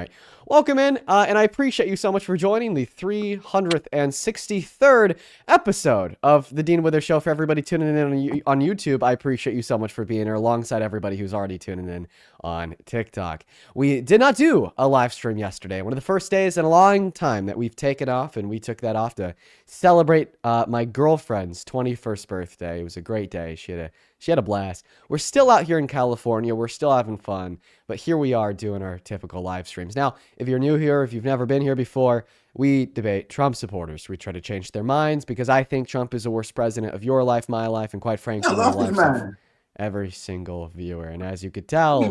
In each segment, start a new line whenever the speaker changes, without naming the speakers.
right. Welcome in, and I appreciate you so much for joining the 363rd episode of the Dean Withers Show. For everybody tuning in on YouTube, I appreciate you so much for being here alongside everybody who's already tuning in on TikTok. We did not do a live stream yesterday. One of the first days in a long time that we've taken off, and we took that off to celebrate my girlfriend's 21st birthday. It was a great day. She had a blast. We're still out here in California. We're still having fun, but here we are doing our typical live streams. Now, if you're new here, if you've never been here before, we debate Trump supporters. We try to change their minds because I think Trump is the worst president of your life, my life, and quite frankly, the lives of every single viewer. And as you could tell,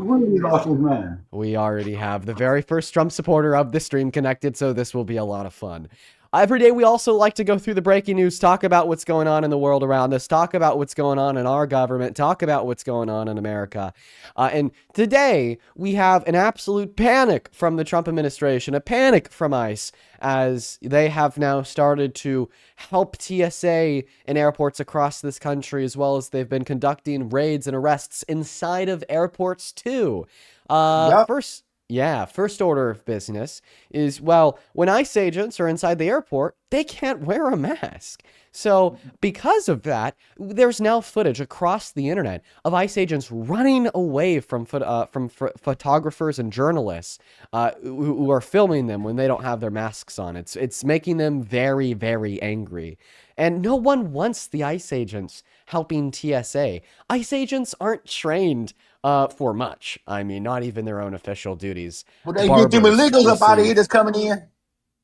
we already have the very first Trump supporter of the stream connected, so this will be a lot of fun. Every day, we also like to go through the breaking news, talk about what's going on in the world around us, talk about what's going on in our government, talk about what's going on in America. And today, we have an absolute panic from the Trump administration, a panic from ICE, as they have now started to help TSA in airports across this country, as well as they've been conducting raids and arrests inside of airports, too. First order of business is, well, when ICE agents are inside the airport, they can't wear a mask. So because of that, there's now footage across the internet of ICE agents running away from photographers and journalists who are filming them when they don't have their masks on. It's making them very, very angry. And no one wants the ICE agents helping TSA. ICE agents aren't trained for much. I mean, not even their own official duties.
Well, they get them illegals up out of here that's coming in.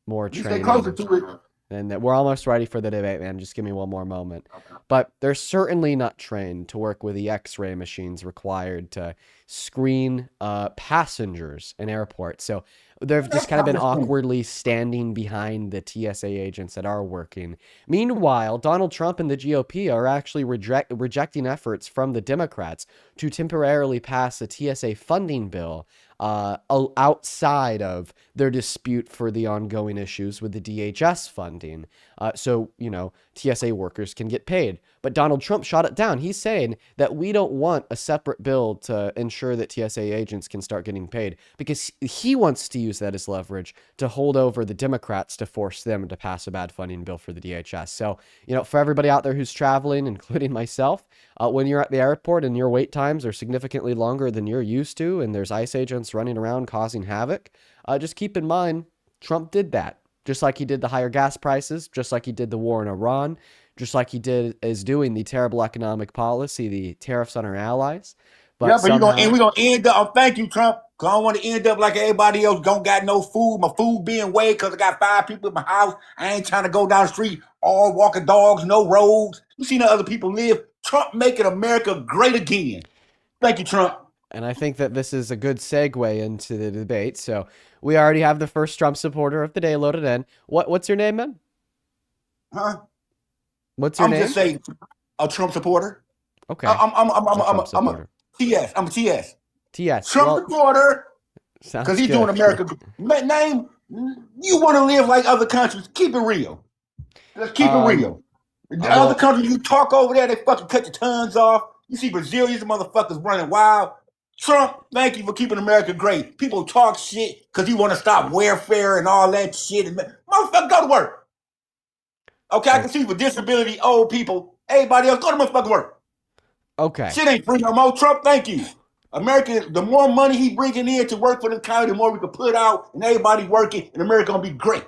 More
You
training.
stay closer to it.
And we're almost ready for the debate, man. Just give me one more moment. But they're certainly not trained to work with the X-ray machines required to screen passengers in airports. So they've just kind of been awkwardly standing behind the TSA agents that are working. Meanwhile, Donald Trump and the GOP are actually rejecting efforts from the Democrats to temporarily pass a TSA funding bill outside of their dispute for the ongoing issues with the DHS funding. So, TSA workers can get paid. But Donald Trump shot it down. He's saying that we don't want a separate bill to ensure that TSA agents can start getting paid because he wants to use that as leverage to hold over the Democrats to force them to pass a bad funding bill for the DHS. So, for everybody out there who's traveling, including myself, when you're at the airport and your wait times are significantly longer than you're used to and there's ICE agents running around causing havoc, just keep in mind, Trump did that. Just like he did the higher gas prices, just like he did the war in Iran, just like he is doing the terrible economic policy, the tariffs on our allies.
But we're gonna end up. Thank you, Trump. Cause I don't want to end up like everybody else. Don't got no food. My food being weighed because I got 5 people in my house. I ain't trying to go down the street all walking dogs, no roads. You seen how other people live. Trump making America great again. Thank you, Trump.
And I think that this is a good segue into the debate. So we already have the first Trump supporter of the day loaded in. What's your name, man?
Huh?
What's your name?
I'm just saying, a Trump supporter.
Okay.
I'm a TS. I'm a TS.
TS.
Trump supporter. Because he's doing America. Name, you want to live like other countries. Keep it real. Let's keep it real. The other countries you talk over there, they fucking cut your tongues off. You see Brazilians, motherfuckers running wild. Trump, thank you for keeping America great. People talk shit because you want to stop welfare and all that shit. Motherfucker, go to work. Okay, I can see for disability, old people, everybody else, go to motherfucking work.
Okay.
Shit ain't free no more. Trump, thank you. America, the more money he bringing in to work for the economy, the more we can put out and everybody working, and America gonna be great.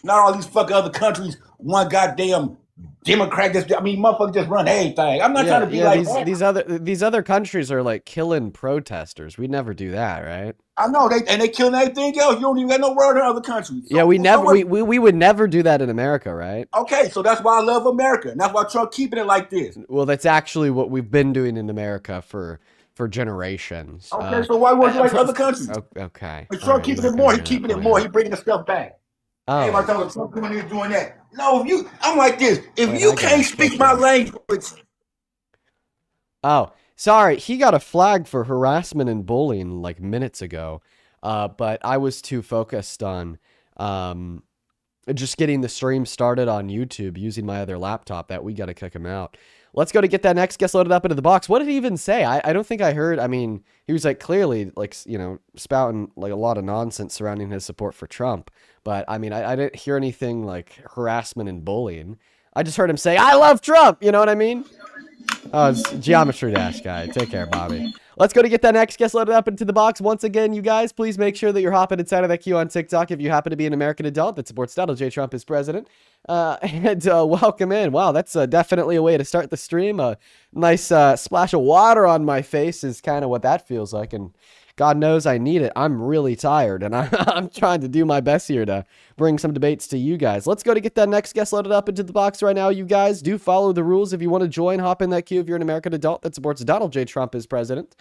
Not all these fucking other countries, one goddamn Democrat, motherfuckers just run everything. I'm not trying to be like
these other countries are like killing protesters. We never do that, right?
I know they killing everything else. You don't even got no word in other countries.
So, we would never do that in America, right?
Okay, so that's why I love America. And that's why Trump keeping it like this.
Well, that's actually what we've been doing in America for generations.
Okay, so why wasn't it like other countries?
Okay.
But Trump keeping it more. He keeping it more. He bringing the stuff back. Everybody talking Trump doing this, doing that. No, I'm like this. If you can't speak my language.
Oh, sorry. He got a flag for harassment and bullying like minutes ago. But I was too focused on just getting the stream started on YouTube using my other laptop that we got to kick him out. Let's go to get that next guest loaded up into the box. What did he even say? I don't think I heard. I mean, he was like clearly like, spouting like a lot of nonsense surrounding his support for Trump. But I mean, I didn't hear anything like harassment and bullying. I just heard him say, I love Trump. You know what I mean? Oh, it's Geometry Dash guy. Take care, Bobby. Let's go to get that next guest loaded up into the box. Once again, you guys, please make sure that you're hopping inside of that queue on TikTok if you happen to be an American adult that supports Donald J. Trump as president. And welcome in. Wow, that's definitely a way to start the stream. A nice splash of water on my face is kind of what that feels like. And God knows I need it. I'm really tired, and I'm trying to do my best here to bring some debates to you guys. Let's go to get that next guest loaded up into the box right now. You guys do follow the rules. If you want to join, hop in that queue if you're an American adult that supports Donald J. Trump as president.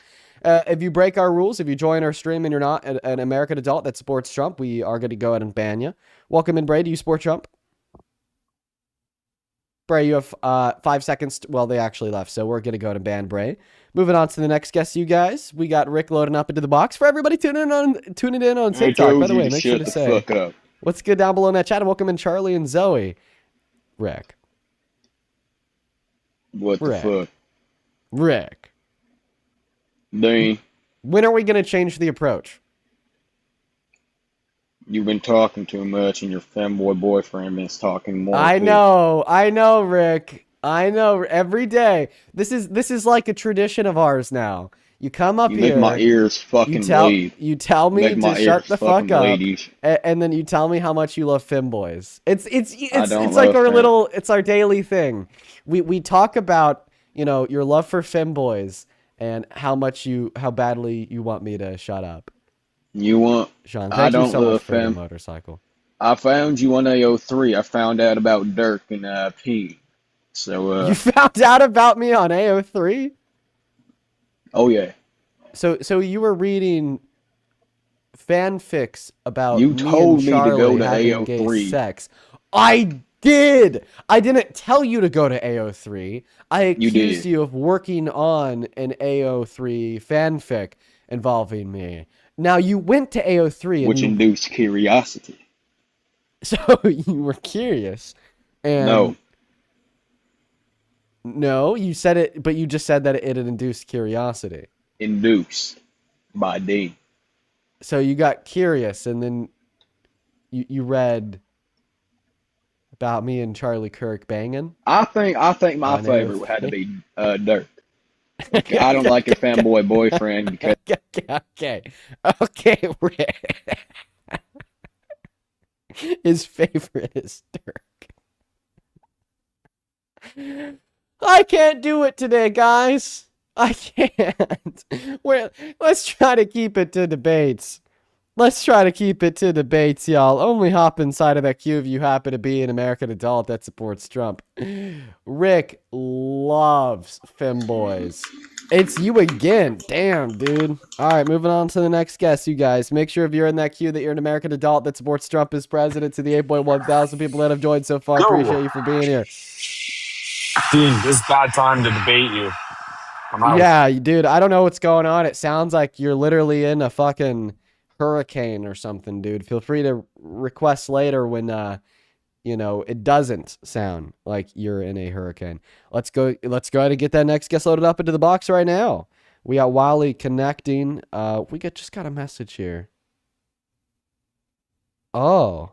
If you break our rules, if you join our stream and you're not an American adult that supports Trump, we are going to go ahead and ban you. Welcome in, Bray. Do you support Trump? Bray, you have 5 seconds. Well, they actually left, so we're going to go to ban Bray. Moving on to the next guest, you guys. We got Rick loading up into the box. For everybody tuning in on TikTok, by the way, make sure to say what's good down below in that chat. And welcome in Charlie and Zoe. Rick.
What the fuck?
Rick.
Dean.
When are we going to change the approach?
You've been talking too much, and your femboy boyfriend been talking more.
I know, Rick. I know. Every day, this is like a tradition of ours now. You come up here.
You make my ears fucking bleed.
You tell me to shut the fuck up, and then you tell me how much you love femboys. It's like our little. It's our daily thing. We talk about your love for femboys and how badly you want me to shut up.
You want?
Sean, thank you so much for the motorcycle.
I found you on AO3. I found out about Dirk and P. So
you found out about me on AO3?
Oh yeah.
So you were reading fanfics about
you told me to go to
having
AO3
gay sex. I did. I didn't tell you to go to AO3. I accused you of working on an AO3 fanfic involving me. Now you went to AO3,
which induced curiosity.
So you were curious, and no, you said it, but you just said that it had induced curiosity.
Induced by D.
So you got curious, and then you read about me and Charlie Kirk banging.
I think my favorite had to be Dirk. I don't like your fanboy boyfriend because
okay, Rick. His favorite is Dirk. I can't do it today, guys. I can't. Let's try to keep it to debates. Y'all. Only hop inside of that queue if you happen to be an American adult that supports Trump. Rick loves femboys. It's you again. Damn, dude. All right, moving on to the next guest, you guys. Make sure if you're in that queue that you're an American adult that supports Trump as president. To the 8.1 people that have joined so far, appreciate you for being here.
Dean, this is bad time to debate you.
Yeah, dude, I don't know what's going on. It sounds like you're literally in a fucking hurricane or something, dude. Feel free to request later when it doesn't sound like you're in a hurricane. Let's go ahead and get that next guest loaded up into the box right now. We got Wally connecting. We just got a message here. Oh,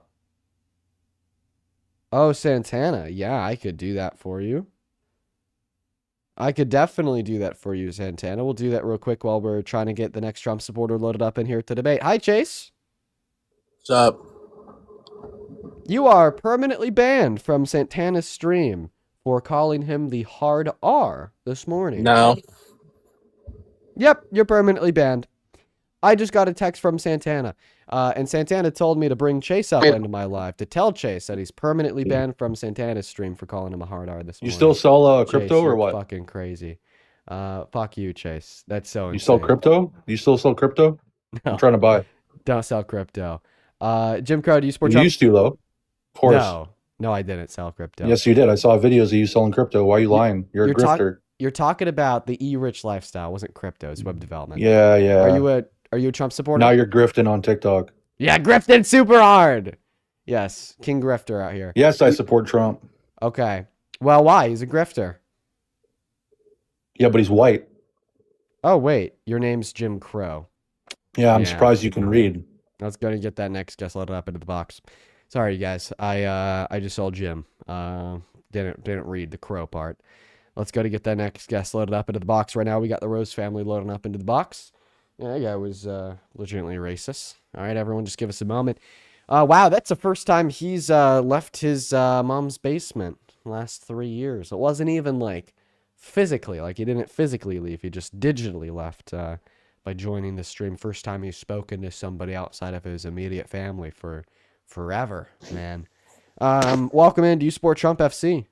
Santana. Yeah, I could do that for you. I could definitely do that for you, Santana. We'll do that real quick while we're trying to get the next Trump supporter loaded up in here to debate. Hi, Chase.
What's up?
You are permanently banned from Santana's stream for calling him the hard R this morning.
No.
Yep, you're permanently banned. I just got a text from Santana. And Santana told me to bring Chase up into my live to tell Chase that he's permanently banned from Santana's stream for calling him a hard R this morning.
You still sell crypto
Chase,
or what?
Fucking crazy. Fuck you, Chase. That's so insane.
You sell crypto? Do you still sell crypto? No. I'm trying to buy.
Don't sell crypto. Jim Crow, do you support
You
Trump?
used to, though. Of course.
No, I didn't sell crypto.
Yes, you did. I saw videos of you selling crypto. Why are you lying? You're a grifter.
You're talking about the e-rich lifestyle. It wasn't crypto. It's web development.
Yeah.
Are you a Trump supporter?
Now you're grifting on TikTok.
Yeah, grifting super hard. Yes, King Grifter out here.
Yes, I support Trump.
Okay. Well, why? He's a grifter.
Yeah, but he's white.
Oh, wait. Your name's Jim Crow.
Yeah, I'm surprised you can read.
Let's go to get that next guess loaded up into the box. Sorry, you guys. I just saw Jim. Didn't read the crow part. Let's go to get that next guest loaded up into the box. Right now, we got the Rose family loading up into the box. Yeah, that guy was legitimately racist. All right, everyone, just give us a moment. Wow, that's the first time he's left his mom's basement in the last 3 years. It wasn't even like physically, like he didn't physically leave. He just digitally left by joining the stream. First time he's spoken to somebody outside of his immediate family for forever, man. Welcome in. Do you support Trump FC?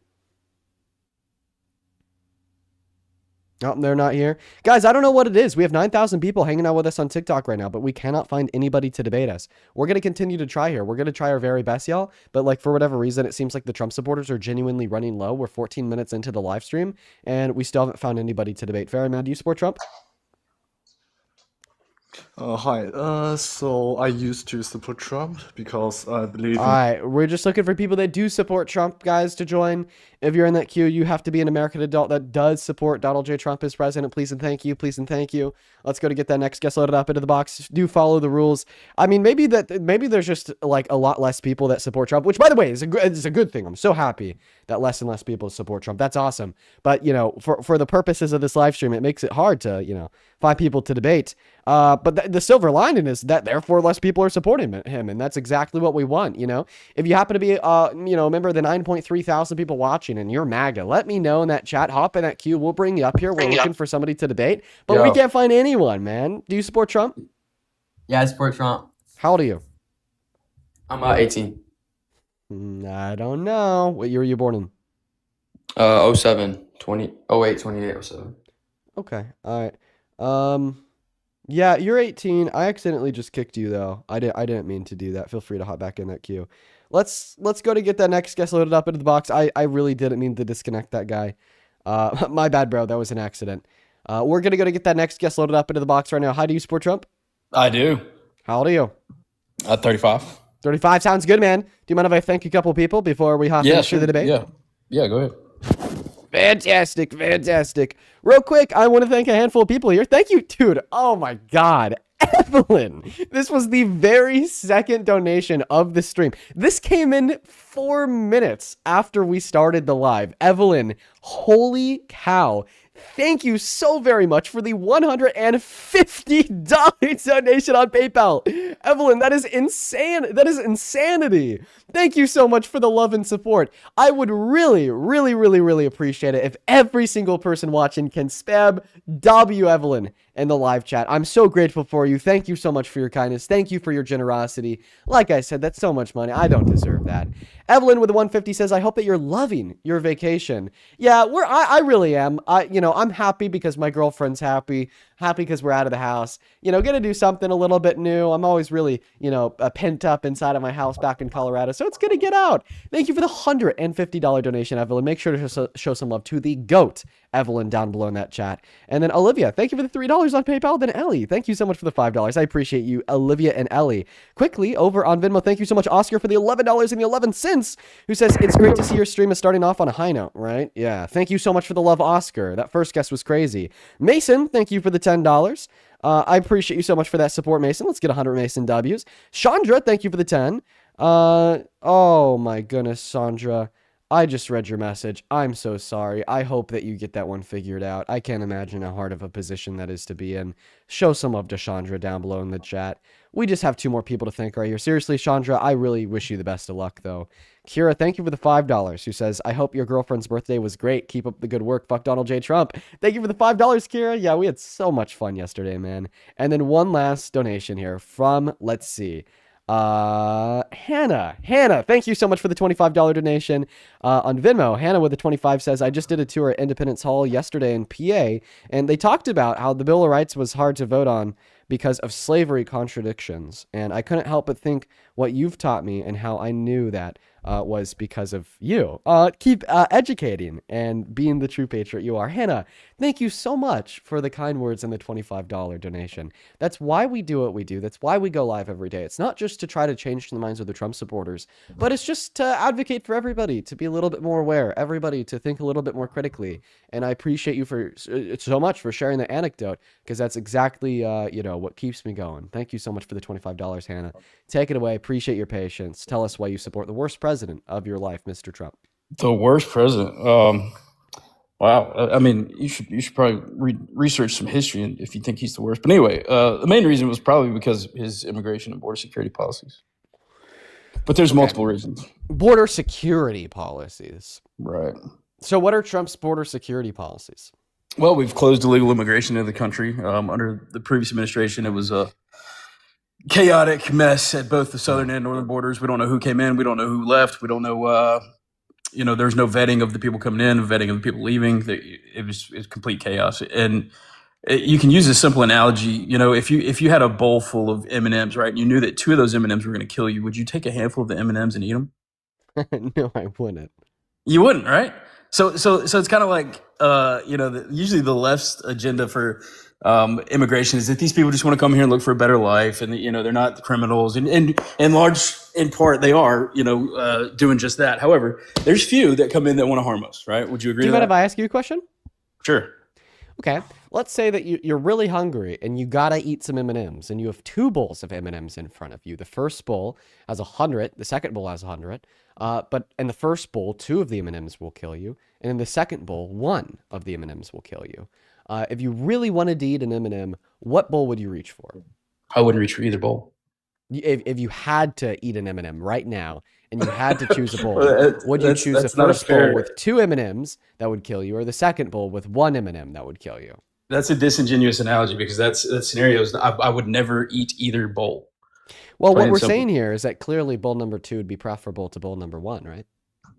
Oh, they're not here. Guys, I don't know what it is. We have 9,000 people hanging out with us on TikTok right now, but we cannot find anybody to debate us. We're going to continue to try here. We're going to try our very best, y'all. But like for whatever reason, it seems like the Trump supporters are genuinely running low. We're 14 minutes into the live stream, and we still haven't found anybody to debate. Ferryman, do you support Trump?
Hi. So I used to support Trump because I believe.
All right, we're just looking for people that do support Trump, guys, to join. If you're in that queue, you have to be an American adult that does support Donald J. Trump as president. Please and thank you. Please and thank you. Let's go to get that next guest loaded up into the box. Do follow the rules. I mean, maybe there's just like a lot less people that support Trump, which, by the way, is a good thing. I'm so happy that less and less people support Trump. That's awesome. But, you know, for the purposes of this live stream, it makes it hard to, you know, find people to debate. But the silver lining is that therefore less people are supporting him. And that's exactly what we want. You know, if you happen to be, you know, a member of the 9.3 thousand people watching and you're MAGA, let me know in that chat. Hop in that queue. We'll bring you up here. We're looking for somebody to debate, but we can't find anyone, man. Do you support Trump?
Yeah, I support Trump.
How old are you?
I'm 18.
I don't know. What year were you born in?
07, 20, 08, 28, 07.
Okay. All right. Yeah, you're 18. I accidentally just kicked you though. I didn't mean to do that. Feel free to hop back in that queue. Let's go to get that next guest loaded up into the box. I really didn't mean to disconnect that guy. My bad, bro. That was an accident. We're gonna go to get that next guest loaded up into the box right now. How do you support Trump?
I do.
How old are you?
35.
35 sounds good, man. Do you mind if I thank a couple people before we hop into the debate?
Yeah, go ahead.
Fantastic. Real quick, I want to thank a handful of people here. Thank you, dude. Oh my God. Evelyn, this was the very second donation of the stream. This came in 4 minutes after we started the live. Evelyn, holy cow. Thank you so very much for the $150 donation on PayPal. Evelyn, that is insane. That is insanity. Thank you so much for the love and support. I would really appreciate it if every single person watching can spam W Evelyn in the live chat. I'm so grateful for you. Thank you so much for your kindness. Thank you for your generosity. Like I said, that's so much money. I don't deserve that. Evelyn with the 150 says, I hope that you're loving your vacation. Yeah, I really am. I'm happy because my girlfriend's happy because we're out of the house. You know, gonna do something a little bit new. I'm always really, pent up inside of my house back in Colorado, so it's gonna get out. Thank you for the $150 donation, Evelyn. Make sure to show some love to the GOAT, Evelyn, down below in that chat. And then Olivia, thank you for the $3 on PayPal. Then Ellie, thank you so much for the $5. I appreciate you, Olivia and Ellie. Quickly, over on Venmo, thank you so much, Oscar, for the $11.11, who says, it's great to see your stream is starting off on a high note, right? Yeah, thank you so much for the love, Oscar. That first guess was crazy. Mason, thank you for the $10. I appreciate you so much for that support, Mason. Let's get 100 Mason W's. Chandra, thank you for the 10. Oh my goodness, Sandra. I just read your message. I'm so sorry. I hope that you get that one figured out. I can't imagine how hard of a position that is to be in. Show some love to Chandra down below in the chat. We just have 2 more people to thank right here. Seriously, Chandra, I really wish you the best of luck, though. Kira, thank you for the $5, who says, I hope your girlfriend's birthday was great. Keep up the good work. Fuck Donald J. Trump. Thank you for the $5, Kira. Yeah, we had so much fun yesterday, man. And then one last donation here from, let's see, Hannah, thank you so much for the $25 donation on Venmo. Hannah with the 25 says, I just did a tour at Independence Hall yesterday in PA, and they talked about how the Bill of Rights was hard to vote on because of slavery contradictions, and I couldn't help but think what you've taught me and how I knew that was because of you. Keep educating and being the true patriot you are. Hannah, thank you so much for the kind words and the $25 donation. That's why we do what we do. That's why we go live every day. It's not just to try to change the minds of the Trump supporters, but it's just to advocate for everybody, to be a little bit more aware, everybody to think a little bit more critically. And I appreciate you for so much for sharing the anecdote, because that's exactly what keeps me going. Thank you so much for the $25, Hannah. Take it away. Appreciate your patience. Tell us why you support the worst president of your life, Mr. Trump.
The worst president. Wow. I mean, you should probably research some history if you think he's the worst. But anyway, the main reason was probably because of his immigration and border security policies. But there's multiple reasons.
Border security policies.
Right.
So what are Trump's border security policies?
Well, we've closed illegal immigration into the country. Under the previous administration, it was a chaotic mess at both the southern and northern borders. We don't know who came in. We don't know who left. We don't know, there's no vetting of the people coming in, vetting of the people leaving. It was complete chaos. And you can use a simple analogy. If you had a bowl full of M&Ms, right, and you knew that 2 of those M&Ms were going to kill you, would you take a handful of the M&Ms and eat them?
No, I wouldn't.
You wouldn't, right? So it's kind of like, usually the left's agenda for immigration is that these people just want to come here and look for a better life, and they're not criminals, and in part they are doing just that. However, there's few that come in that want to harm us, right? Would you agree?
Do you mind if I ask you a question?
Sure.
Okay, let's say that you're really hungry and you gotta eat some M&Ms, and you have 2 bowls of M&Ms in front of you. The first bowl has 100, the second bowl has 100. But in the first bowl, 2 of the M&Ms will kill you, and in the second bowl, 1 of the M&Ms will kill you. If you really wanted to eat an M&M, what bowl would you reach for?
I wouldn't reach for either bowl.
If you had to eat an M&M right now, and you had to choose a bowl, would you choose the
not
first
fair
bowl with 2 M&Ms that would kill you, or the second bowl with 1 M&M that would kill you?
That's a disingenuous analogy, because that scenarios I would never eat either bowl.
Well, what we're saying here is that clearly bowl number 2 would be preferable to bowl number 1, right?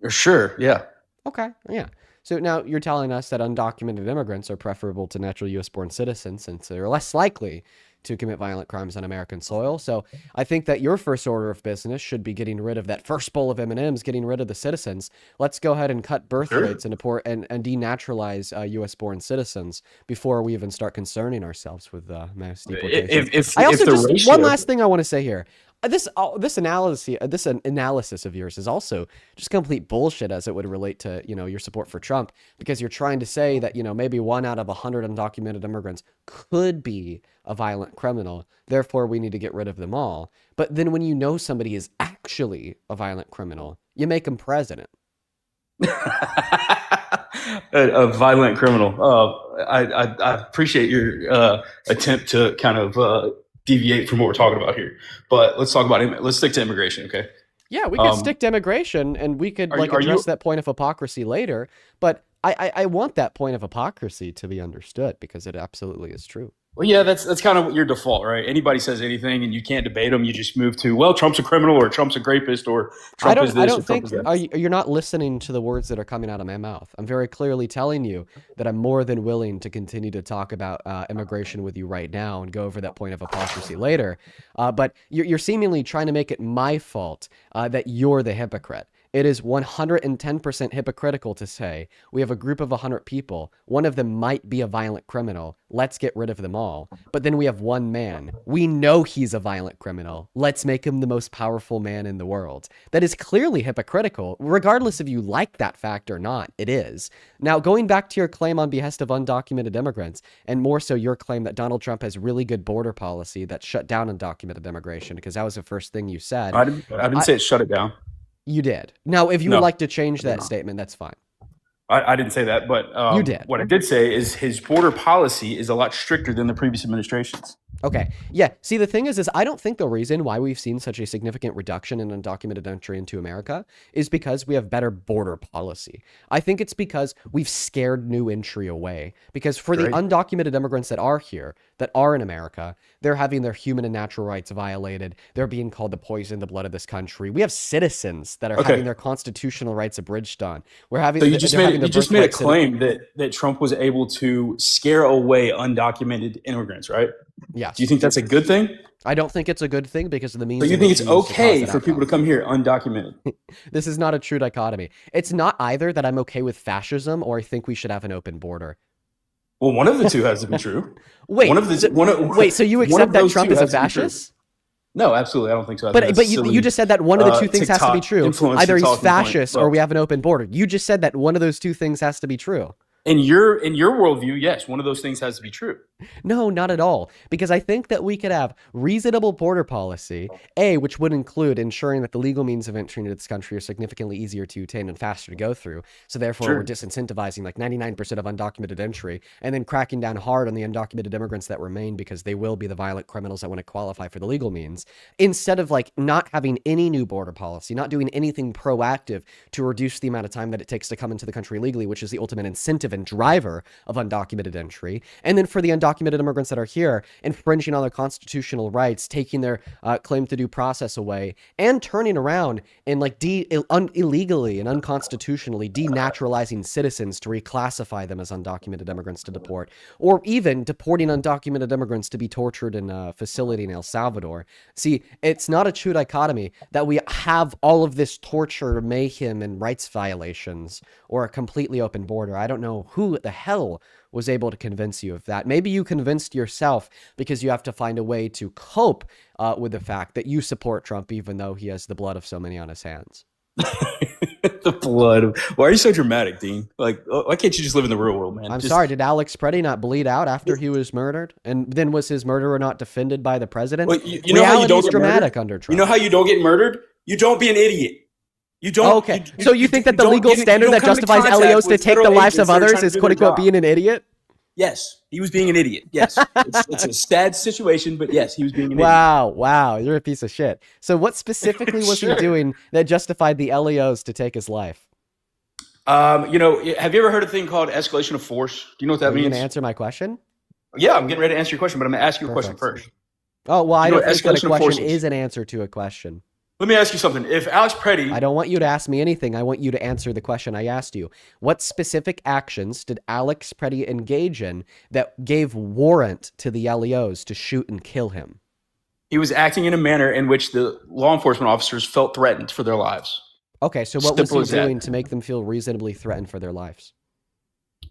Sure, yeah.
Okay, yeah. So now you're telling us that undocumented immigrants are preferable to natural U.S.-born citizens, since they're less likely to commit violent crimes on American soil. So I think that your first order of business should be getting rid of that first bowl of M&Ms, getting rid of the citizens. Let's go ahead and cut birth rates and denaturalize U.S.-born citizens before we even start concerning ourselves with mass deportation. One last thing I want to say here. This analysis of yours is also just complete bullshit as it would relate to, your support for Trump, because you're trying to say that, maybe 1 out of 100 undocumented immigrants could be a violent criminal. Therefore, we need to get rid of them all. But then when you know somebody is actually a violent criminal, you make him president.
A violent criminal. I appreciate your attempt to kind of deviate from what we're talking about here, but let's talk about let's stick to immigration, okay?
Yeah, we could stick to immigration, and we could address that point of hypocrisy later. But I want that point of hypocrisy to be understood, because it absolutely is true.
Well, yeah, that's kind of your default, right? Anybody says anything and you can't debate them, you just move to, well, Trump's a criminal, or Trump's a rapist, or Trump is this,
I don't
or Trump
think
is that.
you're not listening to the words that are coming out of my mouth. I'm very clearly telling you that I'm more than willing to continue to talk about immigration with you right now and go over that point of hypocrisy later. But you're seemingly trying to make it my fault that you're the hypocrite. It is 110% hypocritical to say we have a group of 100 people. One of them might be a violent criminal. Let's get rid of them all. But then we have one man. We know he's a violent criminal. Let's make him the most powerful man in the world. That is clearly hypocritical, regardless if you like that fact or not. It is. Now, going back to your claim on behest of undocumented immigrants, and more so your claim that Donald Trump has really good border policy that shut down undocumented immigration, because that was the first thing you said.
I didn't say it shut it down.
You did. Now, if you would like to change that statement, that's fine.
I didn't say that, but
you did.
What I did say is his border policy is a lot stricter than the previous administration's.
Okay. Yeah. See, the thing is I don't think the reason why we've seen such a significant reduction in undocumented entry into America is because we have better border policy. I think it's because we've scared new entry away. Because for the undocumented immigrants that are here, that are in America, they're having their human and natural rights violated. They're being called to poison the blood of this country. We have citizens that are having their constitutional rights abridged on. We're having. So
you just made a claim that Trump was able to scare away undocumented immigrants, right?
Yes.
Do you think that's a good thing?
I don't think it's a good thing because of the means.
So you think it's okay for people to come here undocumented?
This is not a true dichotomy. It's not either that I'm okay with fascism or I think we should have an open border.
Well, one of the two has to be true.
Wait, so you accept that Trump is a fascist?
No, absolutely. I don't think so.
But you just said that one of the two things has to be true. Either he's fascist or we have an open border. You just said that one of those two things has to be true.
In your worldview, yes, one of those things has to be true.
No, not at all. Because I think that we could have reasonable border policy, which would include ensuring that the legal means of entry into this country are significantly easier to obtain and faster to go through. So therefore, we're disincentivizing like 99% of undocumented entry and then cracking down hard on the undocumented immigrants that remain because they will be the violent criminals that want to qualify for the legal means. Instead of like not having any new border policy, not doing anything proactive to reduce the amount of time that it takes to come into the country legally, which is the ultimate incentive and driver of undocumented entry. And then for the undocumented immigrants that are here, infringing on their constitutional rights, taking their claim to due process away, and turning around and like illegally and unconstitutionally denaturalizing citizens to reclassify them as undocumented immigrants to deport, or even deporting undocumented immigrants to be tortured in a facility in El Salvador. See, it's not a true dichotomy that we have all of this torture, mayhem, and rights violations, or a completely open border. I don't know who the hell was able to convince you of that. Maybe you convinced yourself because you have to find a way to cope with the fact that you support Trump, even though he has the blood of so many on his hands.
The blood. Why are you so dramatic, Dean? Like, why can't you just live in the real world, man?
I'm sorry. Did Alex Preddy not bleed out after he was murdered? And then was his murderer not defended by the president?
Well, you know how you don't get
dramatic
murdered?
under Trump.
You know how you don't get murdered? You don't be an idiot. You don't.
Okay. So you think that the legal standard that justifies LEOs to take the lives of others is quote unquote being an idiot?
Yes, he was being an idiot. Yes, it's a sad situation, but yes, he was being an idiot.
Wow, you're a piece of shit. So what specifically was he doing that justified the LEOs to take his life?
Have you ever heard of a thing called escalation of force? Do you know what that means?
Are you going to answer my question?
Yeah, I'm getting ready to answer your question, but I'm going to ask you a question first.
Oh, well, I don't think that a question is an answer to a question.
Let me ask you something. If Alex Preddy...
I don't want you to ask me anything. I want you to answer the question I asked you. What specific actions did Alex Preddy engage in that gave warrant to the LEOs to shoot and kill him?
He was acting in a manner in which the law enforcement officers felt threatened for their lives.
Okay, so what was he doing to make them feel reasonably threatened for their lives?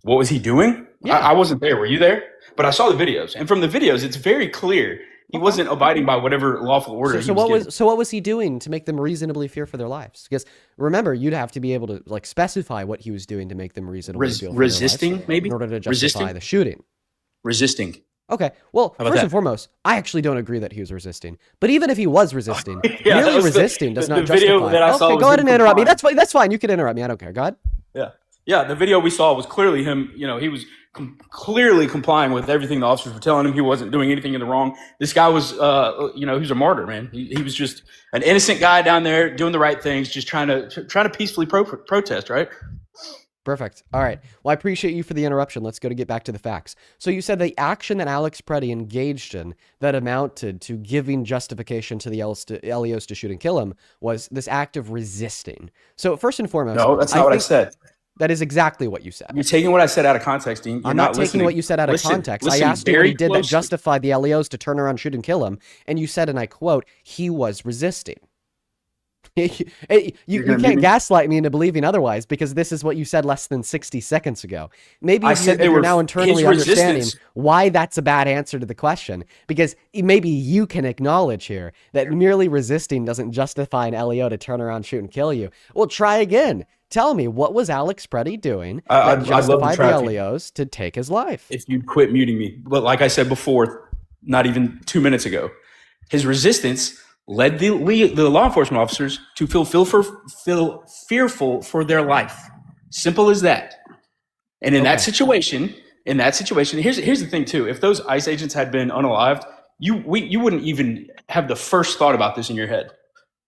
What was he doing?
Yeah.
I wasn't there. Were you there? But I saw the videos. And from the videos, it's very clear he wasn't abiding by whatever lawful order he was given.
So what was he doing to make them reasonably fear for their lives? Because remember, you'd have to be able to like specify what he was doing to make them reasonably feel for
resisting,
their lives
maybe?
in order to justify the shooting.
Resisting.
Okay, well, first and foremost, I actually don't agree that he was resisting. But even if he was resisting, merely resisting does not justify.
Video that I saw
go ahead and interrupt me. That's fine. You can interrupt me. I don't care. Go ahead.
Yeah. The video we saw was clearly him. He was clearly complying with everything the officers were telling him. He wasn't doing anything in the wrong. This guy was, he was a martyr, man. He was just an innocent guy down there doing the right things, just trying to peacefully protest, right?
Perfect. All right. Well, I appreciate you for the interruption. Let's get back to the facts. So you said the action that Alex Preddy engaged in that amounted to giving justification to the LEOs to shoot and kill him was this act of resisting. So first and foremost,
no, that's not what I said.
That is exactly what you said.
You're taking what I said out of context, Dean.
I'm not taking what you said out of context. I asked you what he did that justified the LEOs to turn around, shoot, and kill him. And you said, and I quote, he was resisting. You can't gaslight me into believing otherwise because this is what you said less than 60 seconds ago. Maybe you're now internally understanding why that's a bad answer to the question, because maybe you can acknowledge here that merely resisting doesn't justify an LEO to turn around, shoot, and kill you. Well, try again. Tell me, what was Alex Preddy doing that justified the LEOs to take his life?
If you quit muting me. But like I said before, not even 2 minutes ago, his resistance led the law enforcement officers to feel fearful for their life. Simple as that. And in that situation, here's the thing too. If those ICE agents had been unalived, you wouldn't even have the first thought about this in your head.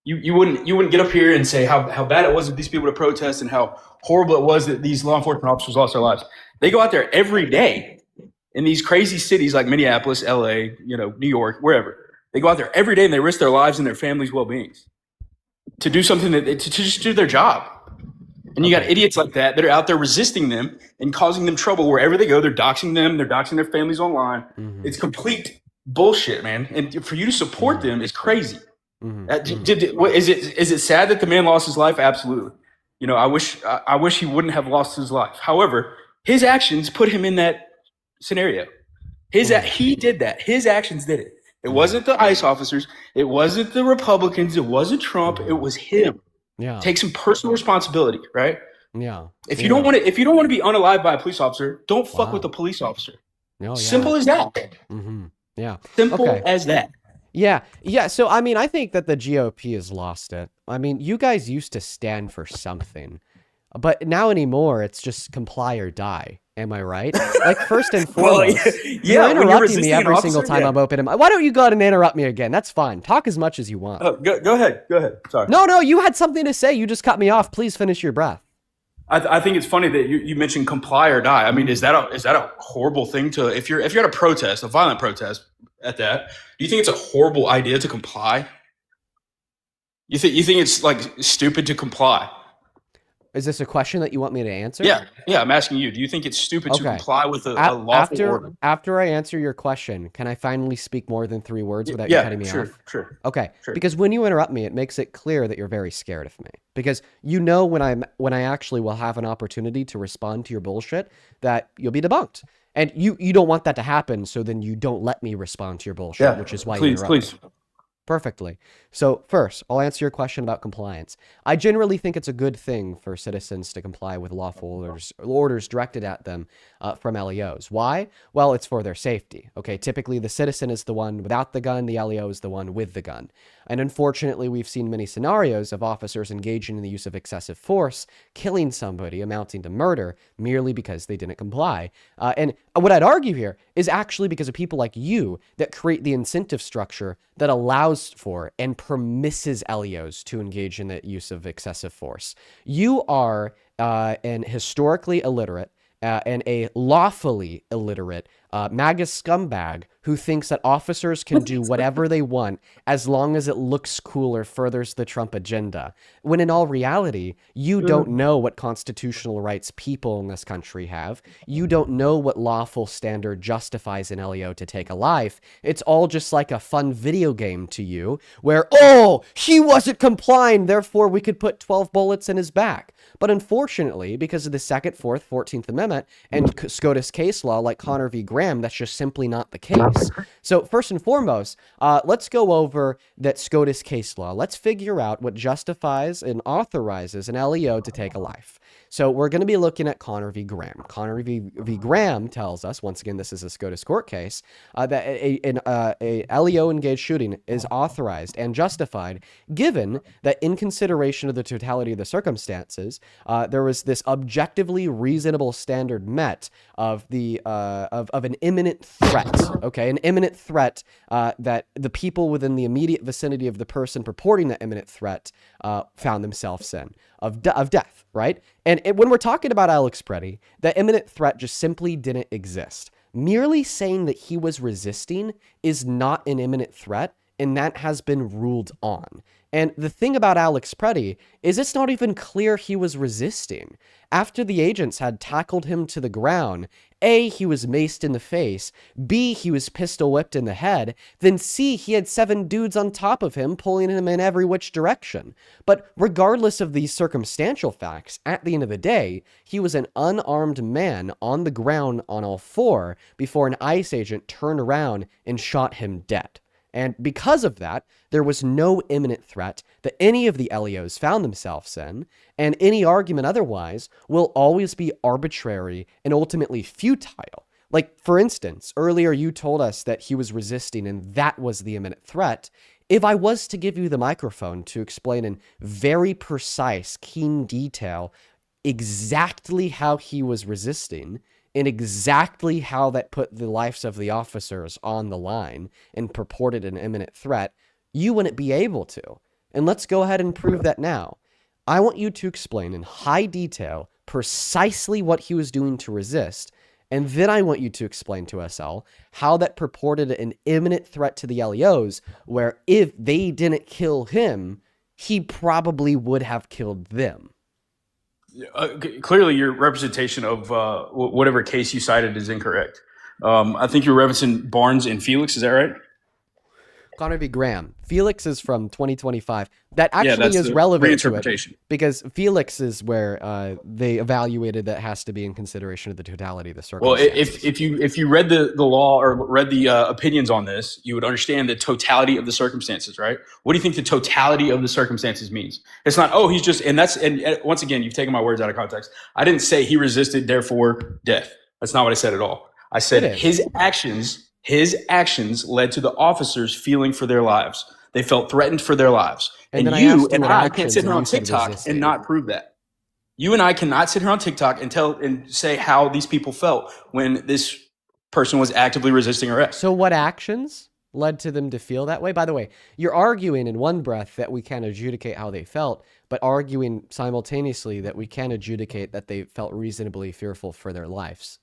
You wouldn't get up here and say how bad it was of these people to protest and how horrible it was that these law enforcement officers lost their lives. They go out there every day in these crazy cities like Minneapolis, LA, New York, wherever. They go out there every day and they risk their lives and their families' well-beings to do something to just do their job. And you got idiots like that are out there resisting them and causing them trouble wherever they go. They're doxing them. They're doxing their families online. Mm-hmm. It's complete bullshit, man. And for you to support them is crazy.
Mm-hmm.
Is it sad that the man lost his life? Absolutely. You know, I wish he wouldn't have lost his life. However, his actions put him in that scenario. He did that. His actions did it. It wasn't the ICE officers. It wasn't the Republicans. It wasn't Trump. It was him.
Yeah.
Take some personal responsibility, right?
Yeah.
If you don't want to be unalived by a police officer, don't fuck with a police officer.
No,
Simple as that.
Mm-hmm. Yeah.
Simple as that.
Yeah. Yeah. So, I mean, I think that the GOP has lost it. I mean, you guys used to stand for something, but now anymore, it's just comply or die. Am I right? Like, first and foremost, you're interrupting me every single time I'm opening. Why don't you go ahead and interrupt me again? That's fine. Talk as much as you want.
Go ahead. Sorry.
No, you had something to say. You just cut me off. Please finish your breath.
I think it's funny that you mentioned comply or die. I mean, is that a horrible thing to, if you're at a protest, a violent protest at that, do you think it's a horrible idea to comply? You think it's like stupid to comply?
Is this a question that you want me to answer?
Yeah, I'm asking you. Do you think it's stupid to comply with a lawful order?
After I answer your question, can I finally speak more than 3 words without you cutting me off?
Sure.
Okay, because when you interrupt me, it makes it clear that you're very scared of me. Because you know when I actually will have an opportunity to respond to your bullshit, that you'll be debunked. And you don't want that to happen, so then you don't let me respond to your bullshit, which is why you interrupt me. Perfectly. So first, I'll answer your question about compliance. I generally think it's a good thing for citizens to comply with lawful orders directed at them from LEOs. Why? Well, it's for their safety. Okay, typically the citizen is the one without the gun, the LEO is the one with the gun. And unfortunately, we've seen many scenarios of officers engaging in the use of excessive force, killing somebody, amounting to murder, merely because they didn't comply. And what I'd argue here is actually because of people like you that create the incentive structure that allows for and permisses LEOs to engage in the use of excessive force. You are an historically illiterate and a lawfully illiterate MAGA scumbag who thinks that officers can do whatever they want as long as it looks cool or furthers the Trump agenda. When in all reality, you don't know what constitutional rights people in this country have. You don't know what lawful standard justifies an LEO to take a life. It's all just like a fun video game to you where, oh, he wasn't complying, therefore we could put 12 bullets in his back. But unfortunately, because of the 2nd, 4th, 14th Amendment and SCOTUS case law like Connor v. Graham, that's just simply not the case. So first and foremost, let's go over that SCOTUS case law. Let's figure out what justifies and authorizes an LEO to take a life. So we're going to be looking at Connor v. Graham. Connor v. Graham tells us, once again, this is a SCOTUS court case, that a LEO-engaged shooting is authorized and justified given that in consideration of the totality of the circumstances, there was this objectively reasonable standard met of an imminent threat, okay? An imminent threat that the people within the immediate vicinity of the person purporting that imminent threat found themselves in, of death, right? And when we're talking about Alex Preddy, that imminent threat just simply didn't exist. Merely saying that he was resisting is not an imminent threat, and that has been ruled on. And the thing about Alex Preddy is it's not even clear he was resisting. After the agents had tackled him to the ground, A, he was maced in the face, B, he was pistol whipped in the head, then C, he had 7 dudes on top of him pulling him in every which direction. But regardless of these circumstantial facts, at the end of the day, he was an unarmed man on the ground on all 4 before an ICE agent turned around and shot him dead. And because of that, there was no imminent threat that any of the LEOs found themselves in, and any argument otherwise will always be arbitrary and ultimately futile. Like, for instance, earlier you told us that he was resisting and that was the imminent threat. If I was to give you the microphone to explain in very precise, keen detail exactly how he was resisting, and exactly how that put the lives of the officers on the line and purported an imminent threat, you wouldn't be able to. And let's go ahead and prove that now. I want you to explain in high detail precisely what he was doing to resist, and then I want you to explain to us all how that purported an imminent threat to the LEOs, where if they didn't kill him, he probably would have killed them.
Clearly, your representation of whatever case you cited is incorrect. I think you're referencing Barnes and Felix. Is that right?
Connor v. Graham. Felix is from 2025. That actually
that's
is
the
relevant to it
reinterpretation.
because Felix is where they evaluated that has to be in consideration of the totality of the
Well,
circumstances.
if you read the law or read the opinions on this, you would understand the totality of the circumstances, right? What do you think the totality of the circumstances means? It's not, oh, he's just, and once again, you've taken my words out of context. I didn't say he resisted, therefore death. That's not what I said at all. I said his actions led to the officers feeling for their lives. They felt threatened for their lives. And you and I can't sit here on TikTok and not prove that. You and I cannot sit here on TikTok and say how these people felt when this person was actively resisting arrest.
So what actions led to them to feel that way? By the way, you're arguing in one breath that we can't adjudicate how they felt, but arguing simultaneously that we can adjudicate that they felt reasonably fearful for their lives.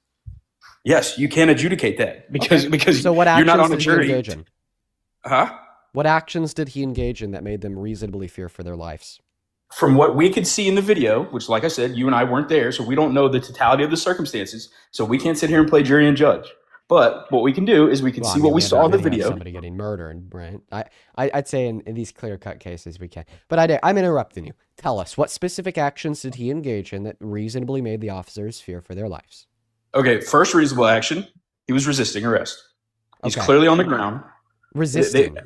Yes, you can adjudicate that because
so what actions
you're not on a
did
jury.
he engage in?
Huh?
What actions did he engage in that made them reasonably fear for their lives?
From what we could see in the video, which, like I said, you and I weren't there, so we don't know the totality of the circumstances. So we can't sit here and play jury and judge. But what we can do is we can see what we saw in the video.
Somebody getting murdered, right? I'd say in these clear-cut cases we can. But I'm interrupting you. Tell us, what specific actions did he engage in that reasonably made the officers fear for their lives?
Okay, first reasonable action, he was resisting arrest. He's clearly on the ground.
Resisting.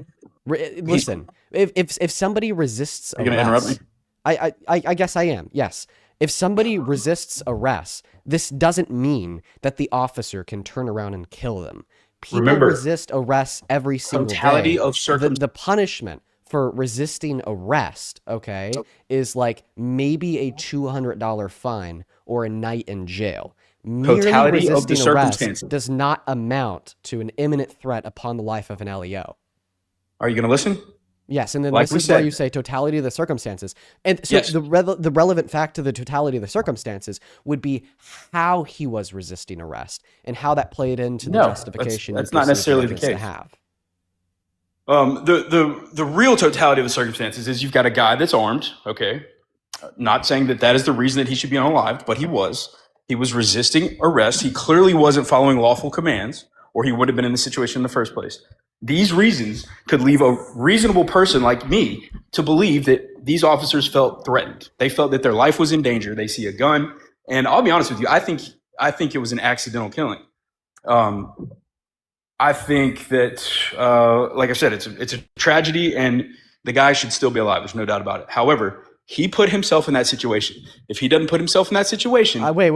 Listen, if somebody resists arrest...
Are you going to interrupt me?
I guess I am, yes. If somebody resists arrest, this doesn't mean that the officer can turn around and kill them. People resist arrest every single day.
Of
the punishment for resisting arrest, is like maybe a $200 fine or a night in jail.
Totality of the circumstances
does not amount to an imminent threat upon the life of an LEO.
Are you going to listen?
Yes, and then this is where you say totality of the circumstances. And so the relevant fact to the totality of the circumstances would be how he was resisting arrest and how that played into the justification.
That's not necessarily the case. The real totality of the circumstances is you've got a guy that's armed, not saying that is the reason that he should be unalived, but he was. He was resisting arrest. He clearly wasn't following lawful commands, or he would have been in the situation in the first place. These reasons could leave a reasonable person like me to believe that these officers felt threatened. They felt that their life was in danger. They see a gun, and I'll be honest with you. I think it was an accidental killing. I think that, like I said, it's a tragedy, and the guy should still be alive. There's no doubt about it. However, he put himself in that situation. If he doesn't put himself in that situation,
wait.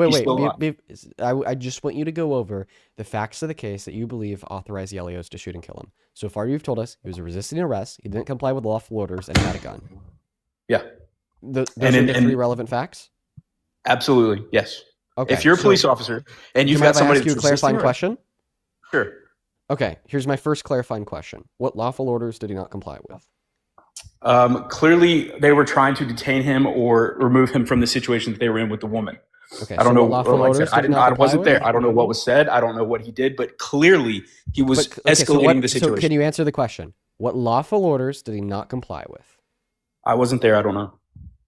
I just want you to go over the facts of the case that you believe authorized the LEOs to shoot and kill him. So far, you've told us he was resisting arrest, he didn't comply with lawful orders, and he had a gun.
Yeah.
Those are the three relevant facts?
Absolutely, yes.
Okay.
If you're a police officer and you've got somebody
that's resisting arrest. Clarifying question?
Sure.
Okay, here's my first clarifying question. What lawful orders did he not comply with?
Clearly, they were trying to detain him or remove him from the situation that they were in with the woman.
Okay,
I don't know.
I
wasn't there. I don't know what was said. I don't know what he did, but clearly he was escalating the situation.
So can you answer the question? What lawful orders did he not comply with?
I wasn't there. I don't know.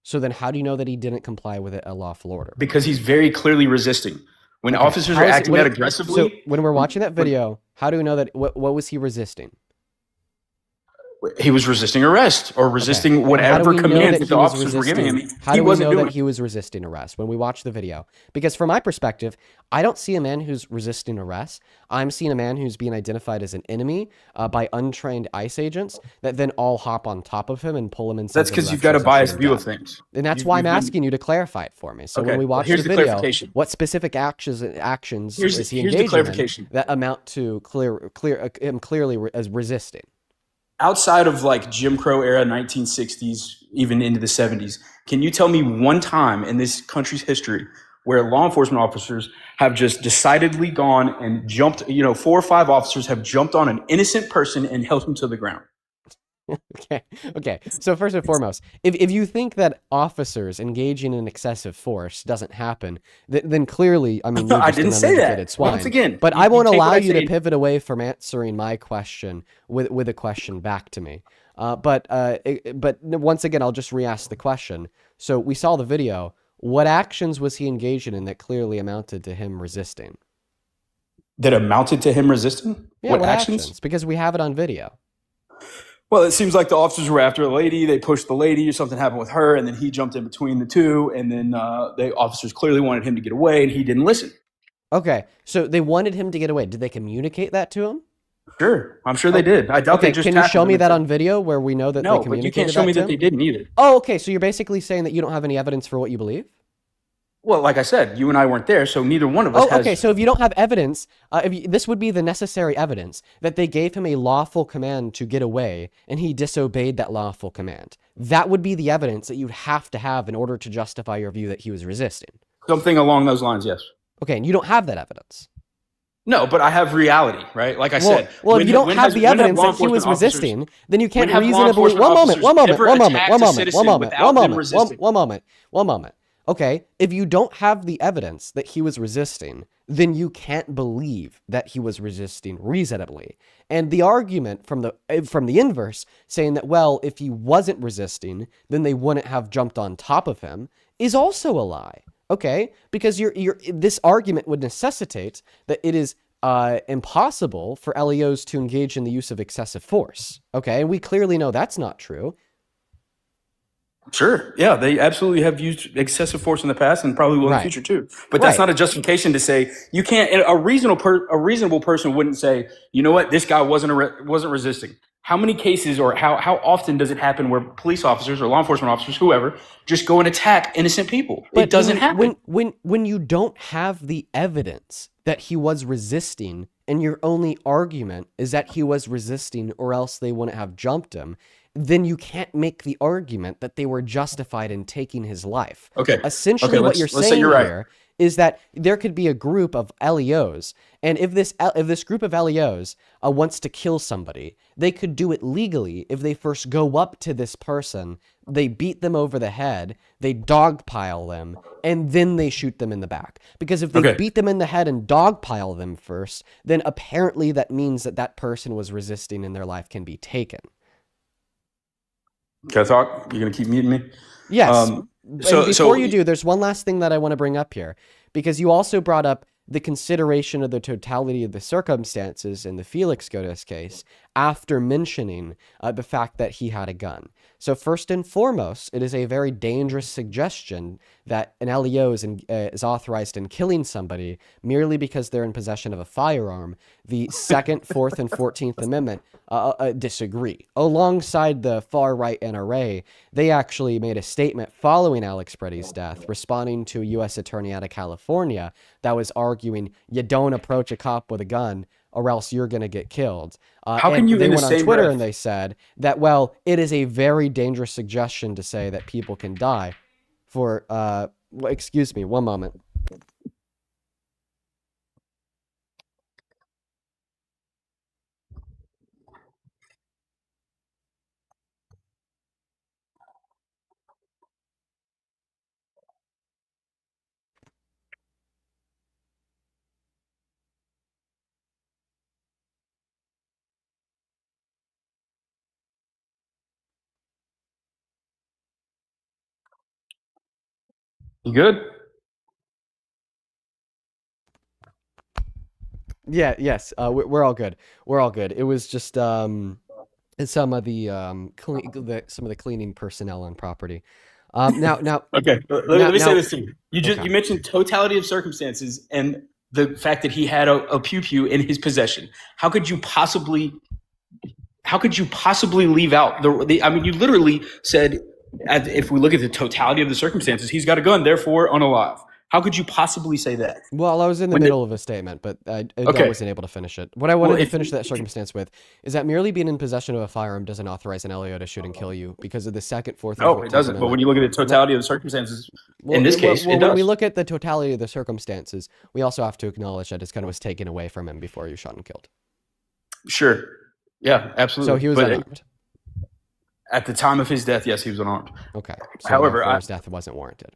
So then how do you know that he didn't comply with a lawful order?
Because he's very clearly resisting. When officers are acting that aggressively.
So when we're watching that video, how do we know that what was he resisting?
He was resisting arrest or resisting whatever commands that the officers were giving him.
How do we know that he was resisting arrest when we watch the video? Because from my perspective, I don't see a man who's resisting arrest. I'm seeing a man who's being identified as an enemy by untrained ICE agents that then all hop on top of him and pull him in.
That's because you've got a biased view of things.
And that's why I'm asking you to clarify it for me. So when we watch the video, what specific actions is he engaging in that amount to him clearly as resisting?
Outside of like Jim Crow era, 1960s, even into the 70s, can you tell me one time in this country's history where law enforcement officers have just decidedly gone and jumped, 4 or 5 officers have jumped on an innocent person and held him to the ground?
Okay. So first and foremost, if you think that officers engaging in excessive force doesn't happen, then clearly, I mean,
I didn't say that.
Swine.
Once again,
but I won't allow you to pivot away from answering my question with a question back to me. But once again, I'll just re-ask the question. So we saw the video. What actions was he engaging in that clearly amounted to him resisting?
that amounted to him resisting?
Yeah, what actions? Because we have it on video.
Well, it seems like the officers were after a lady. They pushed the lady, or something happened with her, and then he jumped in between the two. And then the officers clearly wanted him to get away, and he didn't listen.
Okay, so they wanted him to get away. Did they communicate that to him?
Sure, I'm sure they did. I doubt they just.
Can you show me that on video where we know that they communicated?
No, but you can't show me that they didn't either.
Oh, okay. So you're basically saying that you don't have any evidence for what you believe?
Well, like I said, you and I weren't there, so neither one of us has...
Okay, so if you don't have evidence, this would be the necessary evidence that they gave him a lawful command to get away, and he disobeyed that lawful command. That would be the evidence that you'd have to have in order to justify your view that he was resisting.
Something along those lines, yes.
Okay, and you don't have that evidence.
No, but I have reality, right? Like I said...
Well, if you don't have the evidence that he was resisting, then you can't reasonably... One moment. Okay, if you don't have the evidence that he was resisting, then you can't believe that he was resisting reasonably. And the argument from the inverse, saying that, well, if he wasn't resisting, then they wouldn't have jumped on top of him, is also a lie. Okay, because this argument would necessitate that it is impossible for LEOs to engage in the use of excessive force. Okay, and we clearly know that's not true.
Sure. Yeah, they absolutely have used excessive force in the past and probably will in the future too. But that's not a justification to say you can't. A reasonable person wouldn't say, you know what, this guy wasn't resisting. How many cases or how often does it happen where police officers or law enforcement officers, whoever, just go and attack innocent people? It doesn't happen.
When you don't have the evidence that he was resisting and your only argument is that he was resisting or else they wouldn't have jumped him, then you can't make the argument that they were justified in taking his life.
Okay.
Essentially, what you're saying here is that there could be a group of LEOs, and if this group of LEOs wants to kill somebody, they could do it legally if they first go up to this person, they beat them over the head, they dogpile them, and then they shoot them in the back. Because if they beat them in the head and dogpile them first, then apparently that means that that person was resisting and their life can be taken.
Can I talk? You're going to keep muting me?
Yes. Before you do, there's one last thing that I want to bring up here, because you also brought up the consideration of the totality of the circumstances in the Felix Godis case after mentioning the fact that he had a gun. So first and foremost, it is a very dangerous suggestion that an LEO is authorized in killing somebody merely because they're in possession of a firearm. The 2nd, 4th, and 14th Amendment disagree. Alongside the far-right NRA, they actually made a statement following Alex Preddy's death, responding to a U.S. attorney out of California that was arguing, you don't approach a cop with a gun or else you're going to get killed.
How can you
they
in the
went on
same
Twitter
breath?
and they said that, well, it is a very dangerous suggestion to say that people can die for, excuse me, one moment.
You good?
Yeah, yes, we're all good. We're all good. It was just some of the cleaning personnel on property. Now.
Okay, let me say this to you. You mentioned totality of circumstances and the fact that he had a pew-pew in his possession. How could you possibly leave out the? I mean, you literally said, if we look at the totality of the circumstances, he's got a gun, therefore unalive. How could you possibly say that?
Well, I was in the middle of a statement, but I wasn't able to finish it. What I wanted to finish that circumstance with is that merely being in possession of a firearm doesn't authorize an LEO to shoot and kill you because of the 2nd, 4th, and 14th
No, it doesn't.
Amendment.
But when you look at the totality of the circumstances, in this case, it does.
When we look at the totality of the circumstances, we also have to acknowledge that his gun was taken away from him before he was shot and killed.
Sure. Yeah, absolutely.
So he was unarmed.
At the time of his death, yes, he was unarmed.
Okay. So
however,
his death wasn't warranted.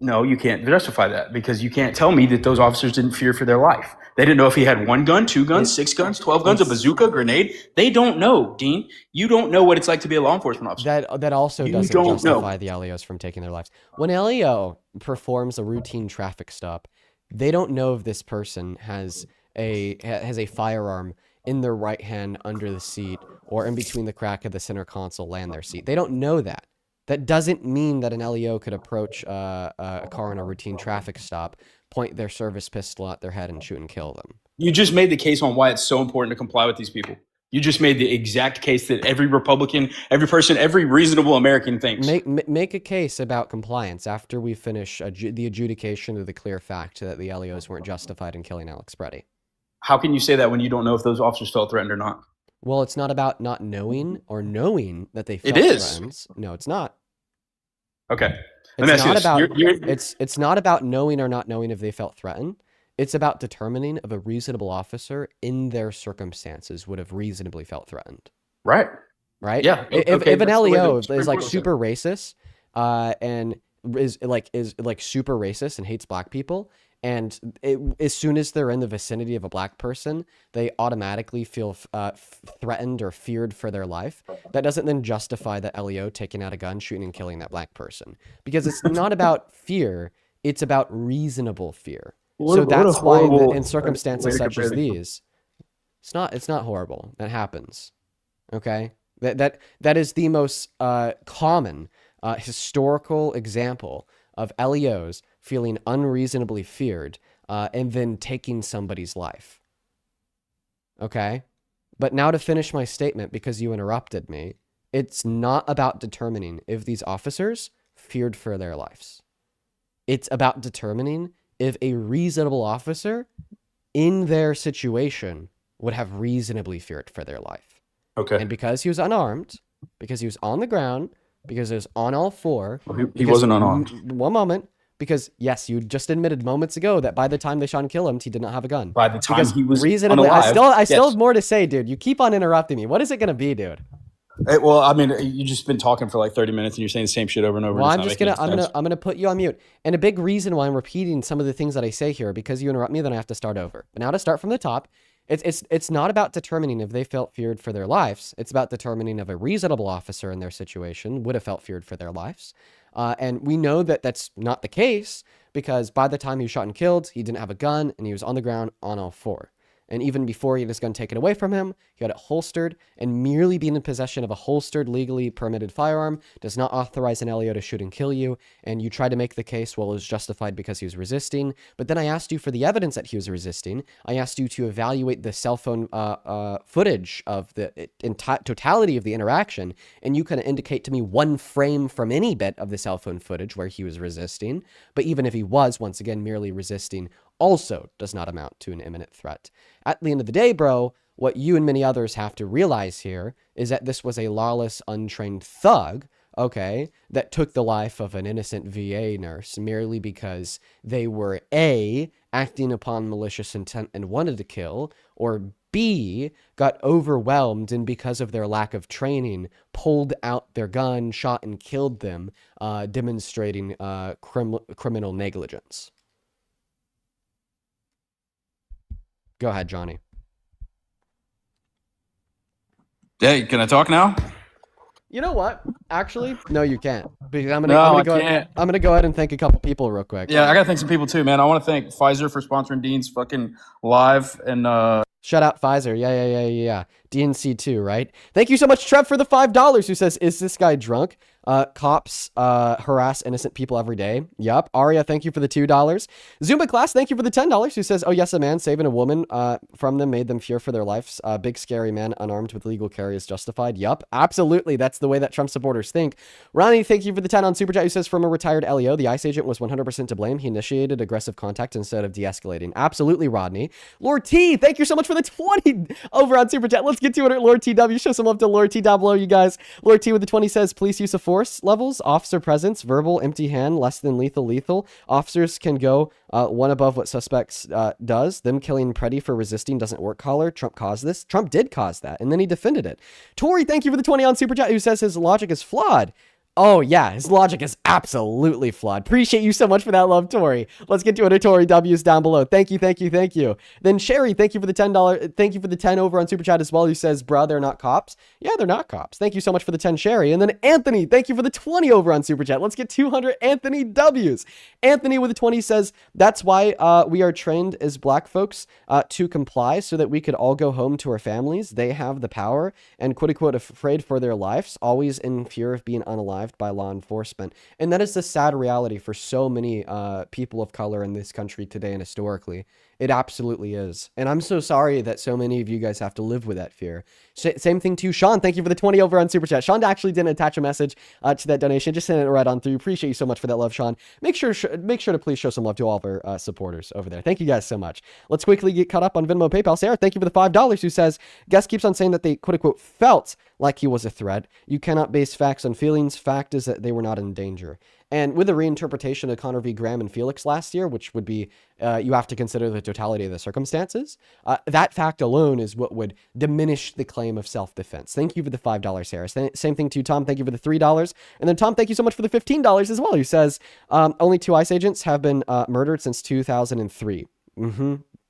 No, you can't justify that because you can't tell me that those officers didn't fear for their life. They didn't know if he had 1 gun, 2 guns, 6 guns, 12 guns, a bazooka, grenade. They don't know, Dean. You don't know what it's like to be a law enforcement officer.
That also doesn't justify the LEOs from taking their lives. When LEO performs a routine traffic stop, They don't know if this person has a firearm in their right hand under the seat or in between the crack of the center console and their seat. They don't know that. That doesn't mean that an LEO could approach a car in a routine traffic stop, point their service pistol at their head, and shoot and kill them.
You just made the case on why it's so important to comply with these people. You just made the exact case that every Republican, every person, every reasonable American thinks.
Make a case about compliance after we finish the adjudication of the clear fact that the LEOs weren't justified in killing Alex Preddy.
How can you say that when you don't know if those officers felt threatened or not?
Well, it's not about not knowing or knowing that they felt threatened. No, it's not.
Okay.
It's not about knowing or not knowing if they felt threatened. It's about determining if a reasonable officer in their circumstances would have reasonably felt threatened.
Right.
Right?
Yeah.
If an LEO is like super racist and is super racist and hates black people, and as soon as they're in the vicinity of a black person, they automatically feel threatened or feared for their life. That doesn't then justify the LEO taking out a gun, shooting and killing that black person. Because it's not about fear, it's about reasonable fear. So that's why in circumstances such as these, it's not horrible. That happens. Okay? That is the most common historical example of LEOs feeling unreasonably feared and then taking somebody's life. Okay? But now to finish my statement, because you interrupted me, it's not about determining if these officers feared for their lives. It's about determining if a reasonable officer in their situation would have reasonably feared for their life.
Okay.
And because he was unarmed, because he was on the ground, because he was on all four.
Well, he wasn't unarmed.
One moment. Because, yes, you just admitted moments ago that by the time they shot and killed him, he did not have a gun.
By the time he was
reasonably,
unalive,
I still have more to say, dude. You keep on interrupting me. What is it going to be, dude?
Well, I mean, you just been talking for like 30 minutes and you're saying the same shit over and over.
Well, I'm gonna put you on mute. And a big reason why I'm repeating some of the things that I say here, because you interrupt me, then I have to start over. But now to start from the top, it's not about determining if they felt feared for their lives. It's about determining if a reasonable officer in their situation would have felt feared for their lives. And we know that that's not the case, because by the time he was shot and killed, he didn't have a gun and he was on the ground on all four. And even before he had his gun taken away from him, he had it holstered, and merely being in possession of a holstered, legally permitted firearm does not authorize an LEO to shoot and kill you. And you try to make the case, well, it was justified because he was resisting. But then I asked you for the evidence that he was resisting. I asked you to evaluate the cell phone footage of the totality of the interaction, and you kind of indicate to me one frame from any bit of the cell phone footage where he was resisting. But even if he was, once again, merely resisting, also does not amount to an imminent threat. At the end of the day, bro, what you and many others have to realize here is that this was a lawless, untrained thug, okay, that took the life of an innocent VA nurse merely because they were A, acting upon malicious intent and wanted to kill, or B, got overwhelmed and because of their lack of training, pulled out their gun, shot and killed them, demonstrating criminal negligence. Go ahead, Johnny.
Hey, can I talk now?
You know what? Actually, no, you can't. Because I'm gonna go ahead and thank a couple people real quick.
Yeah, I gotta thank some people too, man. I want to thank Pfizer for sponsoring Dean's fucking live and
shout out Pfizer. Yeah. DNC2, right? Thank you so much, Trev, for the $5 who says, is this guy drunk? Cops harass innocent people every day. Yup. Aria, thank you for the $2. Zumba Class, thank you for the $10. Who says, oh yes, a man saving a woman from them made them fear for their lives. Big scary man unarmed with legal carry is justified. Yup. Absolutely. That's the way that Trump supporters think. Ronnie, thank you for the 10 on Super Chat. Who says, from a retired LEO, the ICE agent was 100% to blame. He initiated aggressive contact instead of de-escalating. Absolutely, Rodney. Lord T, thank you so much for the 20 over on Super Chat. Let's get to it. Lord TW, show some love to Lord T down below, you guys. Lord T with the 20 says, police use of force levels, officer presence, verbal, empty hand, less than lethal. Officers can go one above what suspects does. Them killing Preddy for resisting doesn't work. Caller, Trump caused this. Trump did cause that, and then he defended it. Tori, thank you for the 20 on Super Chat, who says his logic is flawed. Oh, yeah, his logic is absolutely flawed. Appreciate you so much for that love, Tori. Let's get to Tori W's down below. Thank you, thank you, thank you. Then Sherry, thank you for the $10. Thank you for the 10 over on Super Chat as well, who says, bruh, they're not cops. Yeah, they're not cops. Thank you so much for the 10, Sherry. And then Anthony, thank you for the 20 over on Super Chat. Let's get 200 Anthony W's. Anthony with the 20 says, that's why we are trained as black folks to comply so that we could all go home to our families. They have the power and quote unquote afraid for their lives, always in fear of being unalived by law enforcement. And that is the sad reality for so many people of color in this country today and historically. It absolutely is. And I'm so sorry that so many of you guys have to live with that fear. Same thing to Sean. Thank you for the 20 over on Super Chat. Sean actually didn't attach a message to that donation. Just sent it right on through. Appreciate you so much for that love, Sean. Make sure to please show some love to all of our supporters over there. Thank you guys so much. Let's quickly get caught up on Venmo, PayPal. Sarah, thank you for the $5, who says, guest keeps on saying that they quote unquote felt like he was a threat. You cannot base facts on feelings. Fact is that they were not in danger. And with the reinterpretation of Connor v. Graham and Felix last year, which would be, you have to consider the totality of the circumstances, that fact alone is what would diminish the claim of self-defense. Thank you for the $5, Sarah. Same thing to Tom. Thank you for the $3. And then Tom, thank you so much for the $15 as well, who says, only 2 ICE agents have been murdered since 2003.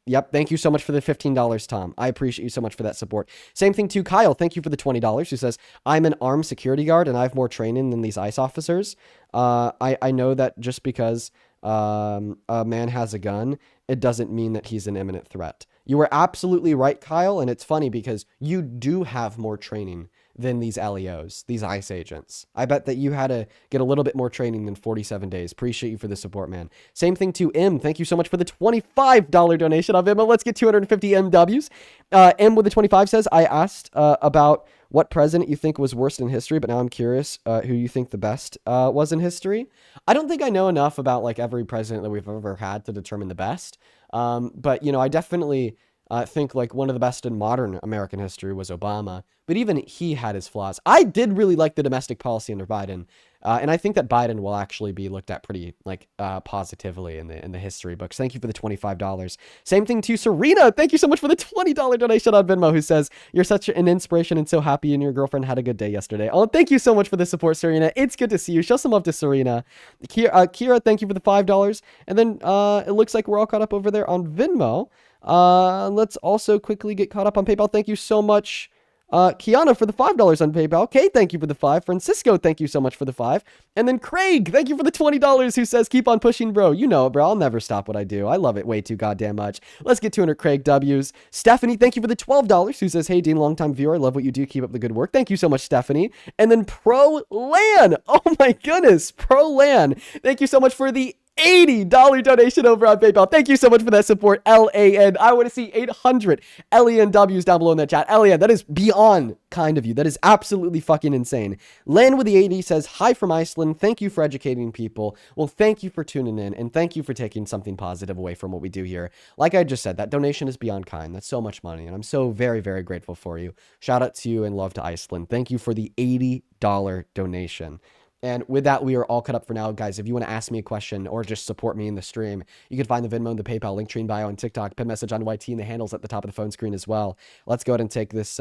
Yep. Thank you so much for the $15, Tom. I appreciate you so much for that support. Same thing to Kyle. Thank you for the $20, who says, I'm an armed security guard and I have more training than these ICE officers. I know that just because a man has a gun, it doesn't mean that he's an imminent threat. You are absolutely right, Kyle. And it's funny because you do have more training than these LEOs, these ICE agents. I bet that you had to get a little bit more training than 47 days. Appreciate you for the support, man. Same thing to M. Thank you so much for the $25 donation on Venmo. Let's get 250 MWs. M with the 25 says, I asked about what president you think was worst in history, but now I'm curious who you think the best was in history. I don't think I know enough about like every president that we've ever had to determine the best. But, you know, I definitely think like one of the best in modern American history was Obama, but even he had his flaws. I did really like the domestic policy under Biden, and I think that Biden will actually be looked at pretty like positively in the history books. Thank you for the $25. Same thing to Serena. Thank you so much for the $20 donation on Venmo, who says, you're such an inspiration and so happy and your girlfriend had a good day yesterday. Oh, thank you so much for the support, Serena. It's good to see you. Show some love to Serena. Kira, thank you for the $5. And then it looks like we're all caught up over there on Venmo. Let's also quickly get caught up on PayPal. Thank you so much, Kiana, for the $5 on PayPal. Kate, thank you for the 5. Francisco, thank you so much for the 5. And then Craig, thank you for the $20, who says, keep on pushing, bro. You know it, bro. I'll never stop what I do. I love it way too goddamn much. Let's get 200 Craig W's. Stephanie, thank you for the $12, who says, hey, Dean, longtime viewer. I love what you do. Keep up the good work. Thank you so much, Stephanie. And then Pro Lan. Oh my goodness. Pro Lan. Thank you so much for the $80 donation over on PayPal. Thank you so much for that support, LAN. I want to see 800 LANWs down below in that chat. LAN, that is beyond kind of you. That is absolutely fucking insane. Len with the 80 says, hi from Iceland. Thank you for educating people. Well, thank you for tuning in, and thank you for taking something positive away from what we do here. Like I just said, that donation is beyond kind. That's so much money, and I'm so very, very grateful for you. Shout out to you and love to Iceland. Thank you for the $80 donation. And with that, we are all cut up for now, guys. If you want to ask me a question or just support me in the stream, you can find the Venmo and the PayPal link tree in bio on TikTok, pin message on YT, and the handles at the top of the phone screen as well. Let's go ahead and take this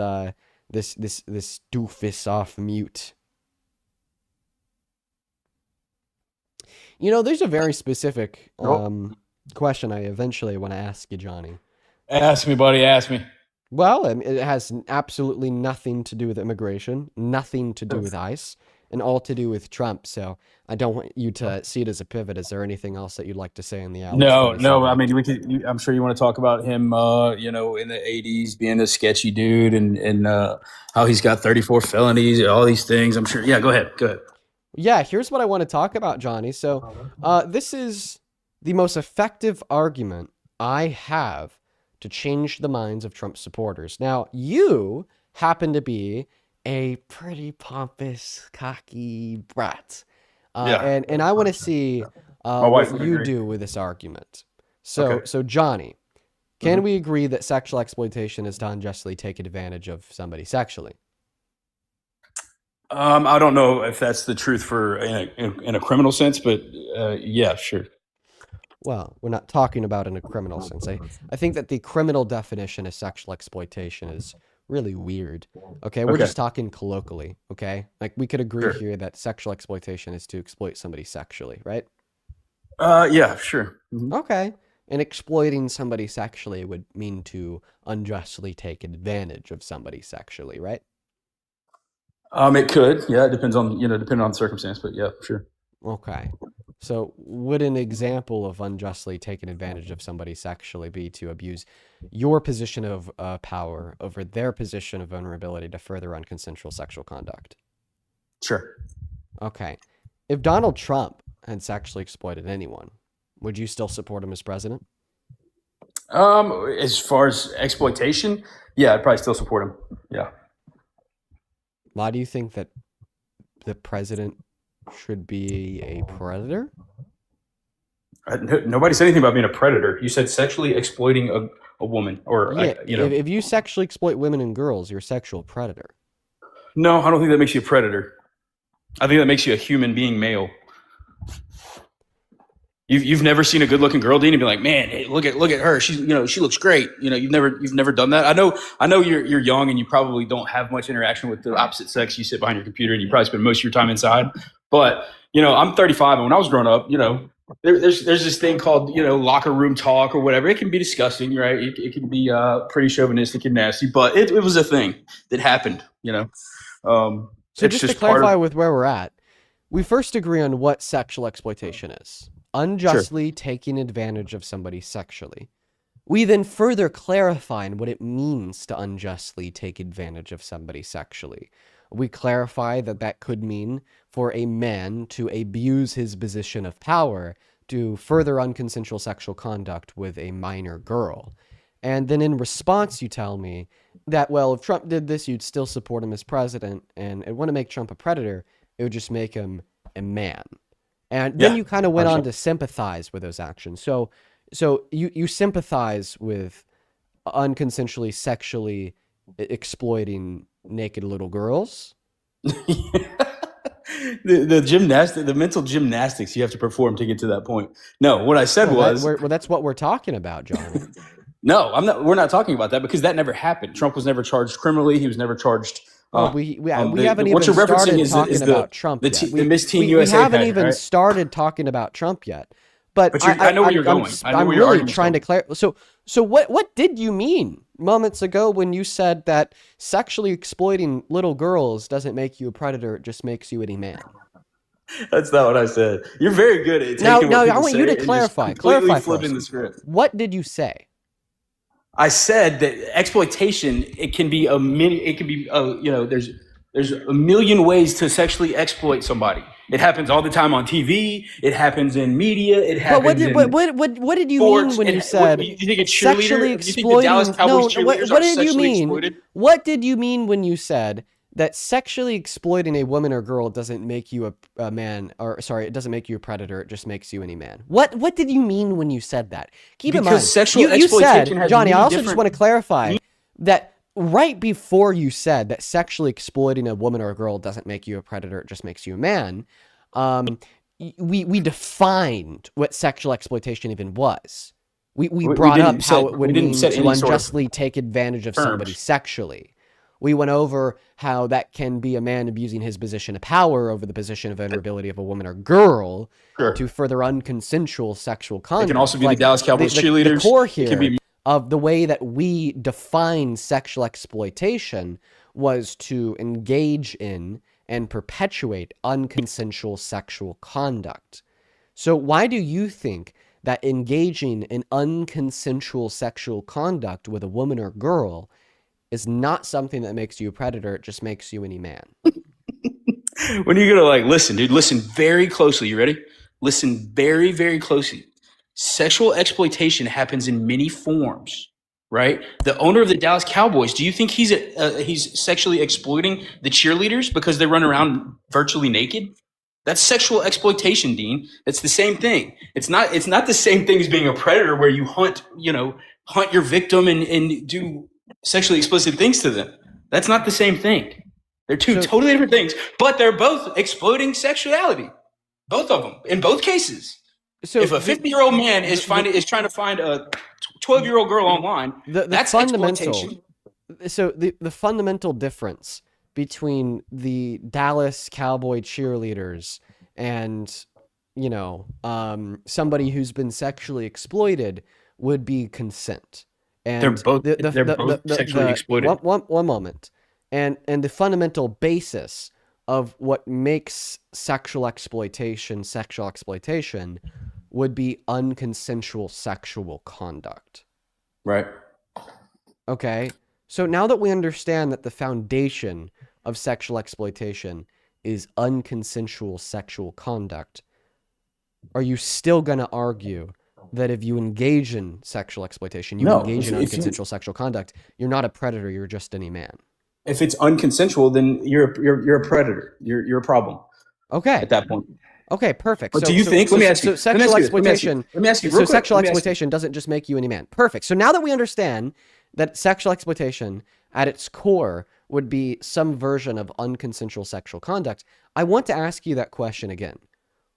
this doofus off mute. You know, there's a very specific question I eventually want to ask you, Johnny.
Ask me, buddy. Ask me.
Well, it has absolutely nothing to do with immigration, nothing to do with ICE, and all to do with Trump. So I don't want you to see it as a pivot. Is there anything else that you'd like to say in the
No. I mean, we could. I'm sure you want to talk about him. You know, in the '80s, being a sketchy dude, and how he's got 34 felonies, all these things. I'm sure. Yeah, go ahead.
Yeah, here's what I want to talk about, Johnny. So this is the most effective argument I have to change the minds of Trump supporters. Now, you happen to be a pretty pompous, cocky brat. And I want to see what you do with this argument. So, so Johnny, can we agree that sexual exploitation is to unjustly take advantage of somebody sexually?
I don't know if that's the truth for in a criminal sense, but yeah, sure.
Well, we're not talking about in a criminal sense. I think that the criminal definition of sexual exploitation is really weird. Okay, we're just talking colloquially. Okay, like we could agree here that sexual exploitation is to exploit somebody sexually, right?
Yeah, sure. Mm-hmm.
Okay. And exploiting somebody sexually would mean to unjustly take advantage of somebody sexually, right?
It could. Yeah, it depends on, depending on the circumstance, but yeah, sure.
Okay. So would an example of unjustly taking advantage of somebody sexually be to abuse your position of power over their position of vulnerability to further unconsensual sexual conduct?
Sure.
Okay. If Donald Trump had sexually exploited anyone, would you still support him as president?
As far as exploitation, yeah, I'd probably still support him. Yeah.
Why do you think that the president should be a predator?
Nobody said anything about being a predator. You said sexually exploiting a woman, or
if you sexually exploit women and girls, you're a sexual predator.
No, I don't think that makes you a predator. I think that makes you a human being male. You've never seen a good looking girl, Dean, and be like, man, hey, look at her. She's she looks great. You've never done that. I know you're young and you probably don't have much interaction with the opposite sex. You sit behind your computer and you probably spend most of your time inside. But I'm 35, and when I was growing up, there's this thing called locker room talk or whatever. It can be disgusting, right? It can be pretty chauvinistic and nasty, but it was a thing that happened.
So just to clarify with where we're at, we first agree on what sexual exploitation is. Unjustly taking advantage of somebody sexually. We then further clarify what it means to unjustly take advantage of somebody sexually. We clarify that could mean for a man to abuse his position of power to further unconsensual sexual conduct with a minor girl. And then in response, you tell me that, well, if Trump did this, you'd still support him as president, and it wouldn't make Trump a predator, it would just make him a man. And then you kind of went on to sympathize with those actions. So you sympathize with unconsensually sexually exploiting naked little girls?
the mental gymnastics you have to perform to get to that point. No, what I said
that's what we're talking about, John.
No, we're not talking about that, because that never happened. Trump was never charged criminally. He was never charged.
We haven't even started talking about Trump yet.
The Miss Teen USA.
We haven't even started talking about Trump yet. But
I know where you're going.
I'm really trying to clarify. So what did you mean moments ago when you said that sexually exploiting little girls doesn't make you a predator, it just makes you any man?
That's not what I said. You're very good at taking
now
what
I want you to clarify.
Clarify flipping the script.
What did you say?
I said that exploitation, there's a million ways to sexually exploit somebody. It happens all the time on TV. It happens in media. It happens
what did you mean when you said
you think a
sexually exploiting? What did you mean?
Exploited?
What did you mean when you said that sexually exploiting a woman or girl doesn't make you a man, or sorry, it doesn't make you a predator, it just makes you any man? What did you mean when you said that? Keep in mind,
sexual exploitation has
Johnny, I also
different...
just want to clarify that right before you said that sexually exploiting a woman or a girl doesn't make you a predator, it just makes you a man, we defined what sexual exploitation even was. We brought up how it would mean to unjustly take advantage of somebody sexually. We went over how that can be a man abusing his position of power over the position of vulnerability of a woman or girl to further unconsensual sexual conduct.
It can also be the Dallas Cowboys cheerleaders.
The core here of the way that we define sexual exploitation was to engage in and perpetuate unconsensual sexual conduct. So why do you think that engaging in unconsensual sexual conduct with a woman or girl is not something that makes you a predator, it just makes you any man?
When you're gonna listen, dude, listen very closely. You ready? Listen very, very closely. Sexual exploitation happens in many forms, right? The owner of the Dallas Cowboys, do you think he's sexually exploiting the cheerleaders because they run around virtually naked? That's sexual exploitation, Dean. It's the same thing. It's not the same thing as being a predator where you hunt your victim and do sexually explicit things to them. That's not the same thing. They're two totally different things, but they're both exploiting sexuality. Both of them, in both cases. So if a 50-year-old man is trying to find a 12-year-old girl online, that's exploitation.
so the fundamental difference between the Dallas Cowboy cheerleaders and, you know, somebody who's been sexually exploited would be consent. And
they're both sexually exploited.
One moment. And the fundamental basis of what makes sexual exploitation would be unconsensual sexual conduct.
Right.
Okay. So now that we understand that the foundation of sexual exploitation is unconsensual sexual conduct, are you still going to argue that if you engage in sexual exploitation, engage in unconsensual sexual conduct, you're not a predator, you're just any man?
If it's unconsensual, then you're a predator. You're a problem.
Okay.
At that point.
Okay, perfect.
But do you think? Let me ask you.
So sexual exploitation.
Let me ask you.
So sexual exploitation doesn't just make you any man. Perfect. So now that we understand that sexual exploitation at its core would be some version of unconsensual sexual conduct, I want to ask you that question again.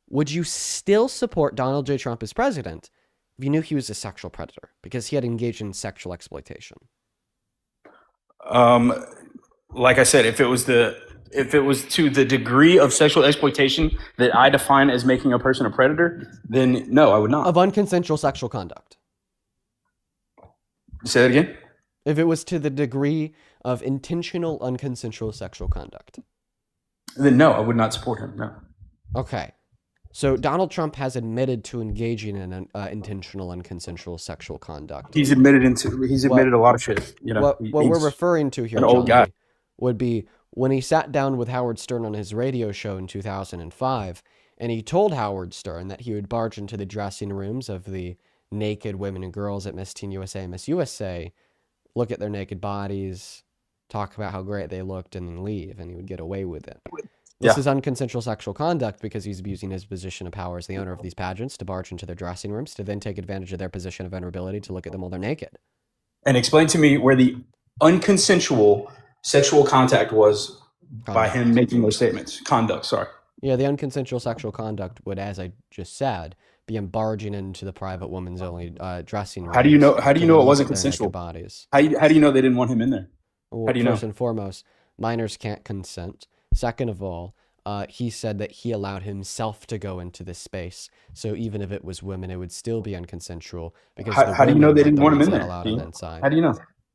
Would you still support Donald J. Trump as president if you knew he was a sexual predator because he had engaged in sexual exploitation?
Like I said, if it was to the degree of sexual exploitation that I define as making a person a predator, then no, I would not.
Of unconsensual sexual conduct.
Say that again?
If it was to the degree of intentional unconsensual sexual conduct.
Then no, I would not support him, no.
Okay. So Donald Trump has admitted to engaging in intentional unconsensual sexual conduct.
He's admitted a lot of shit. You know,
what we're referring to here,
old guy,
would be when he sat down with Howard Stern on his radio show in 2005, and he told Howard Stern that he would barge into the dressing rooms of the naked women and girls at Miss Teen USA and Miss USA, look at their naked bodies, talk about how great they looked, and then leave, and he would get away with it. This is unconsensual sexual conduct because he's abusing his position of power as the owner of these pageants to barge into their dressing rooms to then take advantage of their position of vulnerability to look at them while they're naked.
And explain to me where the unconsensual sexual contact was by him making those statements. Conduct, sorry.
Yeah, the unconsensual sexual conduct would, as I just said, be him barging into the private woman's only dressing room.
How do you know it wasn't consensual?
Bodies.
How do you know they didn't want him in there?
Well,
how do you know?
First and foremost, minors can't consent. Second of all, he said that he allowed himself to go into this space. So even if it was women, it would still be unconsensual. Because
how do you know they didn't want him in there?
How
do you know?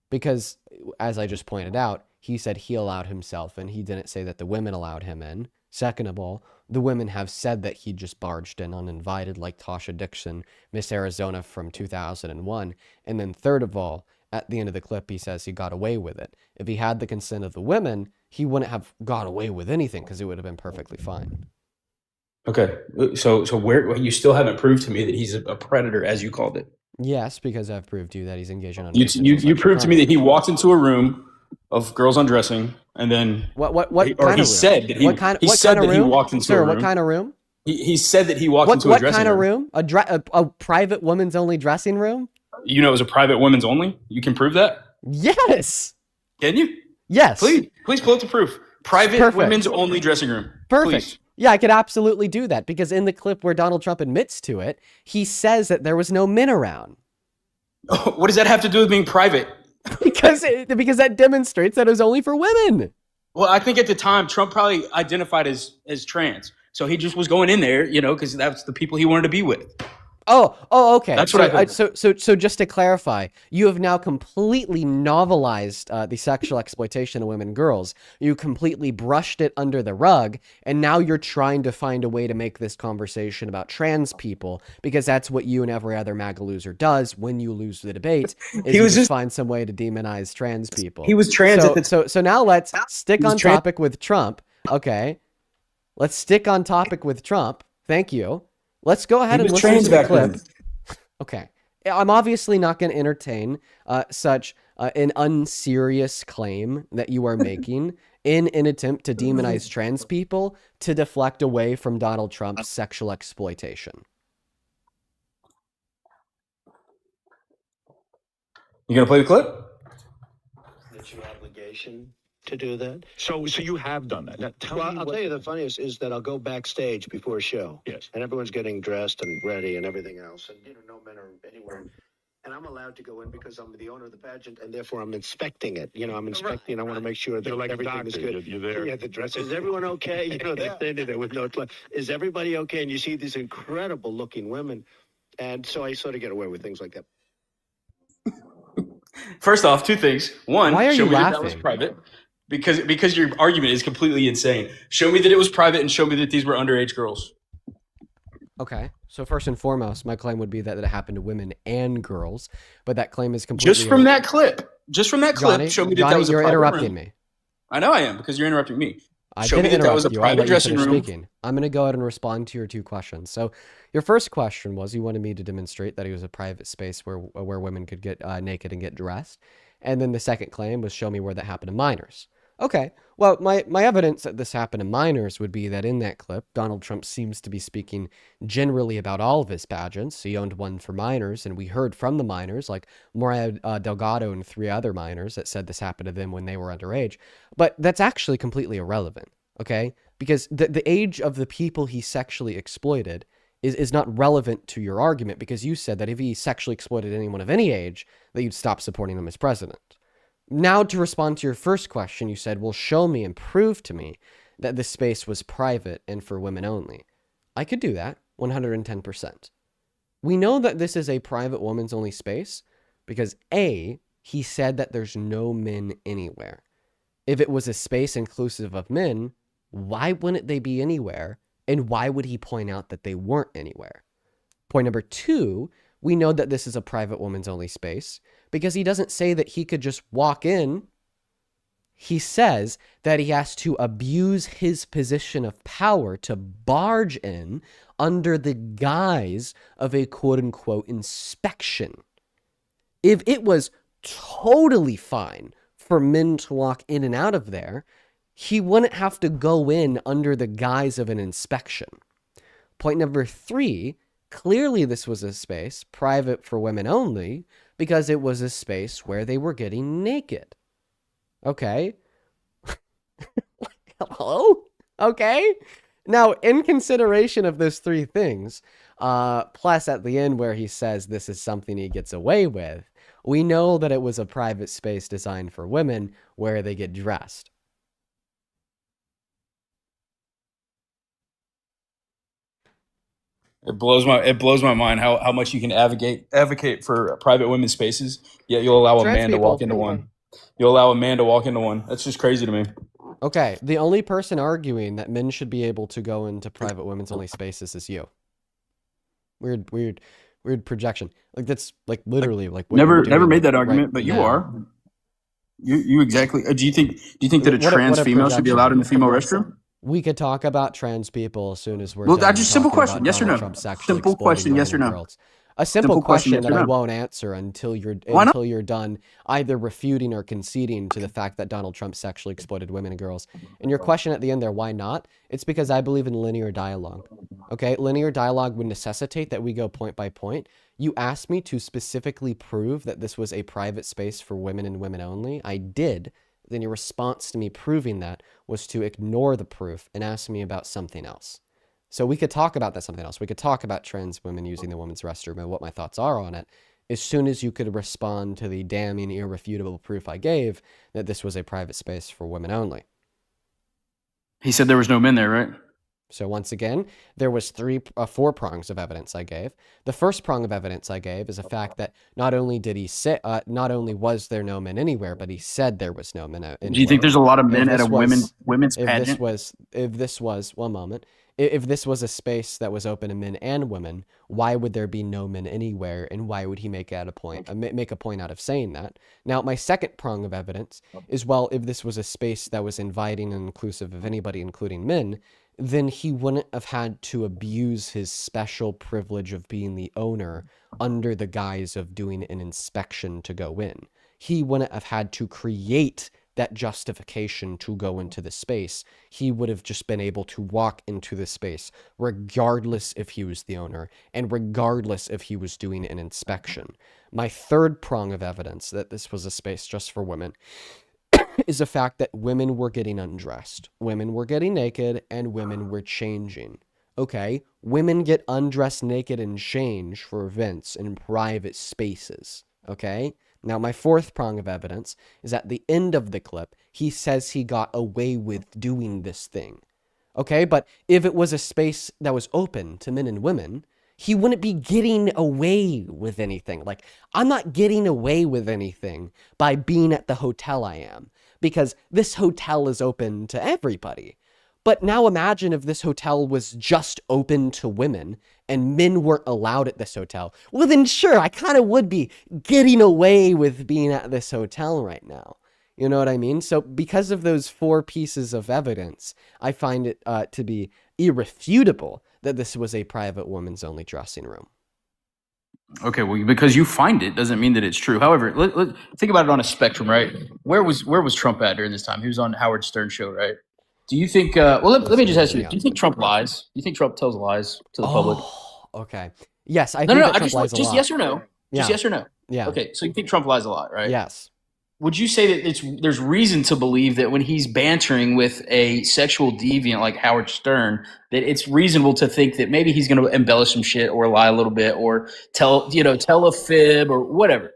Because, as I just pointed out, he said he allowed himself, and he didn't say that the women allowed him in. Second of all, the women have said that he just barged in uninvited, like Tasha Dixon, Miss Arizona from 2001. And then third of all, at the end of the clip, he says he got away with it. If he had the consent of the women, he wouldn't have got away with anything because it would have been perfectly fine.
Okay, so where you still haven't proved to me that he's a predator, as you called it.
Yes, because I've proved to you that he's engaged in.
You proved to me that he walked into a room of girls undressing, and then he said that he walked into a room.
What kind of room?
He said that he walked into a dressing room.
What kind of room? A private women's only dressing room?
You know, it was a private women's only. You can prove that.
Yes.
Can you?
Yes.
Please pull up the proof. Private women's only dressing room.
Perfect.
Please.
Yeah, I could absolutely do that because in the clip where Donald Trump admits to it, he says that there was no men around.
Oh, what does that have to do with being private?
because that demonstrates that it was only for women.
Well, I think at the time Trump probably identified as trans, so he just was going in there, you know, because that's the people he wanted to be with.
Oh, okay.
That's what I
think. So just to clarify, you have now completely novelized the sexual exploitation of women and girls. You completely brushed it under the rug, and now you're trying to find a way to make this conversation about trans people, because that's what you and every other MAGA loser does when you lose the debate, is just find some way to demonize trans people.
He was trans
So now let's stick on topic with Trump. Okay. Let's stick on topic with Trump. Thank you. Let's go ahead and listen to the clip. Okay. I'm obviously not going to entertain such an unserious claim that you are making in an attempt to demonize trans people to deflect away from Donald Trump's sexual exploitation.
You going to play the clip?
It's your obligation to do that.
So you have done that. Now,
I'll tell you the funniest is that I'll go backstage before a show.
Yes.
And everyone's getting dressed and ready and everything else. And, no men are anywhere And I'm allowed to go in because I'm the owner of the pageant, and therefore I'm inspecting it. You know, I'm inspecting. I want to make sure that
like
everything is good.
You're there.
Yeah, the dress. Is everyone okay? You know, they're standing there with no clothes. Is everybody okay? And you see these incredible looking women. And so I sort of get away with things like that.
First off, two things. One,
Why are
show
you
me that was
laughing?
private. Because your argument is completely insane. Show me that it was private and show me that these were underage girls.
Okay, so first and foremost, my claim would be that it happened to women and girls, but that claim is completely...
Just from that clip,
Johnny,
show me that
Johnny,
that was a
you're
private
interrupting
room.
me.
I know I am, because you're interrupting me.
I
Show me
didn't
that that was a
interrupt you. I'll
private
let you
dressing
finish
room.
speaking. I'm going to go ahead and respond to your two questions. So your first question was you wanted me to demonstrate that it was a private space where women could get naked and get dressed. And then the second claim was show me where that happened to minors. Okay, well, my evidence that this happened to minors would be that in that clip, Donald Trump seems to be speaking generally about all of his pageants. He owned one for minors, and we heard from the minors, like Moria Delgado and 3 other minors that said this happened to them when they were underage. But that's actually completely irrelevant, okay? Because the age of the people he sexually exploited is not relevant to your argument, because you said that if he sexually exploited anyone of any age, that you'd stop supporting him as president. Now, to respond to your first question, you said, well, show me and prove to me that this space was private and for women only. I could do that, 110%. We know that this is a private women's only space because A, he said that there's no men anywhere. If it was a space inclusive of men, why wouldn't they be anywhere? And why would he point out that they weren't anywhere? Point number 2, we know that this is a private women's only space because he doesn't say that he could just walk in. He says that he has to abuse his position of power to barge in under the guise of a quote-unquote inspection. If it was totally fine for men to walk in and out of there, he wouldn't have to go in under the guise of an inspection. Point number 3, clearly this was a space private for women only because it was a space where they were getting naked. Okay. Hello? Okay. Now, in consideration of those 3 things, plus at the end where he says this is something he gets away with, we know that it was a private space designed for women where they get dressed.
It blows my mind how much you can advocate for private women's spaces, yet you'll allow a man to walk into one. You'll allow a man to walk into one. That's just crazy to me.
Okay, the only person arguing that men should be able to go into private women's only spaces is you. Weird projection. Like that's like literally like what
never made that argument,
right
but you
now.
are. You exactly. Do you think that a trans female should be allowed in the female restroom?
We could talk about trans people as soon as we're
Well,
done
just simple
talking
question,
about
yes or
Donald
no?
Trump sexually
Simple
exploiting
question, yes
women
or
and
no?
girls. A simple question
yes or
that I
no?
won't answer until you're
Why not?
done either refuting or conceding to the fact that Donald Trump sexually exploited women and girls. And your question at the end there, why not? It's because I believe in linear dialogue. Okay, linear dialogue would necessitate that we go point by point. You asked me to specifically prove that this was a private space for women and women only. I did. Then your response to me proving that was to ignore the proof and ask me about something else. So we could talk about that something else. We could talk about trans women using the women's restroom and what my thoughts are on it as soon as you could respond to the damning irrefutable proof I gave that this was a private space for women only.
He said there was no men there, right?
So once again, there was 4 prongs of evidence I gave. The first prong of evidence I gave is a fact that not only did he say, not only was there no men anywhere, but he said there was no men anywhere.
Do you think there's a lot of men at a women's pageant?
If this was one moment, if this was a space that was open to men and women, why would there be no men anywhere, and why would he make a point out of saying that? Now, my second prong of evidence is, well, if this was a space that was inviting and inclusive of anybody, including men, then he wouldn't have had to abuse his special privilege of being the owner under the guise of doing an inspection to go in. He wouldn't have had to create that justification to go into the space. He would have just been able to walk into the space regardless if he was the owner and regardless if he was doing an inspection. My third prong of evidence that this was a space just for women is the fact that women were getting undressed, women were getting naked, and women were changing. okay, women get undressed naked in change for events in private spaces, okay? Now, my fourth prong of evidence is at the end of the clip, he says he got away with doing this thing, okay? But if it was a space that was open to men and women, he wouldn't be getting away with anything. Like, I'm not getting away with anything by being at the hotel I am, because this hotel is open to everybody. But now imagine if this hotel was just open to women and men weren't allowed at this hotel. Well, then sure, I kind of would be getting away with being at this hotel right now. You know what I mean? So because of those 4 pieces of evidence, I find it to be irrefutable that this was a private women's only dressing room.
Okay, well, because you find it doesn't mean that it's true. However, let think about it on a spectrum, right? Where was Trump at during this time? He was on Howard Stern show, right? Do you think? Let me just ask you: do you think Trump lies? Do you think Trump tells lies to the public?
Okay. Yes, I think that Trump lies a lot.
Just yes or no.
Yeah.
Just yes or no.
Yeah.
Okay, so you think Trump lies a lot, right?
Yes.
Would you say that there's reason to believe that when he's bantering with a sexual deviant like Howard Stern, that it's reasonable to think that maybe he's going to embellish some shit or lie a little bit or tell a fib or whatever?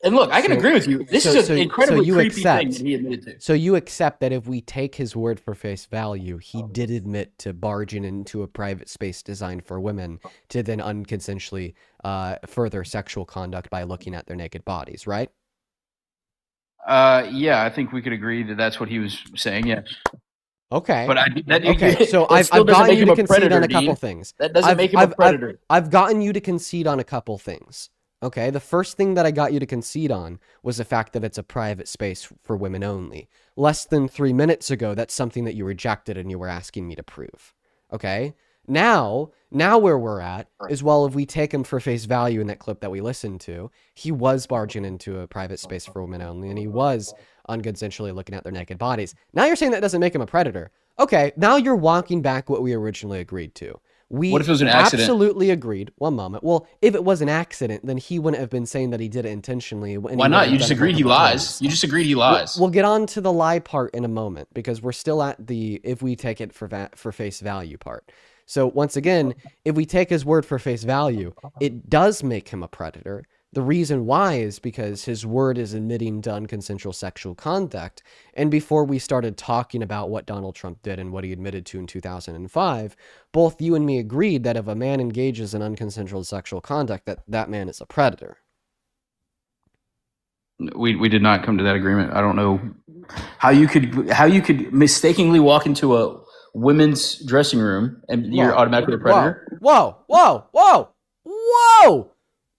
And look, I can agree with you. This is an incredibly creepy thing that he admitted to.
So you accept that if we take his word for face value, he did admit to barging into a private space designed for women to then unconsensually further sexual conduct by looking at their naked bodies, right?
Yeah, I think we could agree that that's what he was saying. Yeah.
Okay.
But
so I've gotten you to concede on a couple things.
That doesn't make him a predator.
I've gotten you to concede on a couple things. Okay, the first thing that I got you to concede on was the fact that it's a private space for women only. Less than 3 minutes ago, that's something that you rejected and you were asking me to prove. Okay, now where we're at is, well, if we take him for face value in that clip that we listened to, he was barging into a private space for women only, and he was unconsensually looking at their naked bodies. Now you're saying that doesn't make him a predator. Okay, now you're walking back what we originally agreed to.
What if it was an accident?
Absolutely agreed. One moment. Well, if it was an accident, then he wouldn't have been saying that he did it intentionally.
Why not? You just agreed he lies. You just agreed he lies.
We'll get on to the lie part in a moment, because we're still at the if we take it for face value part. So once again, if we take his word for face value, it does make him a predator. The reason why is because his word is admitting to unconsensual sexual conduct. And before we started talking about what Donald Trump did and what he admitted to in 2005, both you and me agreed that if a man engages in unconsensual sexual conduct, that man is a predator.
We did not come to that agreement. I don't know how you could mistakenly walk into a women's dressing room and you're automatically a predator.
Whoa,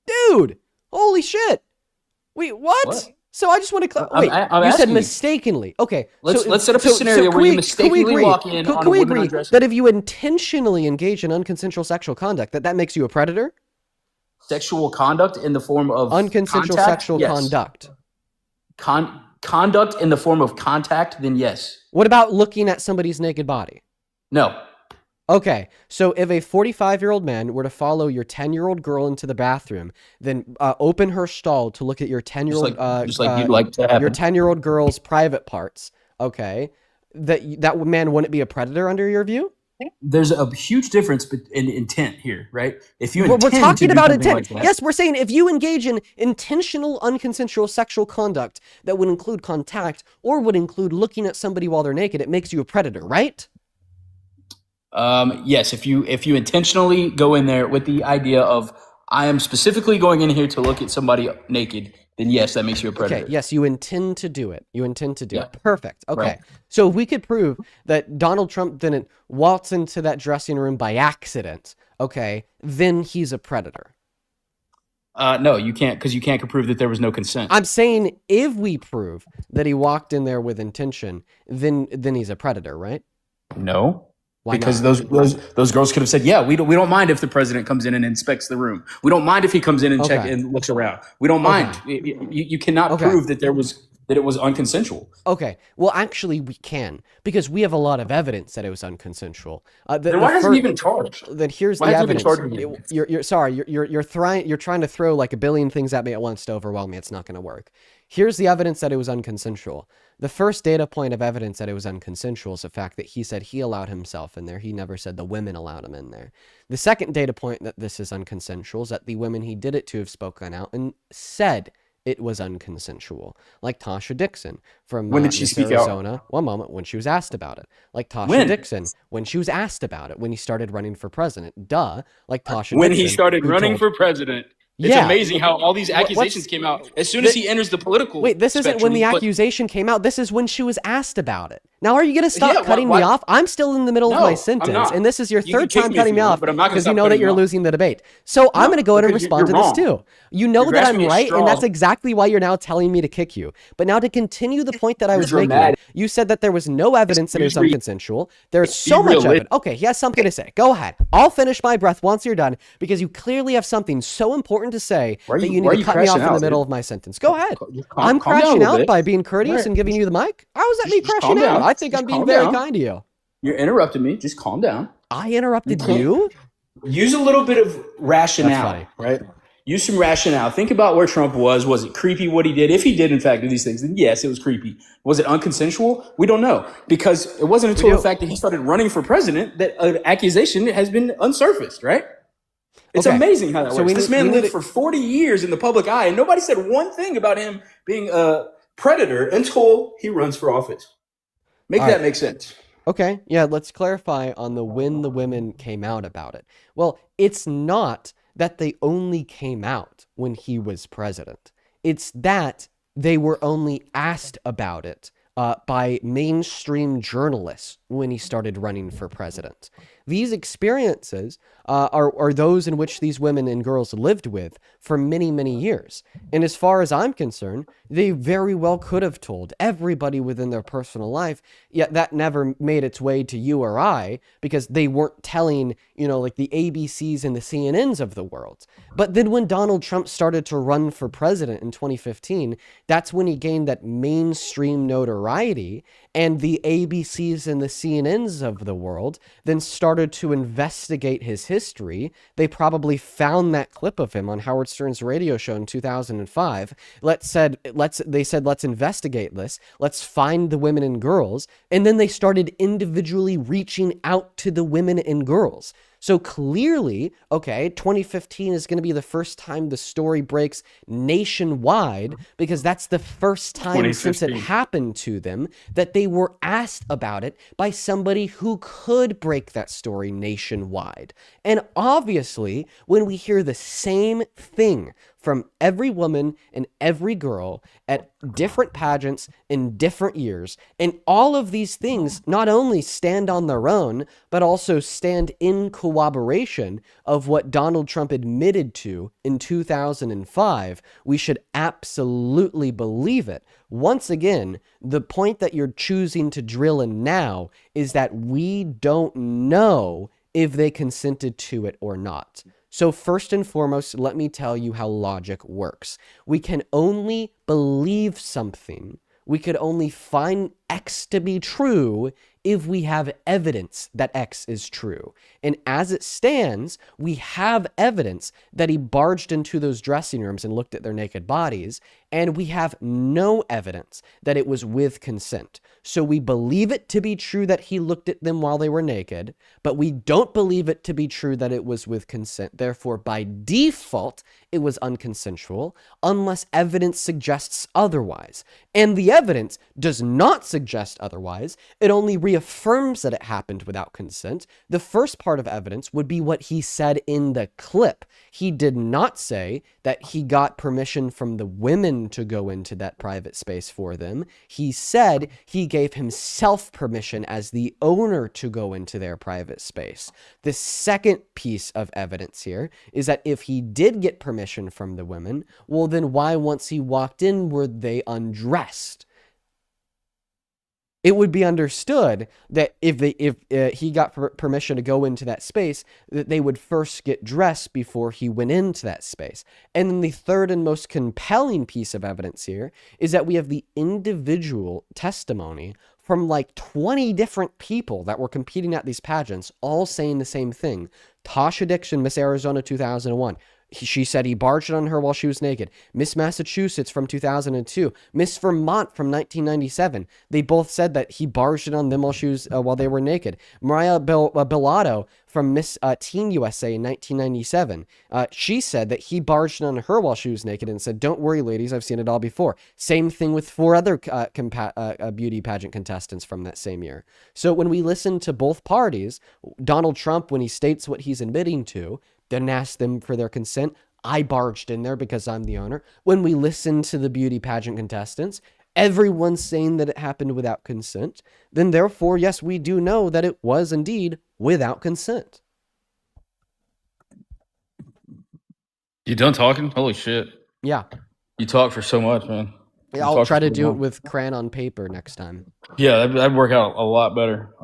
dude. Holy shit! Wait, what? So I just want to wait. You said mistakenly. Okay,
let's set up a scenario where you mistakenly walk in on a woman undressing.
That if you intentionally engage in unconsensual sexual conduct, that makes you a predator?
Sexual conduct in the form of
unconsensual
contact?
Sexual
Yes.
conduct.
Conduct in the form of contact, then yes.
What about looking at somebody's naked body?
No.
Okay, so if a 45-year-old man were to follow your 10-year-old girl into the bathroom, then open her stall to look at your 10-year-old
just like you'd like to happen.
Your 10-year-old girl's private parts, okay, that man wouldn't be a predator under your view?
There's a huge difference in intent here, right? If you
we're talking about
intent.
Like yes, we're saying if you engage in intentional unconsensual sexual conduct that would include contact or would include looking at somebody while they're naked, it makes you a predator, right?
Yes, if you intentionally go in there with the idea of I am specifically going in here to look at somebody naked, then yes, that makes you a predator.
Okay, yes, you intend to do it.
Yeah.
Perfect. Okay.
Right.
So if we could prove that Donald Trump didn't waltz into that dressing room by accident, okay, then he's a predator.
No, you can't, because you can't prove that there was no consent.
I'm saying if we prove that he walked in there with intention, then he's a predator, right?
No.
Why
because
not?
those girls could have said, yeah, we don't mind if the president comes in and inspects the room. We don't mind if he comes in and check and looks around. We don't mind. You cannot prove that it was unconsensual.
Okay. Well, actually, we can, because we have a lot of evidence that it was unconsensual.
Then why hasn't he been charged?
Then here's the evidence. You're trying to throw like a billion things at me at once to overwhelm me. It's not going to work. Here's the evidence that it was unconsensual. The first data point of evidence that it was unconsensual is the fact that he said he allowed himself in there. He never said the women allowed him in there. The second data point that this is unconsensual is that the women he did it to have spoken out and said it was unconsensual. Like Tasha Dixon from
When did she speak
Arizona.
out?
One moment, when she was asked about it. Like Tasha Dixon, when she was asked about it, when he started running for president. Duh. Like Tasha Dixon.
When he started running for president. It's amazing how all these accusations came out as soon as he enters the political.
Wait, this isn't when the accusation came out. This is when she was asked about it. Now, are you going to stop cutting me off? I'm still in the middle of my sentence, and this is your third time cutting me off because you know that you're losing the debate. So I'm going to go ahead and respond to this too. You know that I'm right, and that's exactly why you're now telling me to kick you. But now to continue the point that I was making, you said that there was no evidence that it was unconsensual. There's so much evidence. Okay, he has something to say. Go ahead. I'll finish my breath once you're done because you clearly have something so important to say that you need to cut me off in the middle of my sentence. Go ahead. I'm crashing out by being courteous and giving you the mic. How is that me crashing out? I think I'm being very kind to you.
You're interrupting me. Just calm down.
I interrupted you?
Use a little bit of rationale, right? Use some rationale. Think about where Trump was. Was it creepy what he did? If he did, in fact, do these things, then yes, it was creepy. Was it unconsensual? We don't know. Because it wasn't until the fact that he started running for president that an accusation has been unsurfaced, right? It's amazing how that works. This man lived for 40 years in the public eye, and nobody said one thing about him being a predator until he runs for office. Make that make sense.
Okay, yeah, let's clarify on when the women came out about it. Well, it's not that they only came out when he was president. It's that they were only asked about it by mainstream journalists when he started running for president. These experiences are those in which these women and girls lived with for many, many years. And as far as I'm concerned, they very well could have told everybody within their personal life, yet that never made its way to you or I because they weren't telling, like the ABCs and the CNNs of the world. But then when Donald Trump started to run for president in 2015, that's when he gained that mainstream notoriety, and the ABCs and the CNNs of the world then started to investigate his history. They probably found that clip of him on Howard Stern's radio show in 2005. They said, let's investigate this. Let's find the women and girls. And then they started individually reaching out to the women and girls. So clearly, 2015 is going to be the first time the story breaks nationwide because that's the first time since it happened to them that they were asked about it by somebody who could break that story nationwide. And obviously, when we hear the same thing from every woman and every girl at different pageants in different years. And all of these things not only stand on their own, but also stand in corroboration of what Donald Trump admitted to in 2005. We should absolutely believe it. Once again, the point that you're choosing to drill in now is that we don't know if they consented to it or not. So first and foremost, let me tell you how logic works. We can only believe something. We could only find X to be true if we have evidence that X is true. And as it stands, we have evidence that he barged into those dressing rooms and looked at their naked bodies, and we have no evidence that it was with consent. So we believe it to be true that he looked at them while they were naked, but we don't believe it to be true that it was with consent. Therefore, by default, it was unconsensual unless evidence suggests otherwise. And the evidence does not suggest otherwise. It only reaffirms that it happened without consent. The first part of evidence would be what he said in the clip. He did not say that he got permission from the women to go into that private space for them. He said he gave himself permission as the owner to go into their private space. The second piece of evidence here is that if he did get permission from the women, well, then why once he walked in were they undressed? It would be understood that if he got permission to go into that space, that they would first get dressed before he went into that space. And then the third and most compelling piece of evidence here is that we have the individual testimony from like 20 different people that were competing at these pageants, all saying the same thing. Tasha Dixon, Miss Arizona 2001. She said he barged on her while she was naked. Miss Massachusetts from 2002. Miss Vermont from 1997. They both said that he barged on them while they were naked. Mariah Bellato from Miss Teen USA in 1997. She said that he barged on her while she was naked and said, "Don't worry, ladies, I've seen it all before." Same thing with 4 other beauty pageant contestants from that same year. So when we listen to both parties, Donald Trump, when he states what he's admitting to, then ask them for their consent. I barged in there because I'm the owner. When we listen to the beauty pageant contestants, everyone's saying that it happened without consent. Then therefore, yes, we do know that it was indeed without consent.
You done talking? Holy shit.
Yeah.
You talk for so much, man.
Yeah, I'll try to do it with crayon on paper next time.
Yeah, that'd work out a lot better.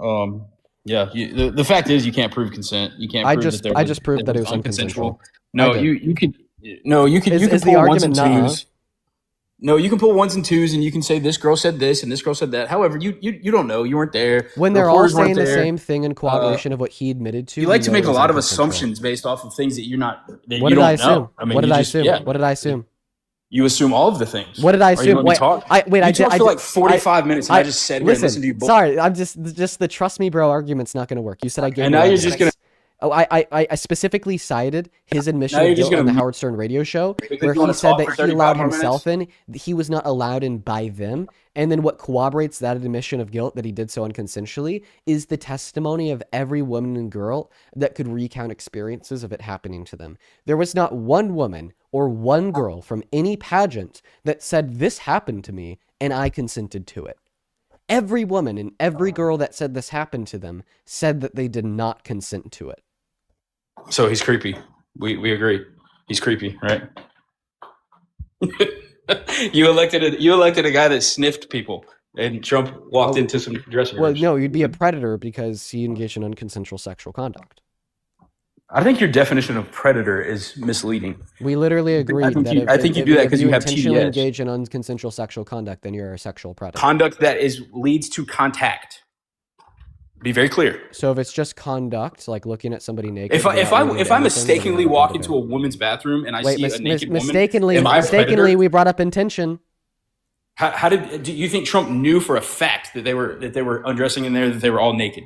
Yeah, the fact is you can't prove consent. You can't.
I just proved that it was unconsensual.
No, you could. No, you can. You can pull ones and twos. No, you can pull ones and twos, and you can say this girl said this and this girl said that. However, you don't know. You weren't there.
When they're all saying the same thing in corroboration of what he admitted to.
You like to make a lot of assumptions based off of things that you're not.
What did I assume? What did I assume? What did I assume?
You assume all of the things.
What did I assume? Wait, I
talked for like 45 minutes, and I just said,
listen to you. Sorry, I'm just the trust me, bro argument's not going to work. You said I gave.
And now you're just going to.
Oh, I specifically cited his admission of guilt on the Howard Stern radio show, where he said that he allowed himself in. He was not allowed in by them. And then what corroborates that admission of guilt that he did so unconsensually is the testimony of every woman and girl that could recount experiences of it happening to them. There was not one woman or one girl from any pageant that said, "This happened to me and I consented to it." Every woman and every girl that said this happened to them said that they did not consent to it.
So he's creepy. We agree. He's creepy, right? You elected a guy that sniffed people, and Trump walked into some dressing rooms.
Well, no, you'd be a predator because he engaged in unconsensual sexual conduct.
I think your definition of predator is misleading.
We literally agree.
I think you do that because you have
intentionally
TDS.
engage in unconsensual sexual conduct, then you're a sexual predator.
Conduct that leads to contact. Be very clear.
So if it's just conduct, like looking at somebody naked,
if I mistakenly walk into a woman's bathroom and I see a naked woman,
mistakenly, we brought up intention.
How do you think Trump knew for a fact that they were undressing in there, that they were all naked?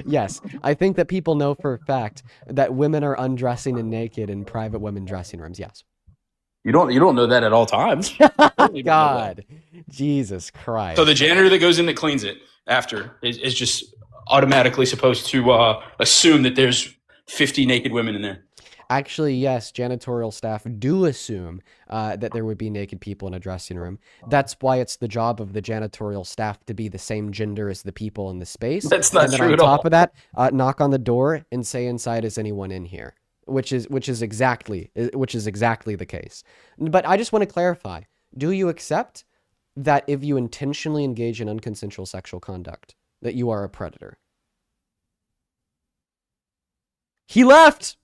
Yes, I think that people know for a fact that women are undressing and naked in private women dressing rooms. Yes.
You don't know that at all times.
God, Jesus Christ.
So the janitor that goes in that cleans it after is just automatically supposed to assume that there's 50 naked women in there.
Actually, yes, janitorial staff do assume that there would be naked people in a dressing room. That's why it's the job of the janitorial staff to be the same gender as the people in the space.
That's not true at all.
On top of that, knock on the door and say inside, "Is anyone in here?" Which is exactly the case. But I just want to clarify: do you accept that if you intentionally engage in unconsensual sexual conduct, that you are a predator? He left.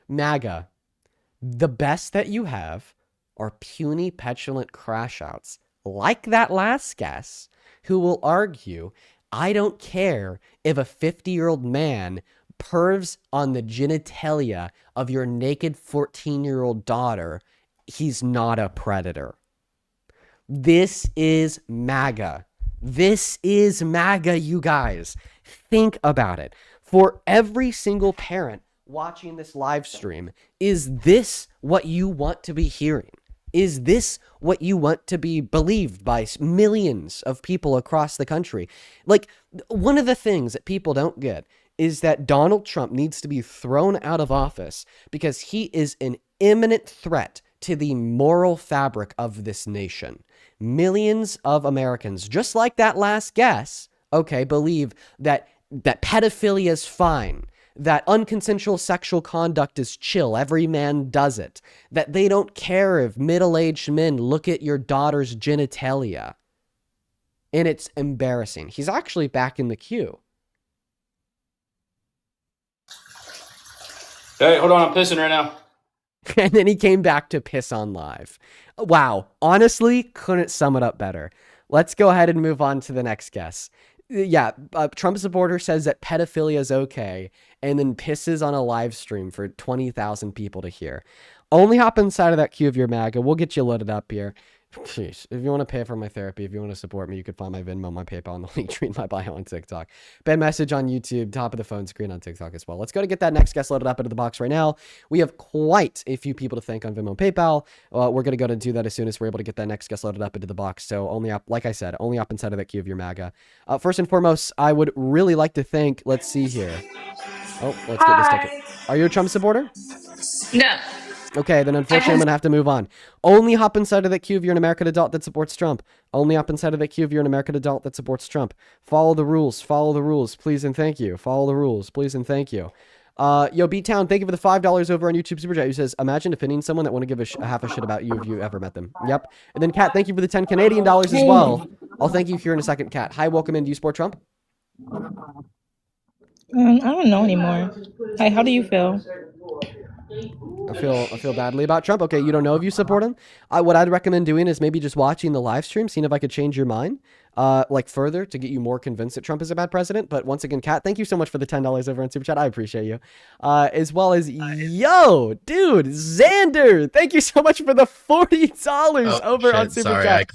MAGA, the best that you have are puny, petulant crash outs like that last guest who will argue, "I don't care if a 50-year-old man pervs on the genitalia of your naked 14-year-old daughter. He's not a predator." This is MAGA. This is MAGA, you guys. Think about it. For every single parent watching this live stream, is this what you want to be hearing? Is this what you want to be believed by millions of people across the country? Like, one of the things that people don't get is that Donald Trump needs to be thrown out of office because he is an imminent threat to the moral fabric of this nation. Millions of Americans, just like that last guest, okay, believe that pedophilia is fine, that unconsensual sexual conduct is chill, every man does it, that they don't care if middle-aged men look at your daughter's genitalia. And it's embarrassing. He's actually back in the queue.
Hey, hold on, I'm pissing right now.
And then he came back to piss on live. Wow, honestly, couldn't sum it up better. Let's go ahead and move on to the next guest. Yeah, a Trump supporter says that pedophilia is okay and then pisses on a live stream for 20,000 people to hear. Only hop inside of that queue of your MAGA. We'll get you loaded up here. Jeez, if you want to pay for my therapy, if you want to support me, you can find my Venmo, my PayPal, and the link tree in my bio on TikTok. Ben message on YouTube, top of the phone screen on TikTok as well. Let's go to get that next guest loaded up into the box right now. We have quite a few people to thank on Venmo and PayPal. We're going to go to do that as soon as we're able to get that next guest loaded up into the box. So only up, like I said, only up inside of that queue of your MAGA. First and foremost, I would really like to thank, let's see here. Oh, let's get this ticket. Are you a Trump supporter?
No.
Okay, then unfortunately I'm going to have to move on. Only hop inside of that queue if you're an American adult that supports Trump. Only hop inside of that queue if you're an American adult that supports Trump. Follow the rules, please and thank you. Follow the rules, please and thank you. Yo, B-Town, thank you for the $5 over on YouTube Super Chat, who says, imagine defending someone that want to give a half a shit about you if you ever met them. Yep. And then Kat, thank you for the 10 Canadian dollars as well. I'll thank you here in a second, Kat. Hi, welcome in. Do you support Trump?
I don't know anymore. Hi, how do you feel?
I feel badly about Trump. Okay, you don't know if you support him. What I'd recommend doing is maybe just watching the live stream, seeing if I could change your mind, like further to get you more convinced that Trump is a bad president. But once again, Kat, thank you so much for the $10 over on Super Chat. I appreciate you. As well as, yo, dude, Xander, thank you so much for the $40 over on Super Chat.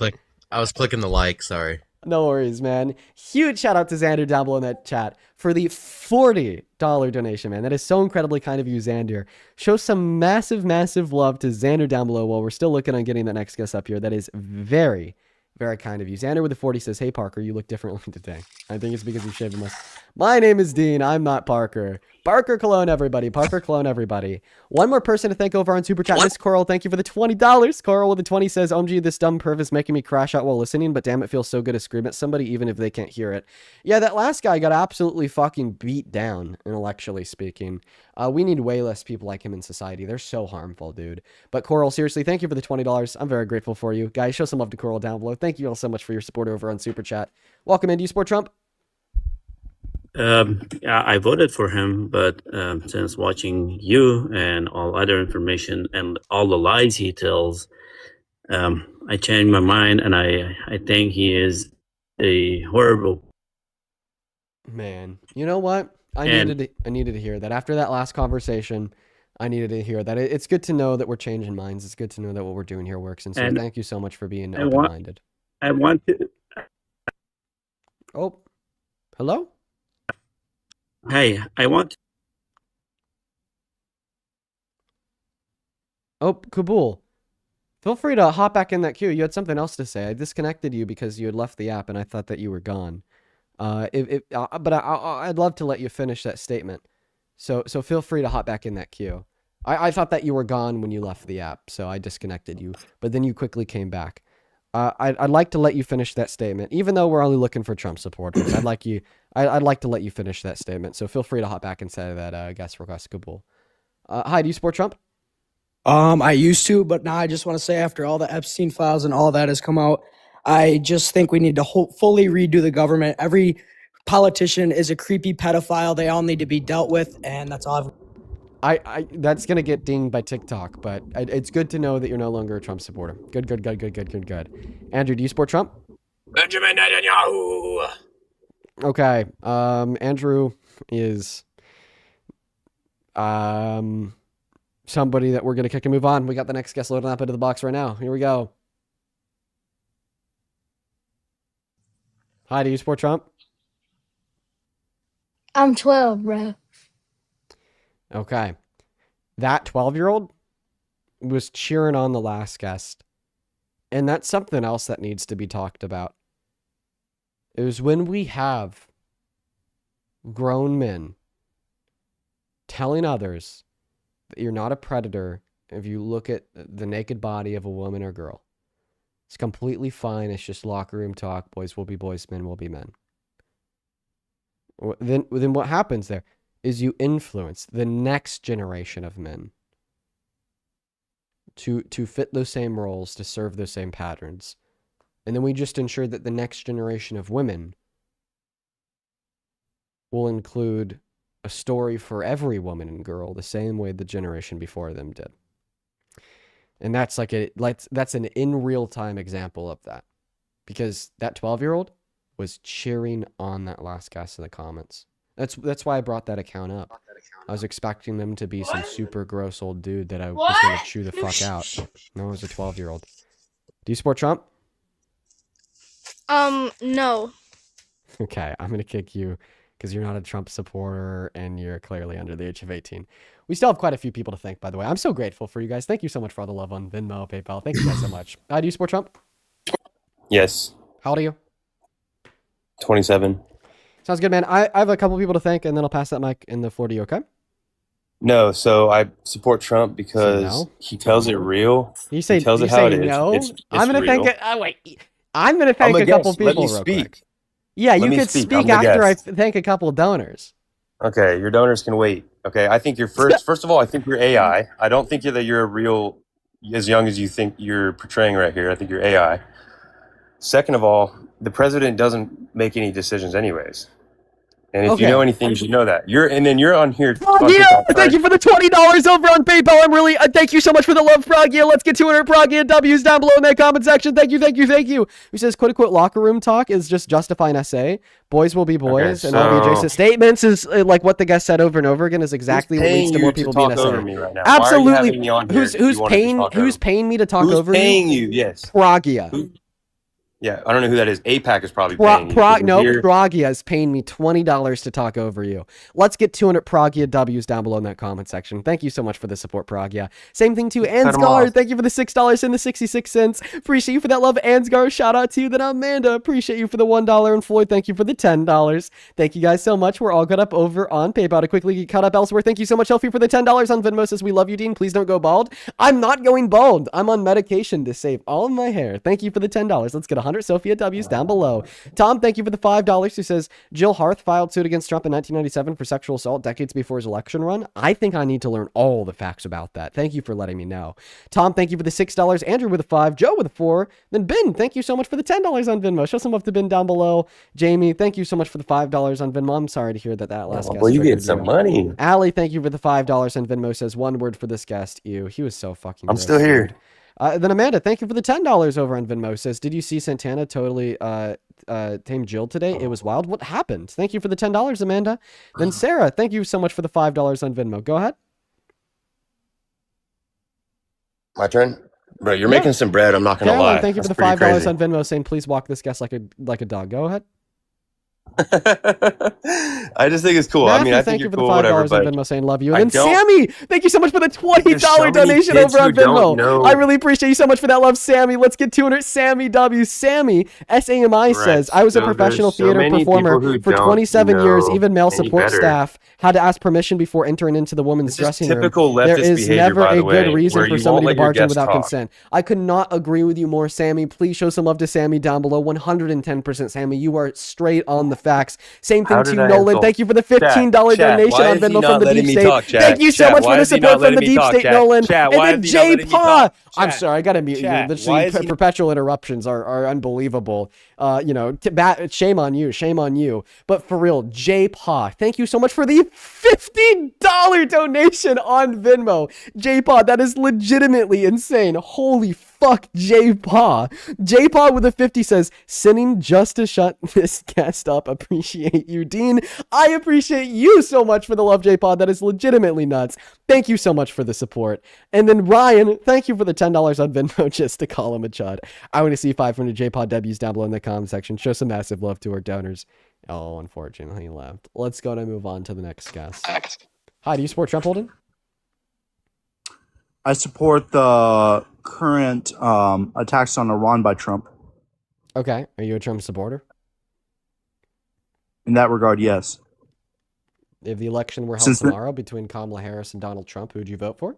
I was clicking the like, sorry.
No worries, man. Huge shout out to Xander down below in that chat for the $40 donation, man. That is so incredibly kind of you, Xander. Show some massive, massive love to Xander down below while we're still looking on getting that next guest up here. That is very, very kind of you. Xander with the 40 says, hey, Parker, you look differently today. I think it's because you shaved less. My name is Dean. I'm not Parker. Parker Cologne, everybody. Parker Cologne, everybody. One more person to thank over on Super Chat. Miss Coral, thank you for the $20. Coral with the 20 says, OMG, this dumb perv is making me crash out while listening, but damn, it feels so good to scream at somebody even if they can't hear it. Yeah, that last guy got absolutely fucking beat down, intellectually speaking. We need way less people like him in society. They're so harmful, dude. But Coral, seriously, thank you for the $20. I'm very grateful for you. Guys, show some love to Coral down below. Thank you all so much for your support over on Super Chat. Welcome in. Do you support Trump?
Yeah, I voted for him, but since watching you and all other information and all the lies he tells, I changed my mind, and I think he is a horrible
man. You know what? I needed to hear that. After that last conversation, I needed to hear that. It's good to know that we're changing minds. It's good to know that what we're doing here works. And so thank you so much for being open-minded.
I want to...
Oh, hello?
Hey, I want...
Oh, Kabul. Feel free to hop back in that queue. You had something else to say. I disconnected you because you had left the app and I thought that you were gone. But I'd love to let you finish that statement. So feel free to hop back in that queue. I thought that you were gone when you left the app, so I disconnected you. But then you quickly came back. I'd like to let you finish that statement, even though we're only looking for Trump supporters. I'd like to let you finish that statement. So feel free to hop back and say that guest request, Kabul. Hi, do you support Trump?
I used to, but now I just want to say after all the Epstein files and all that has come out, I just think we need to fully redo the government. Every politician is a creepy pedophile. They all need to be dealt with, and that's all
I that's going to get dinged by TikTok, but it's good to know that you're no longer a Trump supporter. Good. Andrew, do you support Trump?
Benjamin Netanyahu.
Okay. Andrew is somebody that we're going to kick and move on. We got the next guest loading up into the box right now. Here we go. Hi, do you support Trump?
I'm 12, bro.
Okay. That 12-year-old was cheering on the last guest. And that's something else that needs to be talked about. It was when we have grown men telling others that you're not a predator if you look at the naked body of a woman or girl. It's completely fine. It's just locker room talk. Boys will be boys, men will be men. Then what happens there is you influence the next generation of men to fit those same roles, to serve those same patterns. And then we just ensure that the next generation of women will include a story for every woman and girl the same way the generation before them did. And that's that's an in real time example of that. Because that 12-year-old was cheering on that last guest in the comments. That's why I brought that account up. I was expecting them to be some super gross old dude that I was going to chew the fuck out. No, it was a 12-year-old. Do you support Trump?
No.
Okay, I'm going to kick you because you're not a Trump supporter and you're clearly under the age of 18. We still have quite a few people to thank, by the way. I'm so grateful for you guys. Thank you so much for all the love on Venmo, PayPal. Thank you guys so much. Do you support Trump?
Yes.
How old are you?
27.
Sounds good, man. I have a couple people to thank, and then I'll pass that mic in the floor to you, okay?
No, so I support Trump because he tells it real.
He tells
it how it is.
No?
It's
I'm going to thank
real.
it. Oh, wait. I'm going to thank a couple people
Let me
real
speak.
quick. Yeah,
Let
you
me
could
speak.
speak
I'm the
after I
guest.
thank a couple of donors.
Okay, your donors can wait. Okay, I think you're first of all, I think you're AI. I don't think you're a real, as young as you think you're portraying right here. I think you're AI. Second of all, the president doesn't make any decisions anyways. And if you know anything, you should know that. You're on here.
Thank you for the $20 over on PayPal. I'm really thank you so much for the love, Pragia. Let's get 200 Pragia W's down below in that comment section. Thank you. Who says quote unquote locker room talk is just justifying SA. Boys will be boys, and all the adjacent statements is like what the guest said over and over again is exactly what leads to more people being SA.
Right
Absolutely. Who's paying me to talk over you?
Who's paying you? Yes.
Pragia.
Yeah, I don't know who that is. APAC is probably paying you.
Pragia is paying me $20 to talk over you. Let's get 200 Pragia W's down below in that comment section. Thank you so much for the support, Pragia. Same thing to Ansgar. Thank you for the $6 and the 66 cents. Appreciate you for that love, Ansgar. Shout out to you. Then Amanda. Appreciate you for the $1. And Floyd, thank you for the $10. Thank you guys so much. We're all caught up over on PayPal to quickly get caught up elsewhere. Thank you so much, Elfie, for the $10 on Venmo. Says we love you, Dean. Please don't go bald. I'm not going bald. I'm on medication to save all of my hair. Thank you for the $10. Let's get 100 Sophia W's down below. Tom, thank you for the $5 who says Jill Harth filed suit against Trump in 1997 for sexual assault decades before his election run. I think I need to learn all the facts about that. Thank you for letting me know. Tom, thank you for the $6. Andrew with a 5. Joe with a 4. Then Ben, thank you so much for the $10 on Venmo. Show some love to Ben down below. Jamie, thank you so much for the $5 on Venmo. I'm sorry to hear that last guest.
Well, you get some money.
Allie, thank you for the $5 on Venmo. Says one word for this guest. Ew, he was so fucking
I'm still here.
Then Amanda, thank you for the $10 over on Venmo. Says, did you see Santana totally tame Jill today? It was wild. What happened? Thank you for the $10, Amanda. Then Sarah, thank you so much for the $5 on Venmo. Go ahead.
My turn? Bro, you're making some bread. I'm not going to lie.
Thank you for the $5 on Venmo saying, please walk this guest like a dog. Go ahead.
I just think it's cool.
Matthew,
I mean, I
thank
think
you for
cool,
the $5
whatever,
on
but
Venmo saying love you. And then Sammy, thank you so much for the $20
so
donation over on Venmo.
I
I really appreciate you so much for that love, Sammy. Let's get 200 Sammy W. Sammy, SAMI says, I was a professional theater performer for 27 years. Even male support staff had to ask permission before entering into the woman's dressing room. There is never a good reason for somebody to barge in without consent. I could not agree with you more, Sammy. Please show some love to Sammy down below. 110% Sammy. You are straight on the facts. Same thing to Nolan. Thank you for the $15 donation on Venmo from the Deep State. Thank you so much for the support from the Deep State, Nolan. And then Jay Pa. I'm sorry, I gotta mute you. The perpetual interruptions are unbelievable. Shame on you. Shame on you. But for real, Jay Pa, thank you so much for the $50 donation on Venmo. Jay Pa, that is legitimately insane. Holy fuck, Jay Pa. Jay Pa with a 50 says, sending just to shut this guest up. Appreciate you, Dean. I appreciate you so much for the love, Jay Pa. That is legitimately nuts. Thank you so much for the support. And then Ryan, thank you for the $10 on Venmo just to call him a chud. I want to see 500 Jay Pa W's down below in the comment section. Show some massive love to our donors. Oh, unfortunately, he left. Let's go and move on to the next guest. Hi, do you support Trump, Holden?
I support the current attacks on Iran by Trump.
Okay. Are you a Trump supporter?
In that regard, yes.
If the election were held tomorrow between Kamala Harris and Donald Trump, who would you vote for?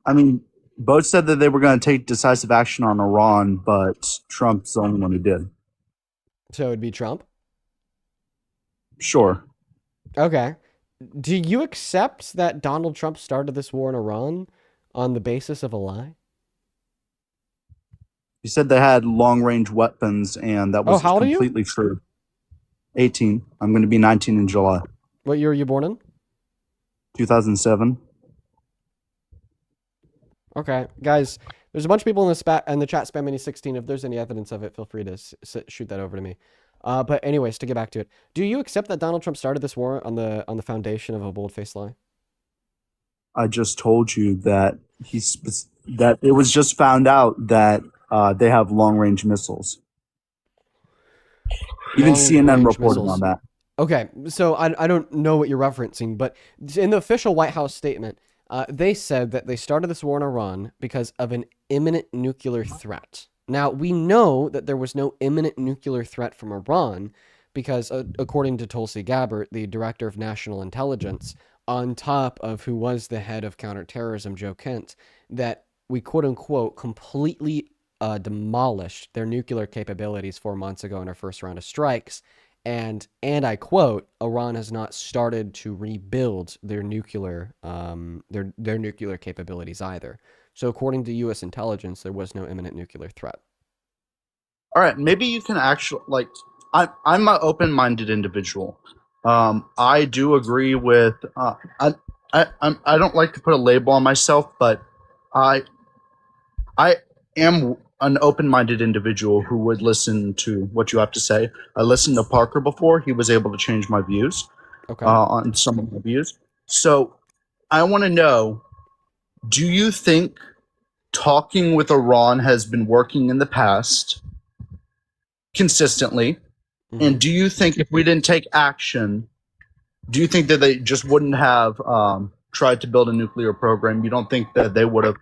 I mean, both said that they were going to take decisive action on Iran, but Trump's the only one who did.
So it would be Trump?
Sure.
Okay. Do you accept that Donald Trump started this war in Iran on the basis of a lie?
He said they had long-range weapons, and that was
how old are you?
completely true. 18. I'm going to be 19 in July.
What year were you born in?
2007.
Okay, guys, There's a bunch of people in the chat spamming 16. If there's any evidence of it, feel free to shoot that over to me. But anyways, to get back to it, do you accept that Donald Trump started this war on the foundation of a bold-faced lie?
I just told you that that it was just found out that they have long-range missiles. Even CNN reported on that.
Okay, so I don't know what you're referencing, but in the official White House statement, they said that they started this war in Iran because of an imminent nuclear threat. Now, we know that there was no imminent nuclear threat from Iran because, according to Tulsi Gabbard, the director of national intelligence, on top of who was the head of counterterrorism, Joe Kent, that we quote-unquote completely demolished their nuclear capabilities 4 months ago in our first round of strikes. And I quote, Iran has not started to rebuild their nuclear their nuclear capabilities either. So according to U.S. intelligence, there was no imminent nuclear threat.
All right, maybe you can actually I'm an open-minded individual. I do agree with. I don't like to put a label on myself, but I am an open-minded individual who would listen to what you have to say. I listened to Parker before; he was able to change my views on some of my views. So I want to know: do you think talking with Iran has been working in the past consistently? And do you think if we didn't take action, do you think that they just wouldn't have tried to build a nuclear program? You don't think that they would have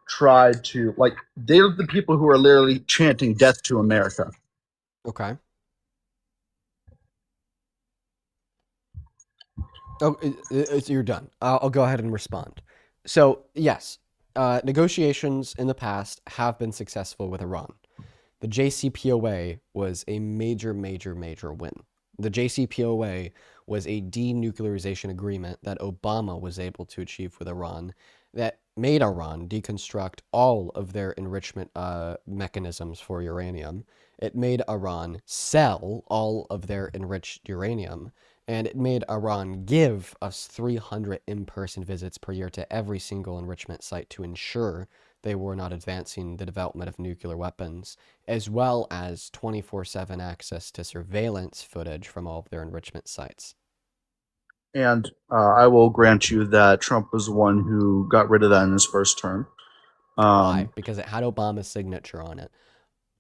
tried to, they're the people who are literally chanting death to America.
Okay. Oh, you're done. I'll go ahead and respond. So, yes, negotiations in the past have been successful with Iran. The JCPOA was a major, major, major win. The JCPOA was a denuclearization agreement that Obama was able to achieve with Iran that made Iran deconstruct all of their enrichment mechanisms for uranium. It made Iran sell all of their enriched uranium, and it made Iran give us 300 in-person visits per year to every single enrichment site to ensure they were not advancing the development of nuclear weapons, as well as 24/7 access to surveillance footage from all of their enrichment sites.
And I will grant you that Trump was the one who got rid of that in his first term.
Why? Because it had Obama's signature on it.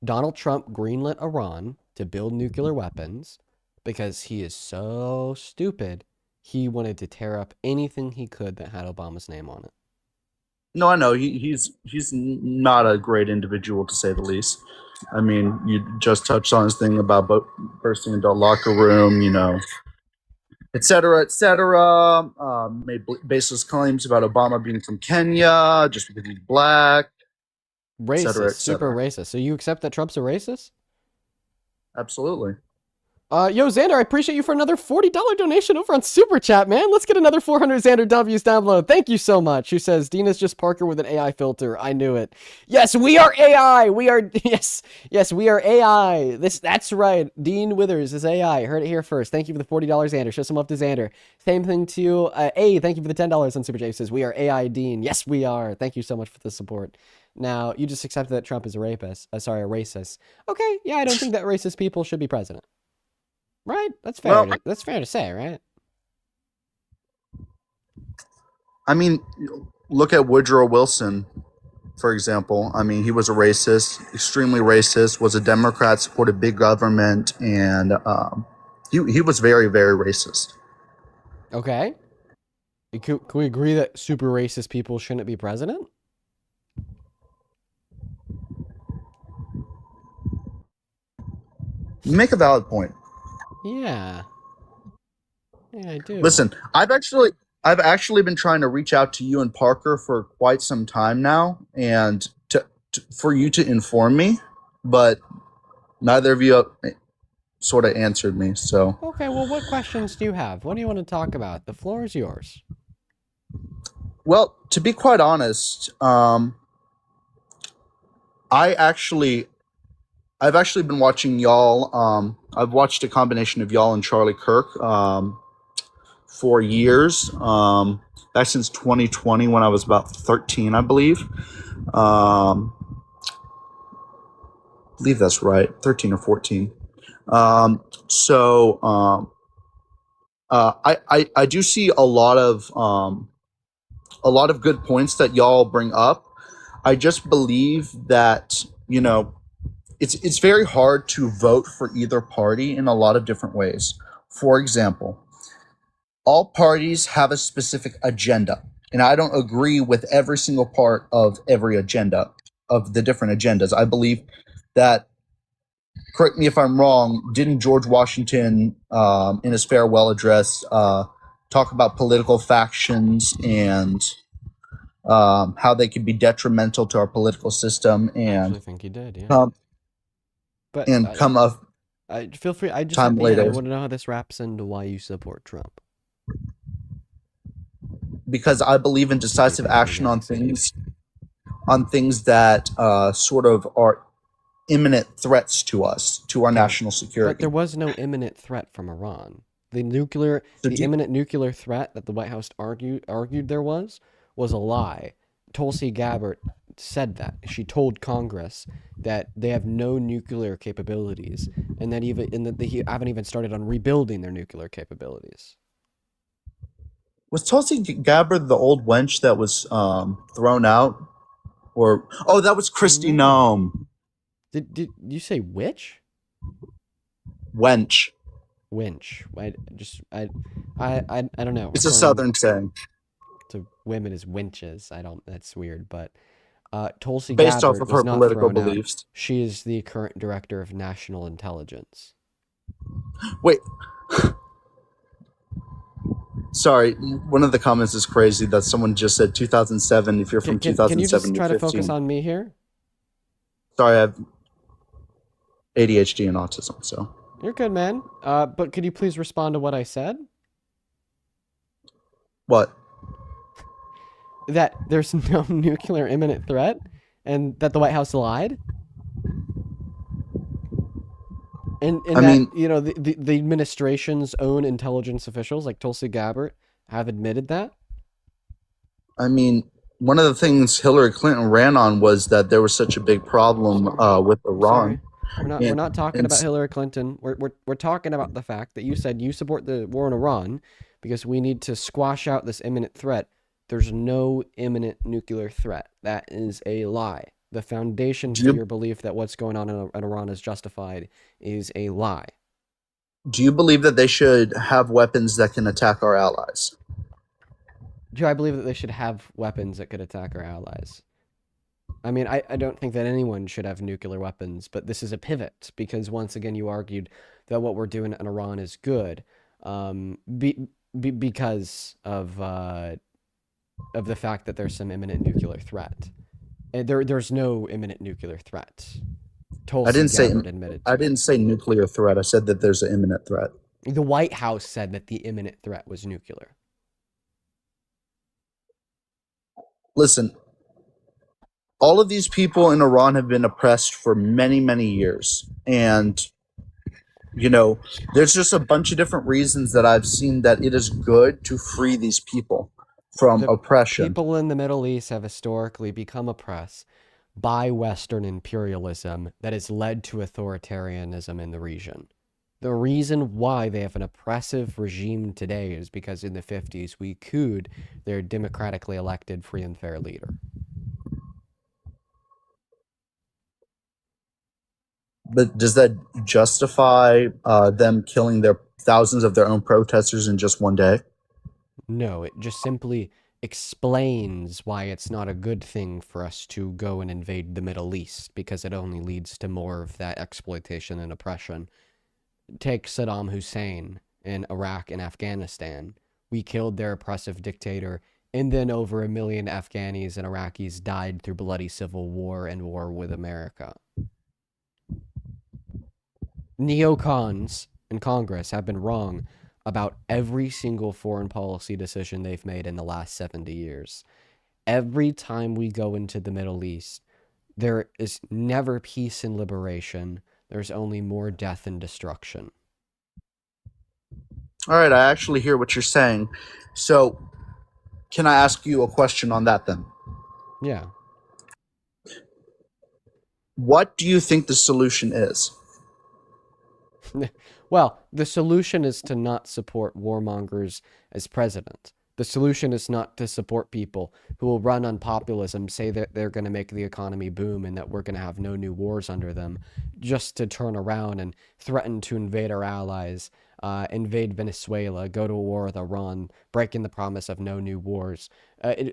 Donald Trump greenlit Iran to build nuclear weapons because he is so stupid. He wanted to tear up anything he could that had Obama's name on it.
No, I know he's not a great individual, to say the least. I mean, you just touched on his thing about bursting into a locker room, et cetera, et cetera. Made baseless claims about Obama being from Kenya just because he's black.
Racist,
et cetera, et
super
cetera.
racist. So you accept that Trump's a racist?
Absolutely.
Yo, Xander, I appreciate you for another $40 donation over on Super Chat, man. Let's get another 400 Xander W's down below. Thank you so much. Who says, Dina's just Parker with an AI filter. I knew it. Yes, we are AI. We are, yes, we are AI. That's right. Dean Withers is AI. Heard it here first. Thank you for the $40, Xander. Show some love to Xander. Same thing to A. Thank you for the $10 on Super Chat. He says, we are AI Dean. Yes, we are. Thank you so much for the support. Now, you just accepted that Trump is a rapist. A racist. Okay, yeah, I don't think that racist people should be president. Right? That's fair. That's fair to say, right?
I mean, look at Woodrow Wilson, for example. I mean, he was a racist, extremely racist, was a Democrat, supported big government, and he was very, very racist.
Okay. Can we agree that super racist people shouldn't be president?
You make a valid point.
Yeah. Yeah, I do.
Listen, I've actually been trying to reach out to you and Parker for quite some time now, and for you to inform me, but neither of you sort of answered me. So
okay, well, what questions do you have? What do you want to talk about? The floor is yours.
Well, to be quite honest, I've actually been watching y'all. I've watched a combination of y'all and Charlie Kirk for years, back since 2020 when I was about 13, I believe. believe that's right, 13 or 14. I do see a lot of good points that y'all bring up. I just believe that, you know, it's very hard to vote for either party in a lot of different ways. For example, all parties have a specific agenda, and I don't agree with every single part of every agenda of the different agendas. I believe that, correct me if I'm wrong, didn't George Washington, in his farewell address, talk about political factions and how they could be detrimental to our political system? And
I actually think he did, yeah. But
come up.
Feel free. I just
time later.
I want to know how this wraps into why you support Trump.
Because I believe in decisive action on things that sort of are imminent threats to us, to our national security.
But there was no imminent threat from Iran. The imminent nuclear threat that the White House argued there was a lie. Tulsi Gabbard said that. She told Congress that they have no nuclear capabilities, and that they haven't even started on rebuilding their nuclear capabilities.
Was Tulsi Gabbard the old wench that was thrown out? Or that was Kristi Noem.
Did you say witch?
Wench.
Winch. I don't know.
It's a Southern saying.
To women is winches. That's weird, but Tulsi
based
Gabbard
off of her
was not
political
thrown
beliefs.
Out. She is the current director of national intelligence.
Wait. Sorry, one of the comments is crazy that someone just said 2007. If you're from 2007,
can you just try to
15.
focus on me here?
Sorry, I have ADHD and autism, so.
You're good, man. But could you please respond to what I said?
What?
That there's no nuclear imminent threat, and that the White House lied. And I mean, you know, the administration's own intelligence officials, like Tulsi Gabbard, have admitted that.
I mean, one of the things Hillary Clinton ran on was that there was such a big problem with Iran.
We're not talking about Hillary Clinton. We're talking about the fact that you said you support the war in Iran because we need to squash out this imminent threat. There's no imminent nuclear threat. That is a lie. The foundation for your belief that what's going on in Iran is justified is a lie.
Do you believe that they should have weapons that can attack our allies?
Do I believe that they should have weapons that could attack our allies? I mean, I don't think that anyone should have nuclear weapons, but this is a pivot because once again you argued that what we're doing in Iran is good because of the fact that there's some imminent nuclear threat. There's no imminent nuclear threat.
I didn't say nuclear threat. I said that there's an imminent threat.
The White House said that the imminent threat was nuclear.
Listen, all of these people in Iran have been oppressed for many, many years. And, you know, there's just a bunch of different reasons that I've seen that it is good to free these people from oppression.
People in the Middle East have historically become oppressed by Western imperialism that has led to authoritarianism in the region. The reason why they have an oppressive regime today is because in the 50s we couped their democratically elected free and fair leader.
But does that justify them killing their thousands of their own protesters in just one day?
No, it just simply explains why it's not a good thing for us to go and invade the Middle East, because it only leads to more of that exploitation and oppression. Take Saddam Hussein in Iraq and Afghanistan. We killed their oppressive dictator, and then over 1 million Afghanis and Iraqis died through bloody civil war and war with America. Neocons in Congress have been wrong about every single foreign policy decision they've made in the last 70 years. Every time we go into the Middle East, there is never peace and liberation. There's only more death and destruction.
All right, I actually hear what you're saying. So, can I ask you a question on that then?
Yeah.
what do you think the solution is?
Well, the solution is to not support warmongers as president. The solution is not to support people who will run on populism, say that they're going to make the economy boom and that we're going to have no new wars under them, just to turn around and threaten to invade our allies, invade Venezuela, go to a war with Iran, breaking the promise of no new wars,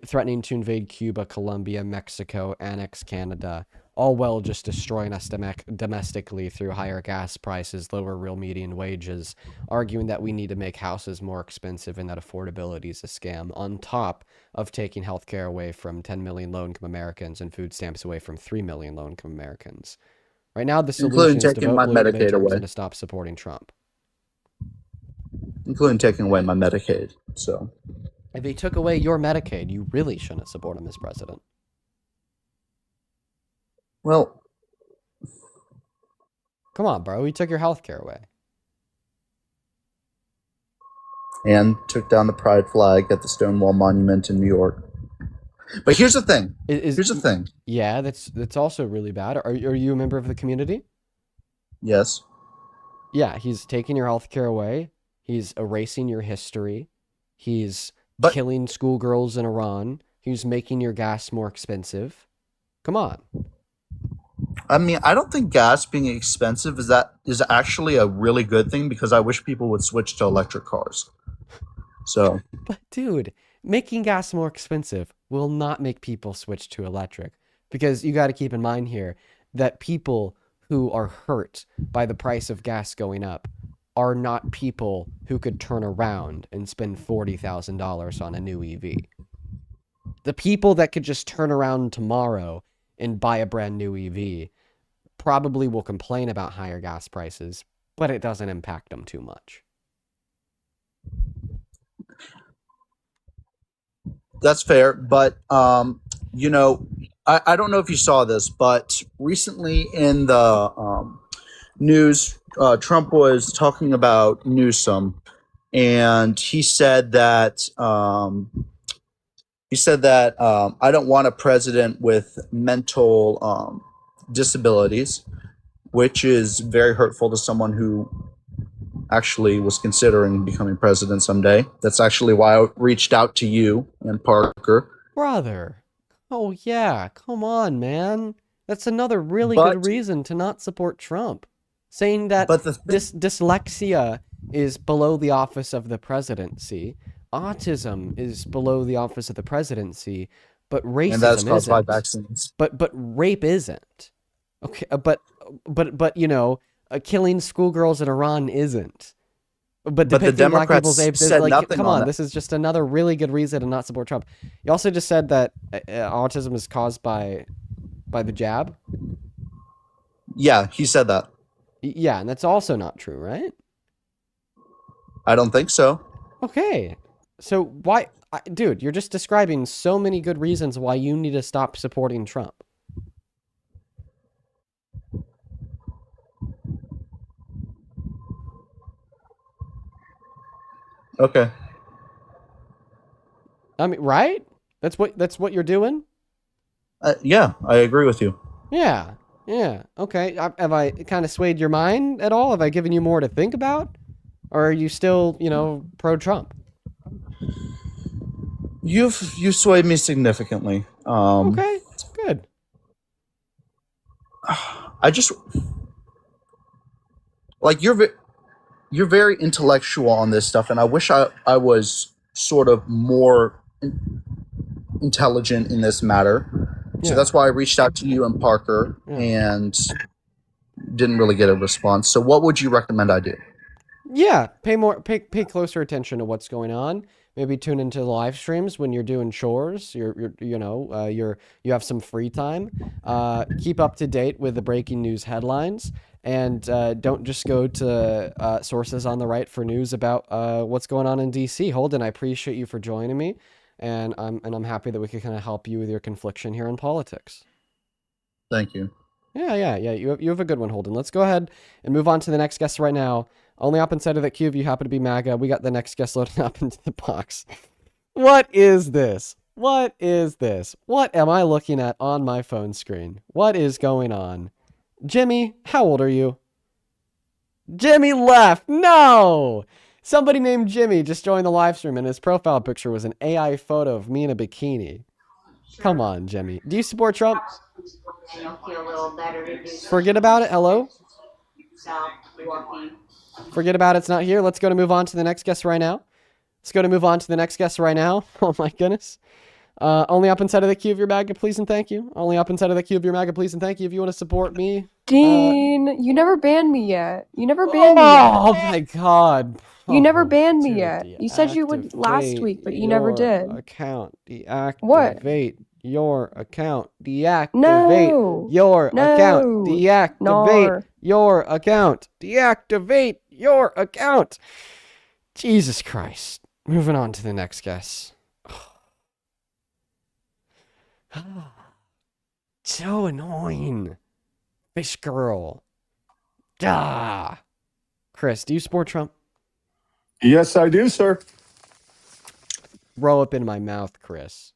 threatening to invade Cuba, Colombia, Mexico, annex Canada, all while just destroying us domestically through higher gas prices, lower real median wages, arguing that we need to make houses more expensive and that affordability is a scam, on top of taking healthcare away from 10 million low-income Americans and food stamps away from 3 million low-income Americans. Right now, the solution is to vote blue midterms and to stop supporting Trump.
Including taking away my Medicaid. So,
if he took away your Medicaid, you really shouldn't support him as president.
Well,
come on, bro. He took your health care away.
And took down the pride flag at the Stonewall Monument in New York. But here's the thing. Here's the thing.
Yeah, that's also really bad. Are you a member of the community?
Yes.
Yeah, he's taking your health care away. He's erasing your history. He's killing schoolgirls in Iran. He's making your gas more expensive. Come on.
I mean, I don't think gas being expensive is actually a really good thing, because I wish people would switch to electric cars. So,
but dude, making gas more expensive will not make people switch to electric, because you got to keep in mind here that people who are hurt by the price of gas going up are not people who could turn around and spend $40,000 on a new EV. The people that could just turn around tomorrow and buy a brand new EV probably will complain about higher gas prices, but it doesn't impact them too much.
That's fair, but you know, I don't know if you saw this, but recently in the news, Trump was talking about Newsom, and he said that I don't want a president with mental disabilities, which is very hurtful to someone who actually was considering becoming president someday. That's actually why I reached out to you and Parker.
Brother. Oh, yeah. Come on, man. That's another really good reason to not support Trump. Saying that dyslexia is below the office of the presidency. Autism is below the office of the presidency. But racism
and that's caused by
isn't.
vaccines.
But rape isn't. Okay, but you know, killing schoolgirls in Iran isn't. But
the
depicting black people's
Democrats
apes,
said
like,
nothing
come
on
on,
that.
this is just another really good reason to not support Trump. You also just said that autism is caused by the jab.
Yeah, he said that.
Yeah, and that's also not true, right?
I don't think so.
Okay, so why, dude? You're just describing so many good reasons why you need to stop supporting Trump.
Okay.
I mean, right? That's what you're doing?
Yeah, I agree with you.
Yeah. Okay. Have I kind of swayed your mind at all? Have I given you more to think about? Or are you still, you know, pro-Trump?
You've swayed me significantly.
Okay, good.
I just like you're very intellectual on this stuff, and I wish I was sort of more intelligent in this matter.
Yeah.
So that's why I reached out to you and Parker and didn't really get a response. So what would you recommend I do?
Yeah, pay closer attention to what's going on. Maybe tune into the live streams when you're doing chores. You have some free time. Keep up to date with the breaking news headlines, and don't just go to sources on the right for news about what's going on in DC. Holden, I appreciate you for joining me, and I'm happy that we could kind of help you with your confliction here in politics.
Thank you.
Yeah. You have a good one, Holden. Let's go ahead and move on to the next guest right now. Only up inside of that queue if you happen to be MAGA. We got the next guest loading up into the box. What is this? What is this? What am I looking at on my phone screen? What is going on? Jimmy, how old are you? Jimmy left. No! Somebody named Jimmy just joined the live stream and his profile picture was an AI photo of me in a bikini. Come on, Jimmy. Do you support Trump? Forget about it. Hello? Forget about it's not here. Let's go to move on to the next guest right now. Oh my goodness. Only up inside of the queue of your MAGA, please and thank you. Only up inside of the queue of your MAGA, please and thank you. If you want to support me.
Dean, you never banned me yet.
Oh my God.
You never banned me yet. You said you would last week, but you never did.
Account. Deactivate
What?
your account. Deactivate your account. Deactivate your account. Deactivate your account. Jesus Christ. Moving on to the next guest. So annoying. Fish girl. Duh. Chris, do you support Trump?
Yes, I do, sir.
Roll up in my mouth, Chris.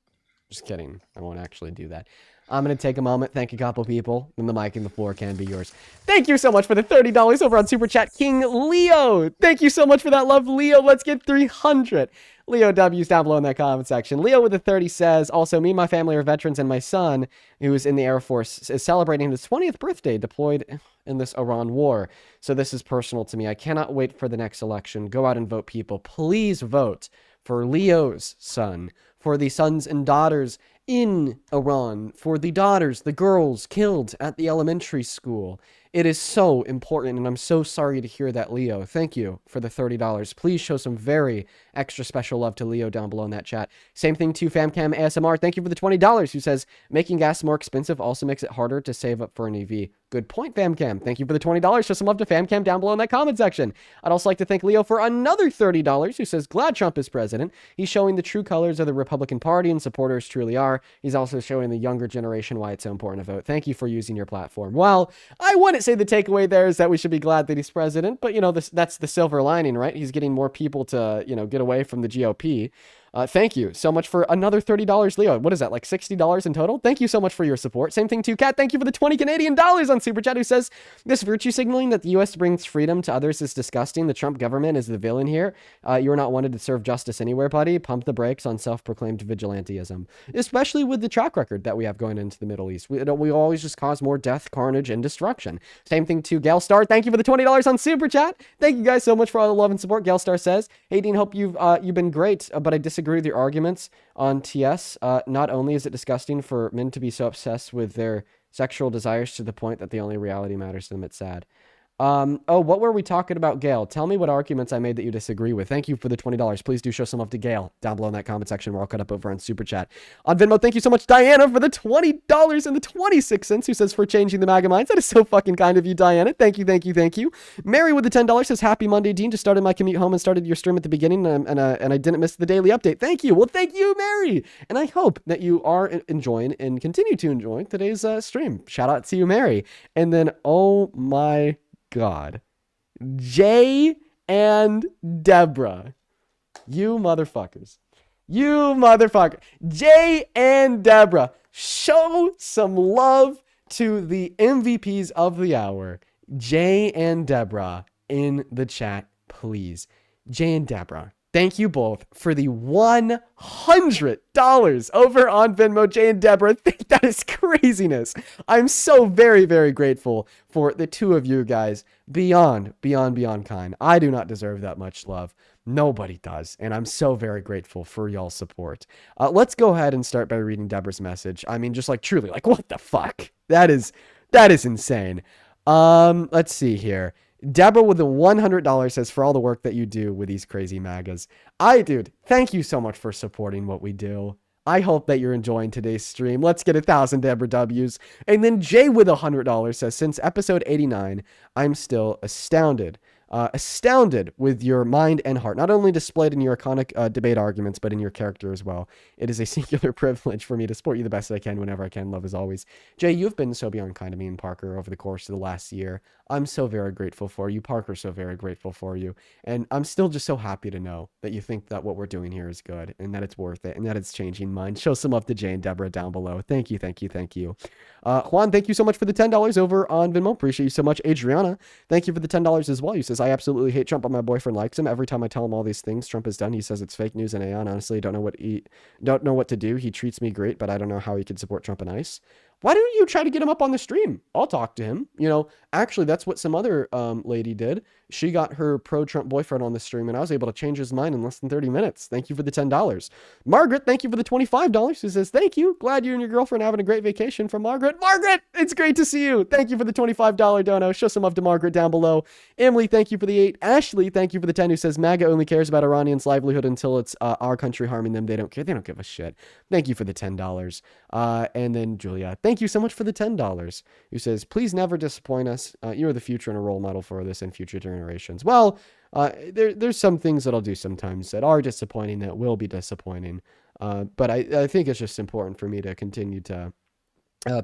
Just kidding. I won't actually do that. I'm going to take a moment, thank a couple people, and the mic and the floor can be yours. Thank you so much for the $30 over on Super Chat. King Leo. Thank you so much for that love, Leo. Let's get 300. Leo W's down below in that comment section. Leo with the 30 says, also, me and my family are veterans, and my son, who is in the Air Force, is celebrating his 20th birthday deployed in this Iran war. So this is personal to me. I cannot wait for the next election. Go out and vote, people. Please vote for Leo's son, for the sons and daughters in Iran, for the daughters, the girls killed at the elementary school. It is so important, and I'm so sorry to hear that, Leo. Thank you for the $30. Please show some very extra special love to Leo down below in that chat. Same thing to Famcam ASMR. Thank you for the $20, who says, making gas more expensive also makes it harder to save up for an EV. Good point, Famcam. Thank you for the $20. Show some love to Famcam down below in that comment section. I'd also like to thank Leo for another $30, who says, glad Trump is president. He's showing the true colors of the Republican Party, and supporters truly are. He's also showing the younger generation why it's so important to vote. Thank you for using your platform. Well, I wouldn't say the takeaway there is that we should be glad that he's president, but, you know, that's the silver lining, right? He's getting more people to, you know, get away from the GOP. Thank you so much for another $30, Leo. What is that, like $60 in total? Thank you so much for your support. Same thing to Kat. Thank you for the 20 Canadian dollars on Super Chat, who says, this virtue signaling that the U.S. brings freedom to others is disgusting. The Trump government is the villain here. You are not wanted to serve justice anywhere, buddy. Pump the brakes on self-proclaimed vigilantism, especially with the track record that we have going into the Middle East. We always just cause more death, carnage, and destruction. Same thing to Gail Star. Thank you for the $20 on Super Chat. Thank you guys so much for all the love and support. Gail Star says, hey, Dean, hope you've been great, but I disagree with your arguments on TS. Not only is it disgusting for men to be so obsessed with their sexual desires to the point that the only reality matters to them, it's sad. Oh, what were we talking about, Gail? Tell me what arguments I made that you disagree with. Thank you for the $20. Please do show some love to Gail down below in that comment section. We're all cut up over on Super Chat. On Venmo, thank you so much, Diana, for the $20 and the 26 cents, who says, for changing the MAGA minds. That is so fucking kind of you, Diana. Thank you, thank you, thank you. Mary with the $10 says, happy Monday, Dean. Just started my commute home and started your stream at the beginning, and I didn't miss the daily update. Thank you. Well, thank you, Mary. And I hope that you are enjoying and continue to enjoy today's stream. Shout out to you, Mary. And then, oh my God, Jay and Deborah. You motherfuckers. Jay and Deborah. Show some love to the MVPs of the hour. Jay and Deborah in the chat, please. Jay and Deborah, thank you both for the $100 over on Venmo. Jay and Deborah, that is craziness. I'm so very, very grateful for the two of you guys. Beyond kind. I do not deserve that much love. Nobody does. And I'm so very grateful for y'all's support. Let's go ahead and start by reading Deborah's message. I mean, just like truly, like, what the fuck? That is insane. Let's see here. Deborah with the $100 says, for all the work that you do with these crazy MAGAs. Dude, thank you so much for supporting what we do. I hope that you're enjoying today's stream. Let's get 1,000 Deborah W's. And then Jay with $100 says, since episode 89, I'm still astounded astounded with your mind and heart, not only displayed in your iconic debate arguments, but in your character as well. It is a singular privilege for me to support you the best I can whenever I can. Love as always. Jay, you've been so beyond kind to me and Parker over the course of the last year. I'm so very grateful for you. Parker's so very grateful for you. And I'm still just so happy to know that you think that what we're doing here is good and that it's worth it and that it's changing minds. Show some love to Jay and Deborah down below. Thank you, thank you, thank you. Juan, thank you so much for the $10 over on Venmo. Appreciate you so much. Adriana, thank you for the $10 as well. You says, I absolutely hate Trump, but my boyfriend likes him. Every time I tell him all these things Trump has done, he says it's fake news and AI. Honestly, don't know what to do. He treats me great, but I don't know how he could support Trump and ICE. Why don't you try to get him up on the stream? I'll talk to him. You know, actually, that's what some other lady did. She got her pro-Trump boyfriend on the stream, and I was able to change his mind in less than 30 minutes. Thank you for the $10. Margaret, thank you for the $25. She says, thank you. Glad you and your girlfriend are having a great vacation. From Margaret. Margaret, it's great to see you. Thank you for the $25 dono. Show some love to Margaret down below. Emily, thank you for the 8. Ashley, thank you for the 10, who says, MAGA only cares about Iranians' livelihood until it's our country harming them. They don't care. They don't give a shit. Thank you for the $10. And then Julia, thank you so much for the $10, who says, please never disappoint us. You are the future and a role model for this and future generations. Well, there's some things that I'll do sometimes that are disappointing, that will be disappointing. But I think it's just important for me to continue to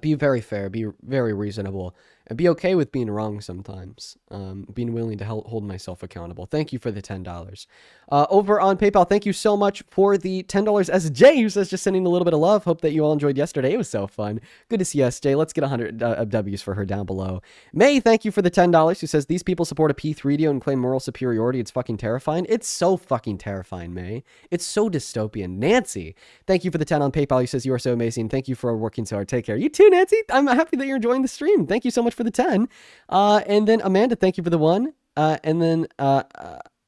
be very fair, be very reasonable, and be okay with being wrong sometimes. Being willing to hold myself accountable. Thank you for the $10. Over on PayPal, thank you so much for the $10. SJ, who says, just sending a little bit of love. Hope that you all enjoyed yesterday. It was so fun. Good to see SJ. Let's get 100 W's for her down below. May, thank you for the $10. Who says, these people support a P3 and claim moral superiority. It's fucking terrifying. It's so fucking terrifying, May. It's so dystopian. Nancy, thank you for the 10 on PayPal. Who says, you are so amazing. Thank you for working so hard. Take care. You too, Nancy. I'm happy that you're enjoying the stream. Thank you so much for the 10. And then Amanda, thank you for the 1. And then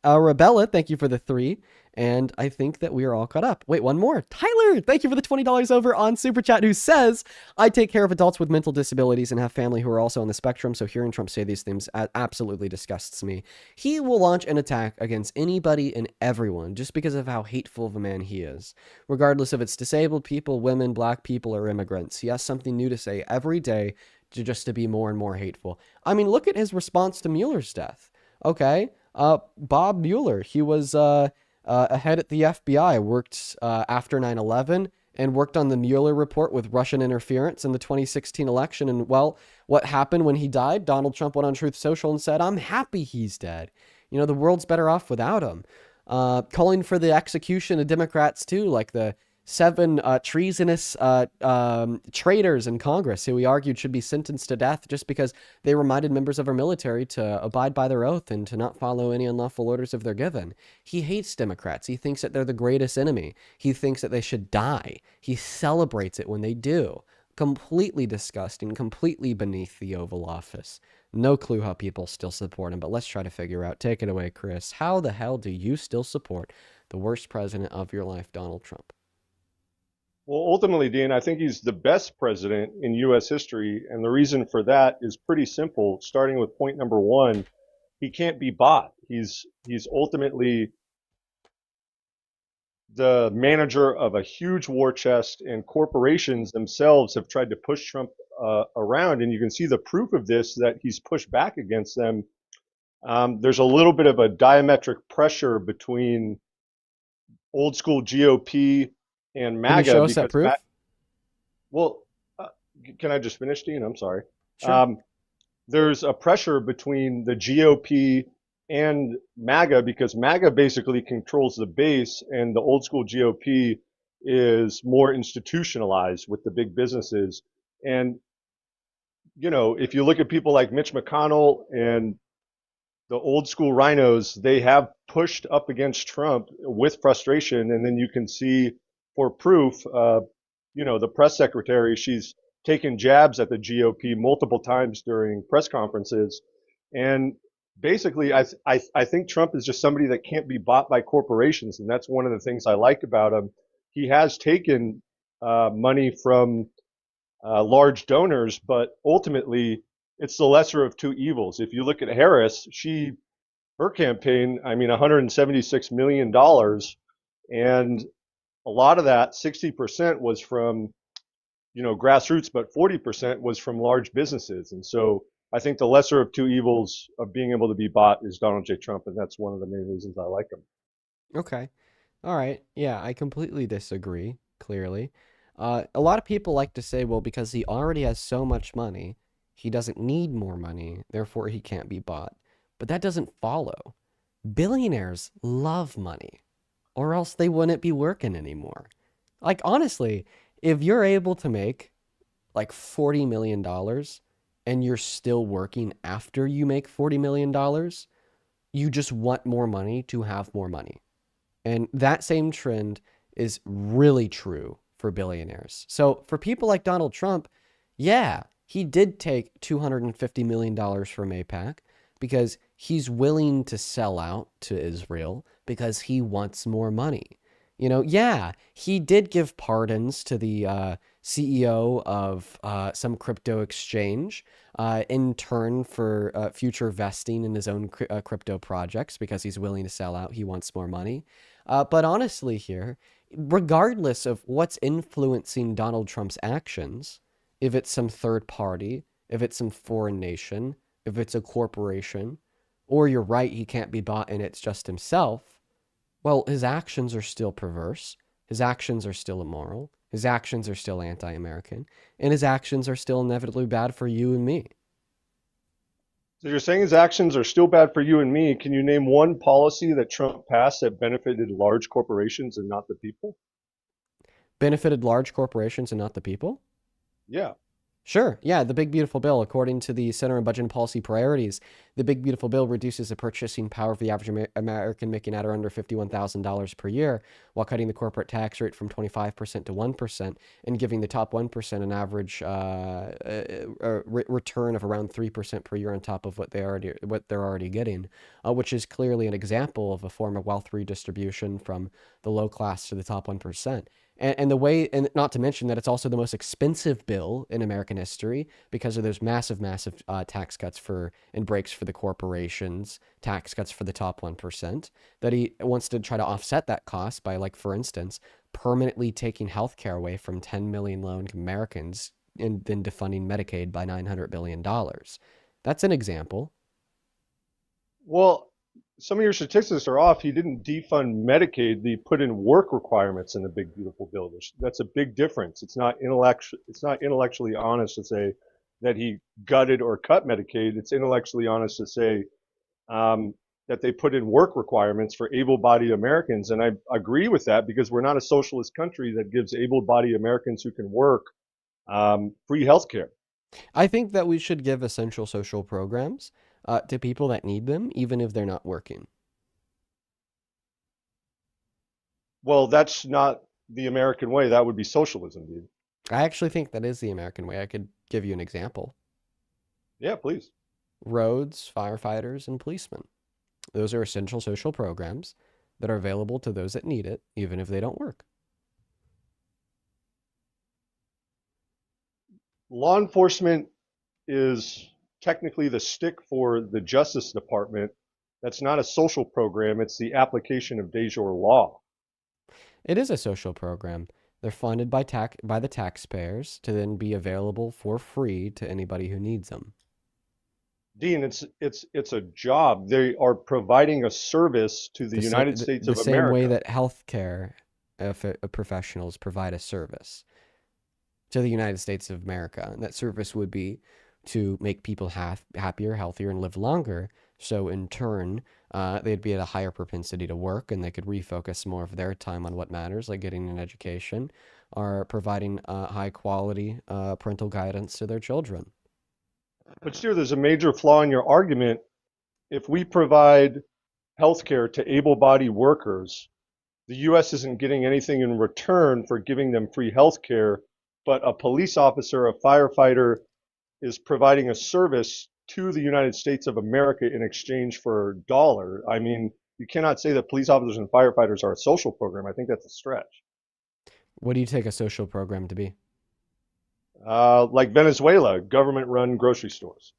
Arabella, thank you for the 3. And I think that we are all caught up. Wait, one more. Tyler, thank you for the $20 over on Super Chat, who says, I take care of adults with mental disabilities and have family who are also on the spectrum, so hearing Trump say these things absolutely disgusts me. He will launch an attack against anybody and everyone just because of how hateful of a man he is. Regardless if it's disabled people, women, black people, or immigrants. He has something new to say every day to be more and more hateful. I mean, look at his response to Mueller's death. Okay, Bob Mueller, he was a head at the FBI, worked after 9/11 and worked on the Mueller report with Russian interference in the 2016 election. And well, what happened when he died? Donald Trump went on Truth Social and said, I'm happy he's dead. You know, the world's better off without him. Calling for the execution of Democrats too, like the 7 treasonous traitors in Congress who he argued should be sentenced to death just because they reminded members of our military to abide by their oath and to not follow any unlawful orders if they're given. He hates Democrats. He thinks that they're the greatest enemy. He thinks that they should die. He celebrates it when they do. Completely disgusting, completely beneath the Oval Office. No clue how people still support him, but let's try to figure out. Take it away, Chris. How the hell do you still support the worst president of your life, Donald Trump?
Well, ultimately, Dean, I think he's the best president in U.S. history. And the reason for that is pretty simple. Starting with point number 1, he can't be bought. He's ultimately the manager of a huge war chest, and corporations themselves have tried to push Trump around. And you can see the proof of this, that he's pushed back against them. There's a little bit of a diametric pressure between old school GOP and MAGA. Can you
show us that proof?
Can I just finish, Dean? I'm sorry.
Sure.
There's a pressure between the GOP and MAGA because MAGA basically controls the base, and the old school GOP is more institutionalized with the big businesses. And, you know, if you look at people like Mitch McConnell and the old school rhinos, they have pushed up against Trump with frustration. And then you can see, for proof, you know, the press secretary, she's taken jabs at the GOP multiple times during press conferences. And basically, I think Trump is just somebody that can't be bought by corporations. And that's one of the things I like about him. He has taken money from large donors, but ultimately it's the lesser of two evils. If you look at Harris, her campaign, I mean, $176 million, and a lot of that, 60% was from, you know, grassroots, but 40% was from large businesses. And so I think the lesser of two evils of being able to be bought is Donald J. Trump, and that's one of the main reasons I like him.
Okay. All right. Yeah, I completely disagree, clearly. A lot of people like to say, well, because he already has so much money, he doesn't need more money, therefore he can't be bought. But that doesn't follow. Billionaires love money, or else they wouldn't be working anymore. Like, honestly, if you're able to make like $40 million and you're still working after you make $40 million, you just want more money to have more money. And that same trend is really true for billionaires. So for people like Donald Trump, yeah, he did take $250 million from AIPAC because he's willing to sell out to Israel because he wants more money. You know, yeah, he did give pardons to the CEO of some crypto exchange in turn for future vesting in his own crypto projects because he's willing to sell out. He wants more money. But honestly here, regardless of what's influencing Donald Trump's actions, if it's some third party, if it's some foreign nation, if it's a corporation, or you're right, he can't be bought and it's just himself, well, his actions are still perverse. His actions are still immoral. His actions are still anti-American. And his actions are still inevitably bad for you and me.
So you're saying his actions are still bad for you and me. Can you name one policy that Trump passed that benefited large corporations and not the people?
Benefited large corporations and not the people?
Yeah.
Sure. Yeah, the Big Beautiful Bill, according to the Center on Budget and Policy Priorities, the Big Beautiful Bill reduces the purchasing power of the average American making at or under $51,000 per year, while cutting the corporate tax rate from 25% to 1% and giving the top 1% an average return of around 3% per year on top of what they're already getting, which is clearly an example of a form of wealth redistribution from the low class to the top 1%. And the way, and not to mention that it's also the most expensive bill in American history because of those massive tax cuts and breaks for the corporations, tax cuts for the top 1%, that he wants to try to offset that cost by, like, for instance, permanently taking healthcare away from 10 million low-income Americans and then defunding Medicaid by $900 billion. That's an example.
Well, some of your statistics are off. He didn't defund Medicaid. He put in work requirements in the Big Beautiful Bill. That's a big difference. It's not intellectually honest to say that he gutted or cut Medicaid. It's intellectually honest to say that they put in work requirements for able-bodied Americans. And I agree with that because we're not a socialist country that gives able-bodied Americans who can work free health care.
I think that we should give essential social programs to people that need them, even if they're not working.
Well, that's not the American way. That would be socialism, dude.
I actually think that is the American way. I could give you an example.
Yeah, please.
Roads, firefighters, and policemen. Those are essential social programs that are available to those that need it, even if they don't work.
Law enforcement is technically the stick for the Justice Department. That's not a social program. It's the application of de jure law.
It is a social program. They're funded by the taxpayers to then be available for free to anybody who needs them.
Dean, it's a job. They are providing a service to the United States of America.
The same way that healthcare professionals provide a service to the United States of America. And that service would be to make people happier, healthier, and live longer. So in turn, they'd be at a higher propensity to work and they could refocus more of their time on what matters, like getting an education or providing high quality parental guidance to their children.
But still, there's a major flaw in your argument. If we provide healthcare to able-bodied workers, the U.S. isn't getting anything in return for giving them free healthcare, but a police officer, a firefighter, is providing a service to the United States of America in exchange for a dollar. I mean, you cannot say that police officers and firefighters are a social program. I think that's a stretch.
What do you take a social program to be?
Like Venezuela, government-run grocery stores.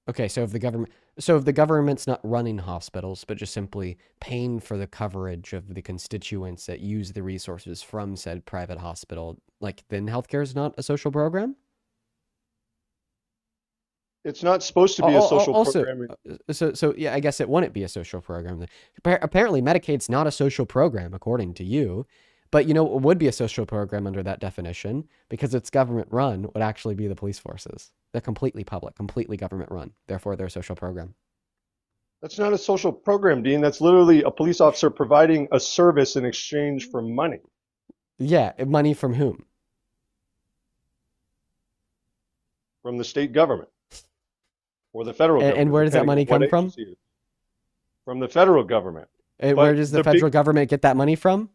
Okay, so if the government's not running hospitals, but just simply paying for the coverage of the constituents that use the resources from said private hospital, like then healthcare is not a social program?
It's not supposed to be a social program.
So yeah, I guess it wouldn't be a social program. Apparently, Medicaid's not a social program, according to you. But you know what would be a social program under that definition? Because it's government run, would actually be the police forces. They're completely public, completely government run. Therefore, they're a social program.
That's not a social program, Dean. That's literally a police officer providing a service in exchange for money.
Yeah, money from whom?
From the state government or the federal government.
And where does that money come from?
From the federal government.
And where does the federal government get that money from?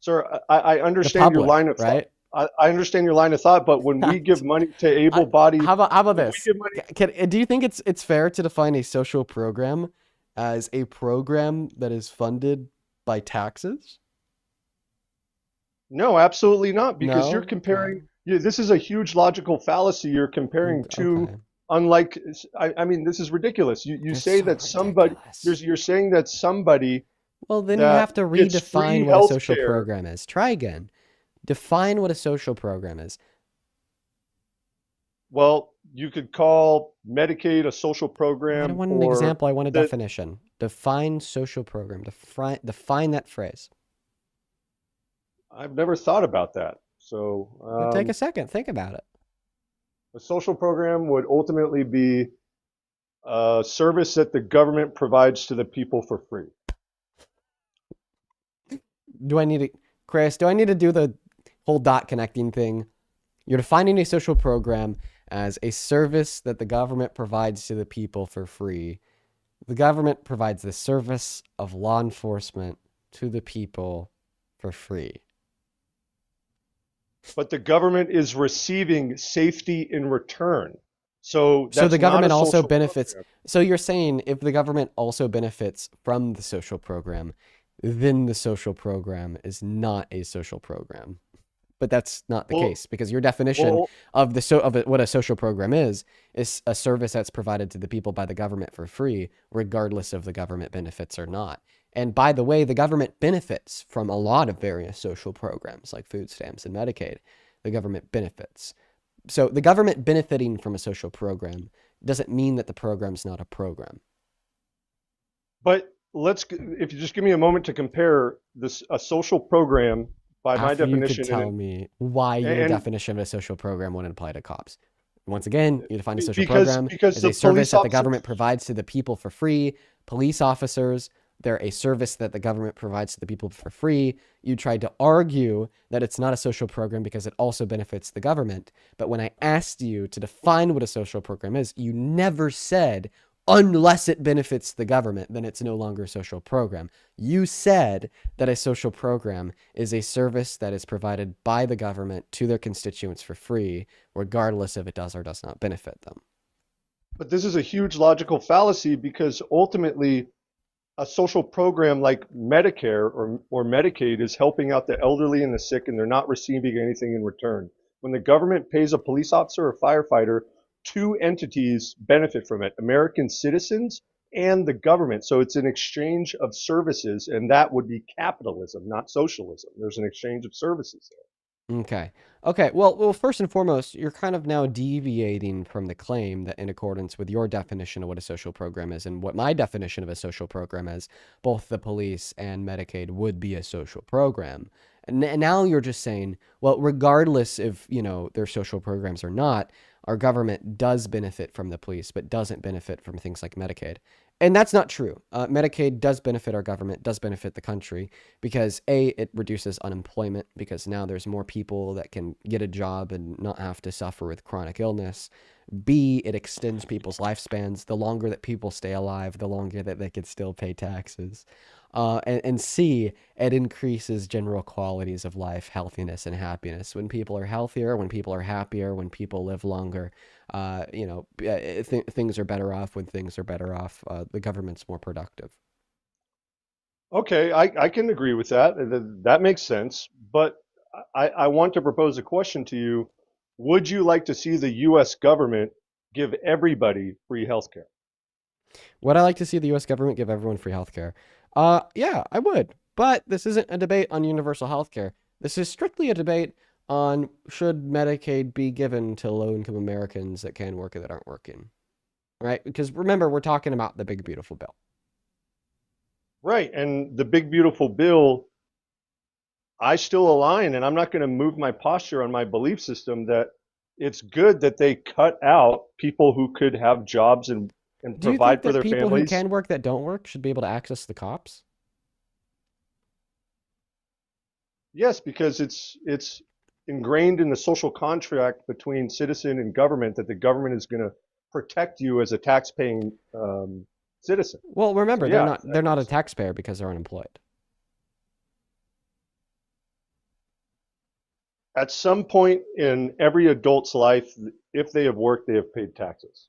Sir, I understand your line of thought. I understand your line of thought, but when we give money to able-bodied...
How about this? Do you think it's fair to define a social program as a program that is funded by taxes?
No, absolutely not, because you're comparing... this is a huge logical fallacy. You're comparing two unlike... I mean, this is ridiculous. You say that somebody... You're saying that somebody...
Well, then you have to redefine what a social program is. Try again. Define what a social program is.
Well, you could call Medicaid a social program.
I don't want an example. I want a definition. Define social program. Define that phrase.
I've never thought about that. So
take a second. Think about it.
A social program would ultimately be a service that the government provides to the people for free.
Chris, do I need to do the whole dot connecting thing? You're defining a social program as a service that the government provides to the people for free. The government provides the service of law enforcement to the people for free.
But the government is receiving safety in return. So
the government also benefits. So you're saying if the government also benefits from the social program, then the social program is not a social program. But that's not the case, because your definition of what a social program is a service that's provided to the people by the government for free, regardless of the government benefits or not. And by the way, the government benefits from a lot of various social programs like food stamps and Medicaid. The government benefits. So the government benefiting from a social program doesn't mean that the program's not a program.
But if you just give me a moment to compare a social program by my definition.
You could tell me why your definition of a social program wouldn't apply to cops. Once again, you define a social program as a service that the government provides to the people for free. Police officers, they're a service that the government provides to the people for free. You tried to argue that it's not a social program because it also benefits the government. But when I asked you to define what a social program is, you never said, unless it benefits the government, then it's no longer a social program. You said that a social program is a service that is provided by the government to their constituents for free, regardless if it does or does not benefit them.
But this is a huge logical fallacy, because ultimately a social program like Medicare or Medicaid is helping out the elderly and the sick, and they're not receiving anything in return. When the government pays a police officer or firefighter, two entities benefit from it: American citizens and the government. So it's an exchange of services, and that would be capitalism, not socialism. There's an exchange of services there.
Okay. Well, first and foremost, you're kind of now deviating from the claim that, in accordance with your definition of what a social program is and what my definition of a social program is, both the police and Medicaid would be a social program. And now you're just saying, well, regardless if, they're social programs or not, our government does benefit from the police, but doesn't benefit from things like Medicaid. And that's not true. Medicaid does benefit our government, does benefit the country, because A, it reduces unemployment, because now there's more people that can get a job and not have to suffer with chronic illness. B, it extends people's lifespans. The longer that people stay alive, the longer that they can still pay taxes. And C, it increases general qualities of life, healthiness, and happiness. When people are healthier, when people are happier, when people live longer, things are better off. When things are better off, the government's more productive.
Okay, I can agree with that. That makes sense. But I want to propose a question to you. Would you like to see the U.S. government give everybody free healthcare?
Would I like to see the U.S. government give everyone free healthcare? Yeah, I would. But this isn't a debate on universal healthcare. This is strictly a debate on should Medicaid be given to low-income Americans that can work and that aren't working. right? Because remember, we're talking about the big, beautiful bill.
Right. And the big, beautiful bill, I still align, and I'm not going to move my posture on my belief system that it's good that they cut out people who could have jobs and
Do you
provide
think
for
that
their
people who
families.
can work that don't work should be able to access the cops?
Yes, because it's ingrained in the social contract between citizen and government that the government is going to protect you as a tax-paying citizen.
Well, remember,
So, yeah,
they're not a taxpayer because they're unemployed.
at some point in every adult's life, if they have worked, they have paid taxes.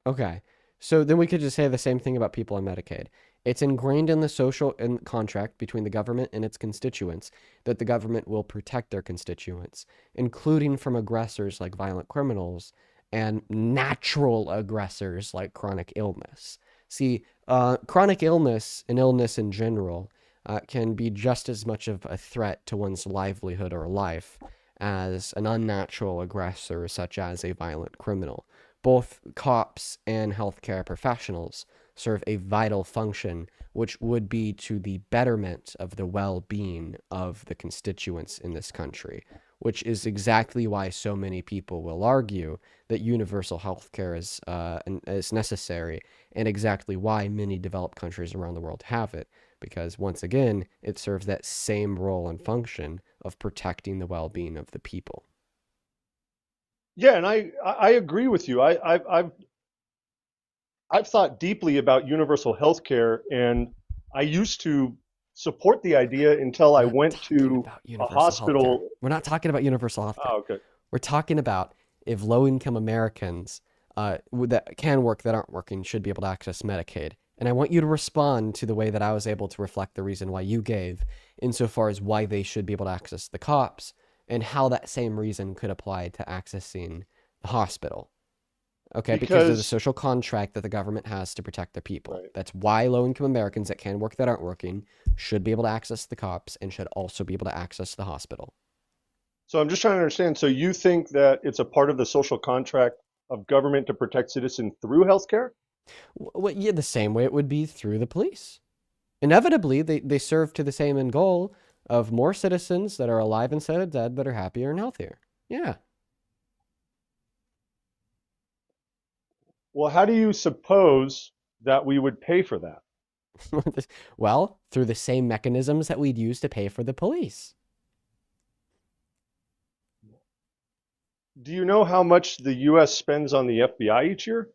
Okay. So then we could just say the same thing about people on Medicaid. It's ingrained in the social contract between the government and its constituents that the government will protect their constituents, including from aggressors like violent criminals and natural aggressors like chronic illness. See, chronic illness and illness in general can be just as much of a threat to one's livelihood or life as an unnatural aggressor such as a violent criminal. Both cops and healthcare professionals serve a vital function, which would be to the betterment of the well-being of the constituents in this country, which is exactly why so many people will argue that universal healthcare is necessary, and exactly why many developed countries around the world have it, because once again, it serves that same role and function of protecting the well-being of the people.
Yeah, and I agree with you. I've thought deeply about universal health care, and I used to support the idea until I went to a hospital.
We're not talking about universal health care.
Oh, okay.
We're talking about if low-income Americans that can work that aren't working should be able to access Medicaid. And I want you to respond to the way that I was able to reflect the reason why you gave, insofar as why they should be able to access the cops, and how that same reason could apply to accessing the hospital. Okay, because of the social contract that the government has to protect their people. Right. That's why low-income Americans that can work that aren't working should be able to access the cops and should also be able to access the hospital.
So I'm just trying to understand. So you think that it's a part of the social contract of government to protect citizens through healthcare?
Well, yeah, the same way it would be through the police. Inevitably, they serve to the same end goal of more citizens that are alive instead of dead, but are happier and healthier. Yeah.
Well, how do you suppose that we would pay for that?
Well, through the same mechanisms that we'd use to pay for the police.
Do you know how much the U.S. spends on the FBI each year?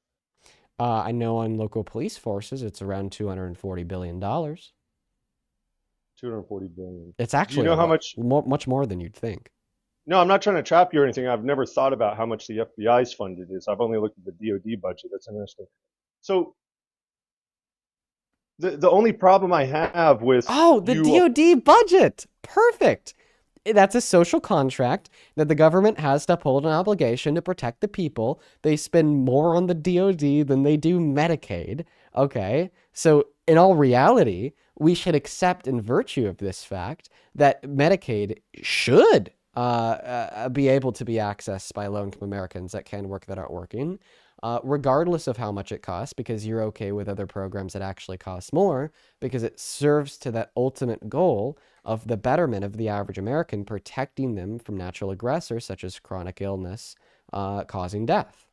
I know on local police forces, it's around $240 billion.
240 billion.
It's actually
you know how much?
Much more than you'd think.
No, I'm not trying to trap you or anything. I've never thought about how much the FBI's funded is. I've only looked at the DoD budget. That's interesting. So the only problem I have with
the DoD budget. Perfect. That's a social contract that the government has to uphold an obligation to protect the people. They spend more on the DoD than they do Medicaid. Okay, so in all reality, we should accept in virtue of this fact that Medicaid should be able to be accessed by low-income Americans that can work that aren't working, regardless of how much it costs, because you're okay with other programs that actually cost more, because it serves to that ultimate goal of the betterment of the average American, protecting them from natural aggressors such as chronic illness causing death.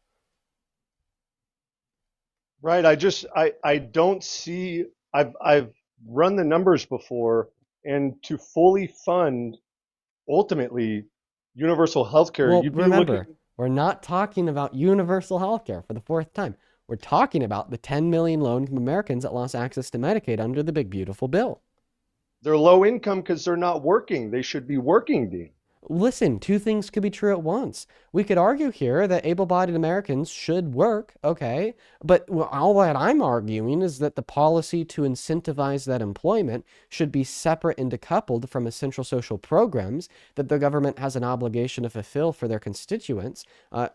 Right. I don't see. I've run the numbers before, and to fully fund ultimately universal health care,
well, remember, we're not talking about universal health care for the fourth time. We're talking about the 10 million low-income Americans that lost access to Medicaid under the big, beautiful bill.
They're low income because they're not working. They should be working, Dean.
Listen, two things could be true at once. We could argue here that able-bodied Americans should work, okay? But all that I'm arguing is that the policy to incentivize that employment should be separate and decoupled from essential social programs that the government has an obligation to fulfill for their constituents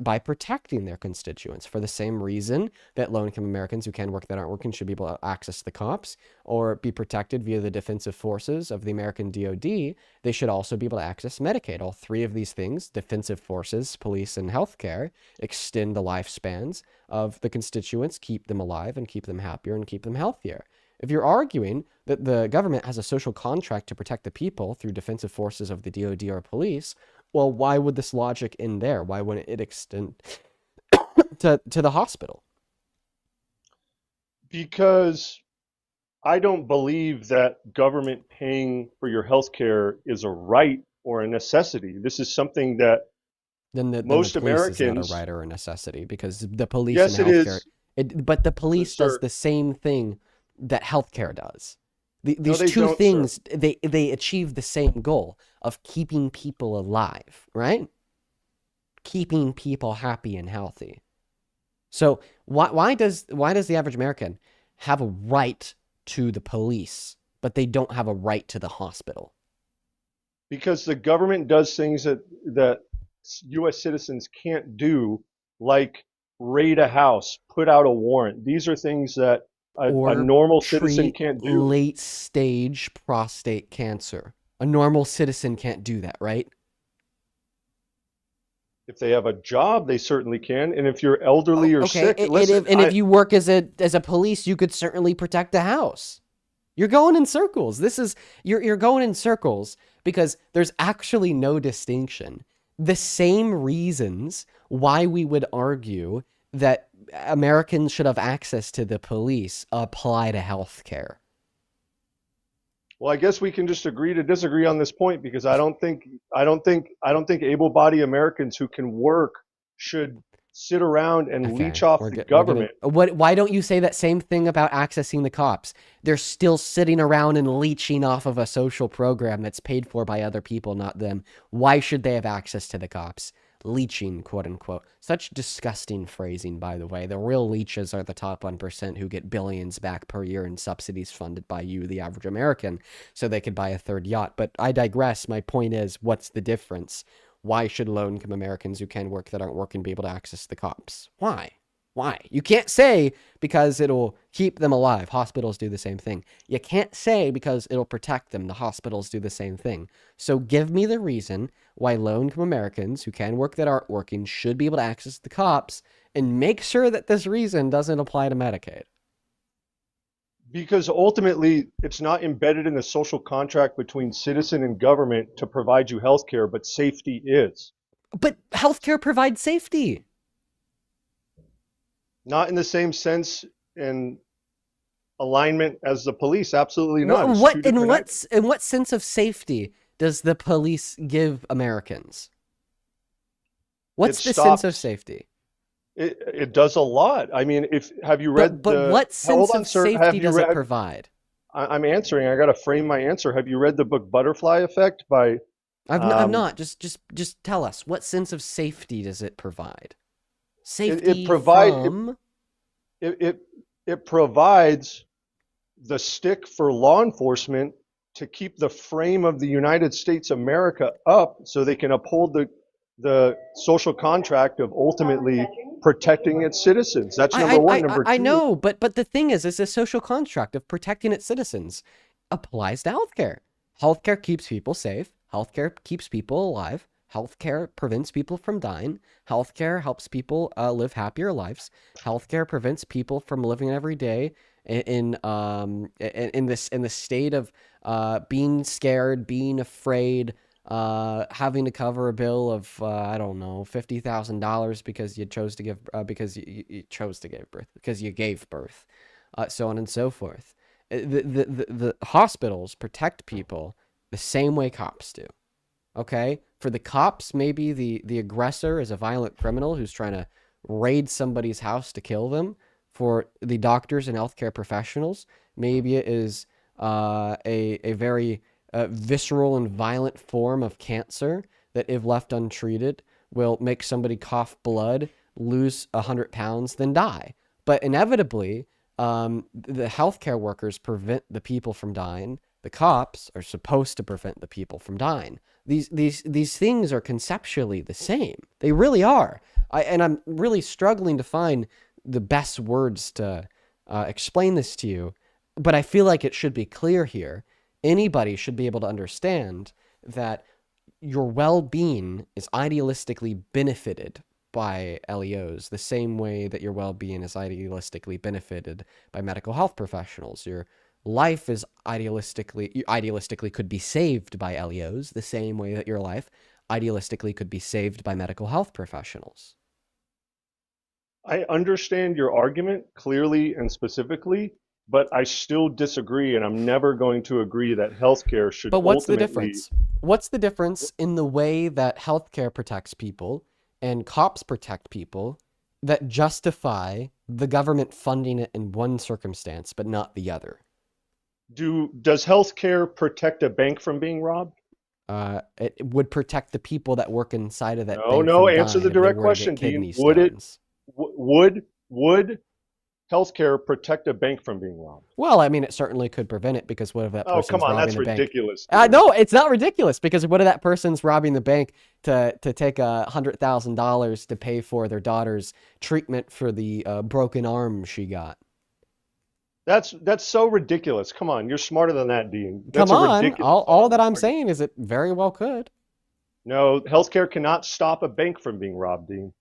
by protecting their constituents. For the same reason that low-income Americans who can work that aren't working should be able to access the cops or be protected via the defensive forces of the American DoD, they should also be able to access Medicaid. eradicate all three of these things, defensive forces, police, and healthcare, extend the lifespans of the constituents, keep them alive and keep them happier and keep them healthier. If you're arguing that the government has a social contract to protect the people through defensive forces of the DoD or police, well, why would this logic end there? Why wouldn't it extend to the hospital?
Because I don't believe that government paying for your health care is a right or a necessity. This is something that most
the police
Americans...
is not a right or a necessity, because the police
Yes,
and
it
healthcare...
is.
But the police does
Sir.
the same thing that healthcare does. These
they
two
don't,
things, they achieve the same goal of keeping people alive, right? Keeping people happy and healthy. So why does the average American have a right to the police, but they don't have a right to the hospital?
Because the government does things that U.S. citizens can't do, like raid a house, put out a warrant. These are things that a normal citizen can't do.
Late stage prostate cancer. A normal citizen can't do that, right?
If they have a job, they certainly can. And if you're elderly or sick, listen,
if you work as a police, you could certainly protect the house. You're going in circles. You're going in circles because there's actually no distinction. The same reasons why we would argue that Americans should have access to the police apply to healthcare.
well, I guess we can just agree to disagree on this point, because I don't think able-bodied Americans who can work should sit around and leech off the government.
Why don't you say that same thing about accessing the cops? They're still sitting around and leeching off of a social program that's paid for by other people, not them. Why should they have access to the cops? Leeching, quote unquote. Such disgusting phrasing, by the way. The real leeches are the top 1% who get billions back per year in subsidies funded by you, the average American, so they could buy a third yacht. But I digress. My point is, what's the difference? Why should low-income Americans who can work that aren't working be able to access the cops? Why? Why? You can't say because it'll keep them alive. Hospitals do the same thing. You can't say because it'll protect them. The hospitals do the same thing. So give me the reason why low-income Americans who can work that aren't working should be able to access the cops, and make sure that this reason doesn't apply to Medicaid.
Because ultimately, it's not embedded in the social contract between citizen and government to provide you health care, but safety is.
But healthcare provides safety.
Not in the same sense and alignment as the police. Absolutely not.
In what sense of safety does the police give Americans? What's the sense of safety?
It does a lot. I mean, have you read
but what sense of safety does it provide?
I'm answering. I got to frame my answer. Have you read the book Butterfly Effect by...
I've not. Just tell us, what sense of safety does it provide? Safety
it provides the stick for law enforcement to keep the frame of the United States America up so they can uphold the social contract of ultimately protecting its citizens. That's number one. Number two.
I know, but the thing is a social contract of protecting its citizens applies to healthcare. Healthcare keeps people safe. Healthcare keeps people alive. Healthcare prevents people from dying. Healthcare helps people live happier lives. Healthcare prevents people from living every day in the state of being scared, being afraid, having to cover a bill of I don't know, $50,000 because you chose to give because you chose to give birth, because you gave birth, so on and so forth. The hospitals protect people the same way cops do. Okay, for the cops, maybe the aggressor is a violent criminal who's trying to raid somebody's house to kill them. For the doctors and healthcare professionals, maybe it is a very visceral and violent form of cancer that, if left untreated, will make somebody cough blood, lose 100 pounds, then die. But inevitably, the healthcare workers prevent the people from dying. The cops are supposed to prevent the people from dying. These things are conceptually the same. They really are. And I'm really struggling to find the best words to explain this to you, but I feel like it should be clear here. Anybody should be able to understand that your well-being is idealistically benefited by LEOs the same way that your well-being is idealistically benefited by medical health professionals. Your life is idealistically could be saved by LEOs the same way that your life idealistically could be saved by medical health professionals.
I understand your argument clearly and specifically, but I still disagree, and I'm never going to agree that healthcare should.
But what's the difference? What's the difference in the way that healthcare protects people and cops protect people that justify the government funding it in one circumstance but not the other?
Does healthcare protect a bank from being robbed?
It would protect the people that work inside of that bank.
No, answer the direct question, Dean. Would healthcare protect a bank from being robbed?
Well, I mean, it certainly could prevent it, because what if that person's robbing the bank?
Oh, come on, that's ridiculous.
No, it's not ridiculous, because what if that person's robbing the bank to take $100,000 to pay for their daughter's treatment for the broken arm she got?
That's so ridiculous. Come on, you're smarter than that, Dean.
Come on, all that I'm saying is it very well could.
No, healthcare cannot stop a bank from being robbed, Dean.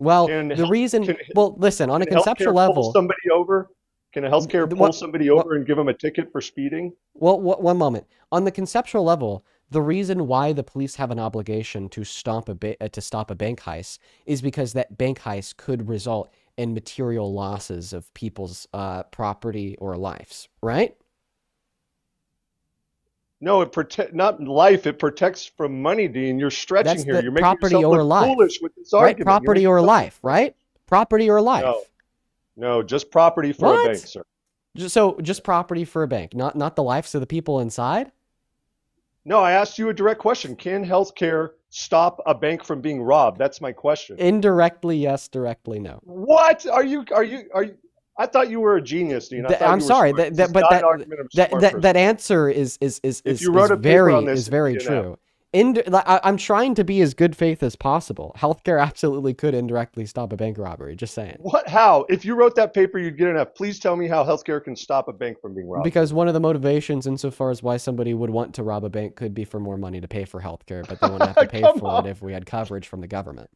Well, listen, on a conceptual level,
pull somebody over? Can a healthcare pull somebody over and give them a ticket for speeding?
Well, one moment. On the conceptual level, the reason why the police have an obligation to stop a bank heist is because that bank heist could result in material losses of people's property or lives, right?
No, not life. It protects from money, Dean. You're stretching here. You're making
property
yourself
or
look
life.
foolish with this argument.
Right? Property or life, right? Property or life.
No, just property for a bank, sir.
Just property for a bank, not the lives of the people inside?
No, I asked you a direct question. Can healthcare stop a bank from being robbed? That's my question.
Indirectly, yes. Directly, no.
What? Are you? I thought you were a genius, Dean.
I'm sorry, that answer is very true. I'm trying to be as good faith as possible. Healthcare absolutely could indirectly stop a bank robbery. Just saying.
What? How? If you wrote that paper, you'd get an F. Please tell me how healthcare can stop a bank from being robbed.
Because one of the motivations, insofar as why somebody would want to rob a bank, could be for more money to pay for healthcare, but they wouldn't have to pay for it if we had coverage from the government.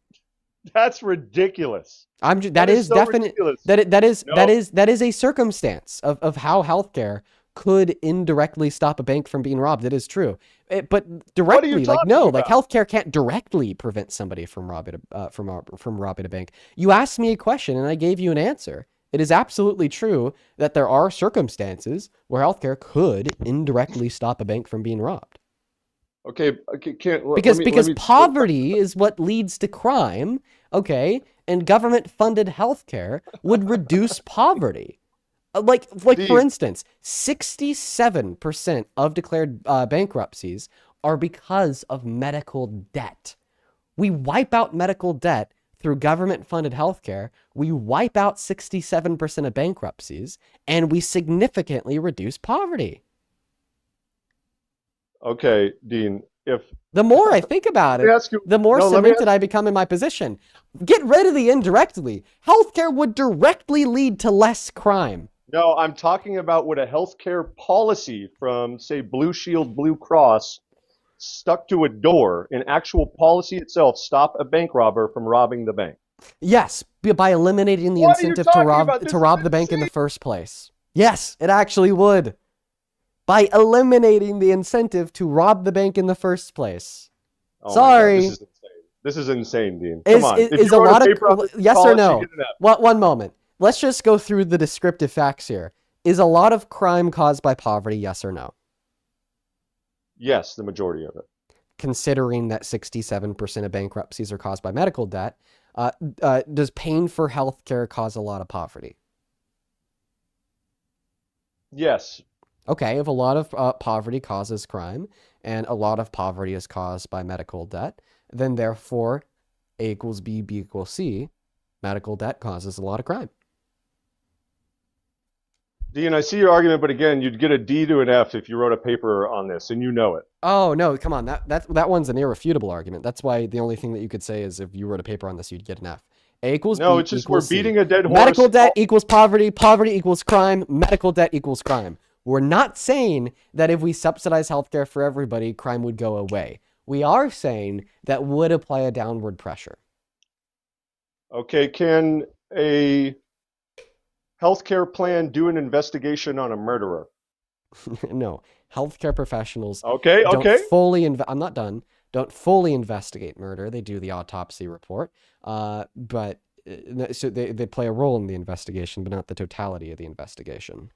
That's ridiculous.
That is a circumstance of how healthcare could indirectly stop a bank from being robbed. It is true, but directly, healthcare can't directly prevent somebody from robbing a bank. You asked me a question and I gave you an answer. It is absolutely true that there are circumstances where healthcare could indirectly stop a bank from being robbed.
Okay,
because poverty is what leads to crime, okay? And government-funded healthcare would reduce poverty. Like for instance, 67% of declared bankruptcies are because of medical debt. We wipe out medical debt through government-funded healthcare. We wipe out 67% of bankruptcies, and we significantly reduce poverty.
Okay, Dean,
the more I think about it, the more cemented I become in my position. Get rid of the indirectly. Healthcare would directly lead to less crime.
No, I'm talking about would a healthcare policy from, say, Blue Shield, Blue Cross, stuck to a door, an actual policy itself, stop a bank robber from robbing the bank?
Yes, by eliminating the incentive to rob the bank in the first place. Yes, it actually would. By eliminating the incentive to rob the bank in the first place.
Oh
Sorry.
God, this is insane, Dean. Come on.
Is a lot of yes or no? One moment. Let's just go through the descriptive facts here. Is a lot of crime caused by poverty? Yes or no?
Yes, the majority of it.
Considering that 67% of bankruptcies are caused by medical debt, does paying for healthcare cause a lot of poverty?
Yes.
Okay, if a lot of poverty causes crime, and a lot of poverty is caused by medical debt, then therefore A equals B, B equals C, medical debt causes a lot of crime.
Dean, I see your argument, but again, you'd get a D to an F if you wrote a paper on this, and you know it.
Oh, no, come on. That one's an irrefutable argument. That's why the only thing that you could say is if you wrote a paper on this, you'd get an F. A equals B.
No, it's just we're beating a dead horse.
Medical debt equals poverty. Poverty equals crime. Medical debt equals crime. We're not saying that if we subsidize healthcare for everybody, crime would go away. We are saying that would apply a downward pressure.
Okay, can a healthcare plan do an investigation on a murderer?
No, healthcare professionals
Okay.
I'm not done. Don't fully investigate murder. They do the autopsy report, but so they play a role in the investigation, but not the totality of the investigation.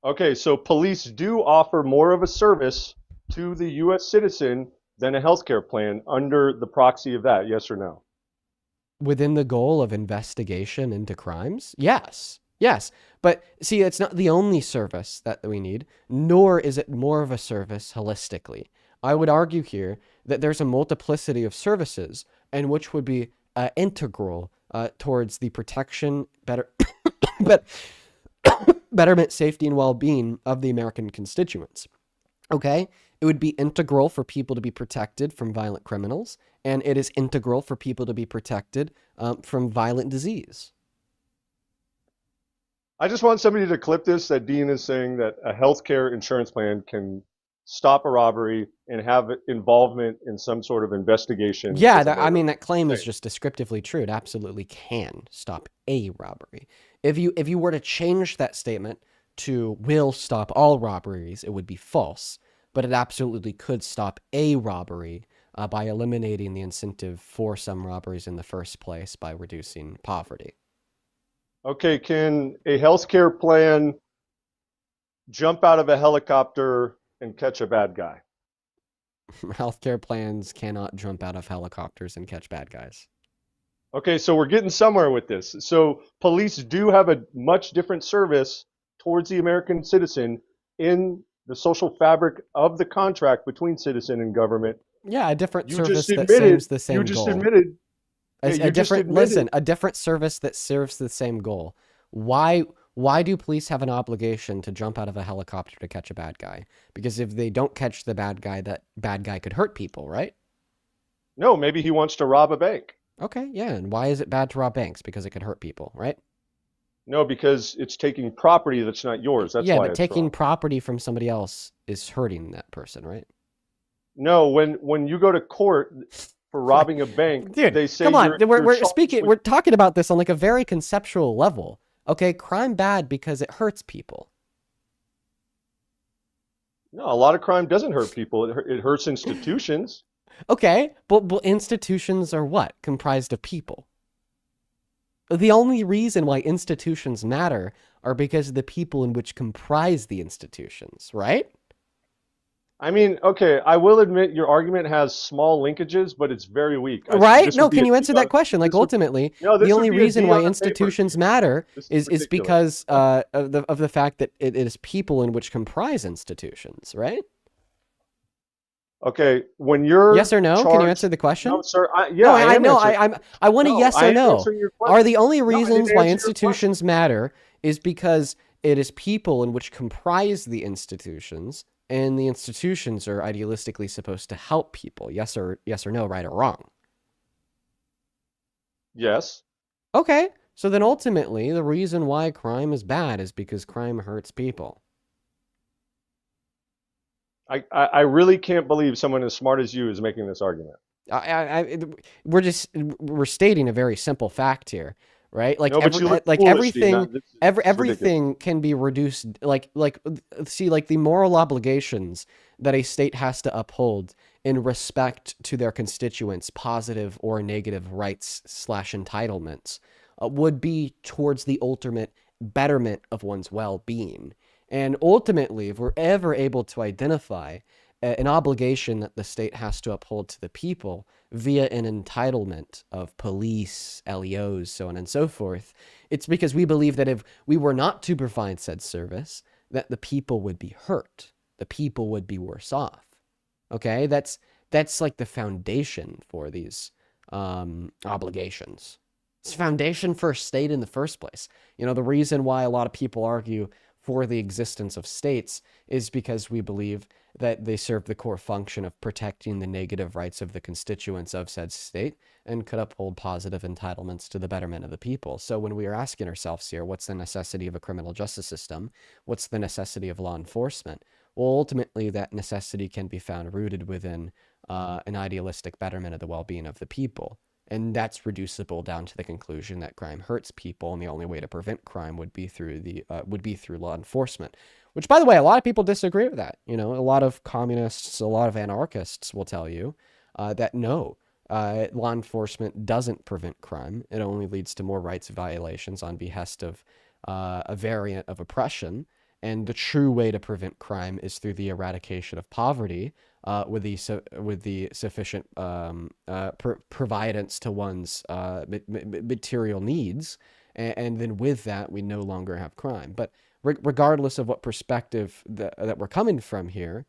Okay, so police do offer more of a service to the U.S. citizen than a healthcare plan under the proxy of that, yes or no?
Within the goal of investigation into crimes? Yes. Yes. But see, it's not the only service that we need, nor is it more of a service holistically. I would argue here that there's a multiplicity of services and which would be integral towards the protection, betterment, safety, and well-being of the American constituents. Okay? It would be integral for people to be protected from violent criminals, and it is integral for people to be protected from violent disease.
I just want somebody to clip this, that Dean is saying that a healthcare insurance plan can stop a robbery and have involvement in some sort of investigation.
Yeah, that claim is just descriptively true. It absolutely can stop a robbery. If you were to change that statement to will stop all robberies, it would be false. But it absolutely could stop a robbery by eliminating the incentive for some robberies in the first place by reducing poverty.
Okay, can a healthcare plan jump out of a helicopter and catch a bad guy?
Healthcare plans cannot jump out of helicopters and catch bad guys.
Okay, so we're getting somewhere with this. So police do have a much different service towards the American citizen in the social fabric of the contract between citizen and government.
Yeah, a different service that serves the same goal.
You just admitted.
A different service that serves the same goal. Why do police have an obligation to jump out of a helicopter to catch a bad guy? Because if they don't catch the bad guy, that bad guy could hurt people, right?
No, maybe he wants to rob a bank.
Okay, yeah, and why is it bad to rob banks? Because it could hurt people, right?
No, because it's taking property that's not yours. That's
yeah,
why
but taking property from somebody else is hurting that person, right?
No, when you go to court for robbing a bank,
dude,
they say
come on, we're talking about this on like a very conceptual level. Okay, crime bad because it hurts people.
No, a lot of crime doesn't hurt people. It hurts institutions.
Okay, but institutions are what? Comprised of people. The only reason why institutions matter are because of the people in which comprise the institutions, right?
I mean, okay, I will admit your argument has small linkages, but it's very weak.
Right? No, can you answer that question? Like, ultimately, the only reason why institutions matter is because of the fact that it is people in which comprise institutions, right?
Okay, when you're
yes or no, can you answer the question?
No, sir.
I want a yes or no. Are the only reasons why institutions matter is because it is people in which comprise the institutions, and the institutions are idealistically supposed to help people? Yes or no, right or wrong?
Yes.
Okay, so then ultimately the reason why crime is bad is because crime hurts people.
I really can't believe someone as smart as you is making this argument.
We're stating a very simple fact here, right? Like,
no,
everything can be reduced. Like the moral obligations that a state has to uphold in respect to their constituents' positive or negative rights / entitlements would be towards the ultimate betterment of one's well-being. And ultimately, if we're ever able to identify an obligation that the state has to uphold to the people via an entitlement of police, LEOs, so on and so forth, it's because we believe that if we were not to provide said service, that the people would be hurt. The people would be worse off. Okay? That's like the foundation for these obligations. It's foundation for a state in the first place. You know, the reason why a lot of people argue for the existence of states is because we believe that they serve the core function of protecting the negative rights of the constituents of said state and could uphold positive entitlements to the betterment of the people. So when we are asking ourselves here, what's the necessity of a criminal justice system? What's the necessity of law enforcement? Well, ultimately, that necessity can be found rooted within an idealistic betterment of the well-being of the people. And that's reducible down to the conclusion that crime hurts people, and the only way to prevent crime would be through law enforcement. Which, by the way, a lot of people disagree with that. You know, a lot of communists, a lot of anarchists will tell you that no, law enforcement doesn't prevent crime. It only leads to more rights violations on behest of a variant of oppression. And the true way to prevent crime is through the eradication of poverty, with the sufficient providence to one's material needs, and then with that we no longer have crime. But regardless of what perspective that we're coming from here,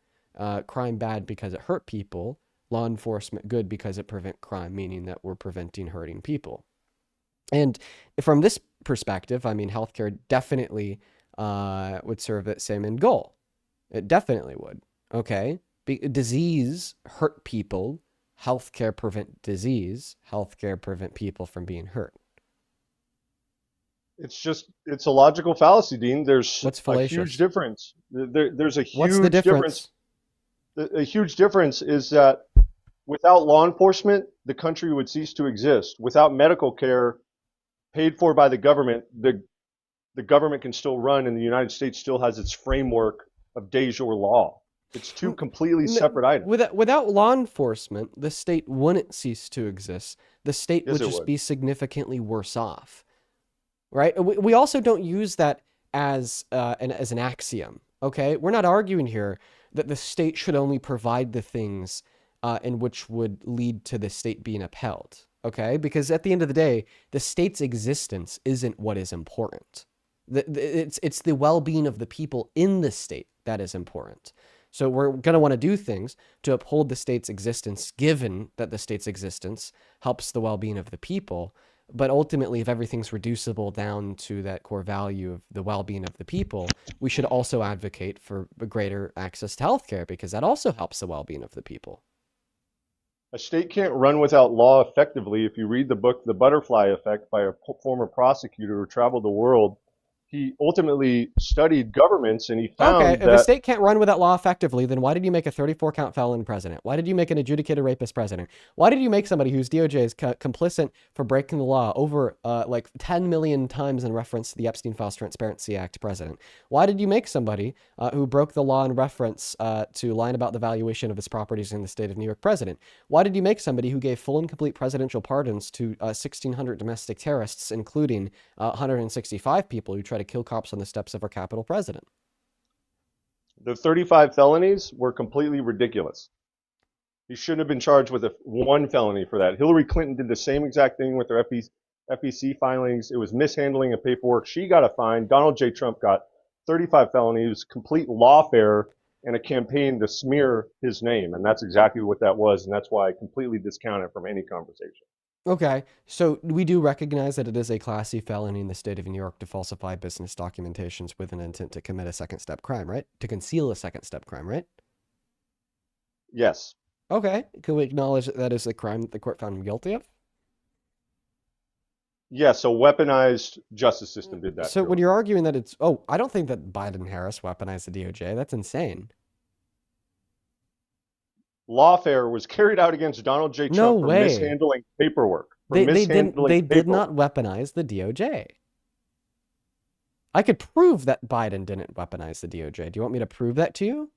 crime bad because it hurt people, law enforcement good because it prevent crime, meaning that we're preventing hurting people. And from this perspective, I mean, healthcare definitely would serve that same end goal. It definitely would. Okay. Disease hurt people. Healthcare prevent disease. Healthcare prevent people from being hurt.
It's a logical fallacy, Dean. There's
What's
a
fallacious?
huge difference. There's a huge
What's the difference?
A huge difference is that without law enforcement, the country would cease to exist. Without medical care paid for by the government, the government can still run, and the United States still has its framework of de jure law. It's two completely separate items.
Without law enforcement, the state wouldn't cease to exist. The state would just be significantly worse off, right? We also don't use that as an axiom, okay? We're not arguing here that the state should only provide the things in which would lead to the state being upheld, okay? Because at the end of the day, the state's existence isn't what is important. It's the well-being of the people in the state that is important. So we're going to want to do things to uphold the state's existence, given that the state's existence helps the well-being of the people. But ultimately, if everything's reducible down to that core value of the well-being of the people, we should also advocate for greater access to healthcare, because that also helps the well-being of the people.
A state can't run without law effectively. If you read the book, The Butterfly Effect, by a former prosecutor who traveled the world, he ultimately studied governments, and he found
okay,
that...
if a state can't run without law effectively, then why did you make a 34-count felon president? Why did you make an adjudicated rapist president? Why did you make somebody whose DOJ is complicit for breaking the law over like 10 million times in reference to the Epstein Files Transparency Act president? Why did you make somebody who broke the law in reference to lying about the valuation of his properties in the state of New York president? Why did you make somebody who gave full and complete presidential pardons to 1,600 domestic terrorists, including 165 people who tried to kill cops on the steps of our Capitol president?
The 35 felonies were completely ridiculous. He shouldn't have been charged with one felony for that. Hillary Clinton did the same exact thing with her FEC filings. It was mishandling of paperwork. She got a fine. Donald J. Trump got 35 felonies, complete lawfare, and a campaign to smear his name. And that's exactly what that was. And that's why I completely discount it from any conversation.
Okay, so we do recognize that it is a Class C felony in the state of New York to falsify business documentations with an intent to commit a second-step crime, right? To conceal a second-step crime, right?
Yes.
Okay, can we acknowledge that that is a crime that the court found him guilty of?
Yeah, so weaponized justice system did that.
So when you're arguing that it's... Oh, I don't think that Biden and Harris weaponized the DOJ. That's insane.
Lawfare was carried out against Donald J. Trump for mishandling paperwork.
They did not weaponize the DOJ. I could prove that Biden didn't weaponize the DOJ. Do you want me to prove that to you?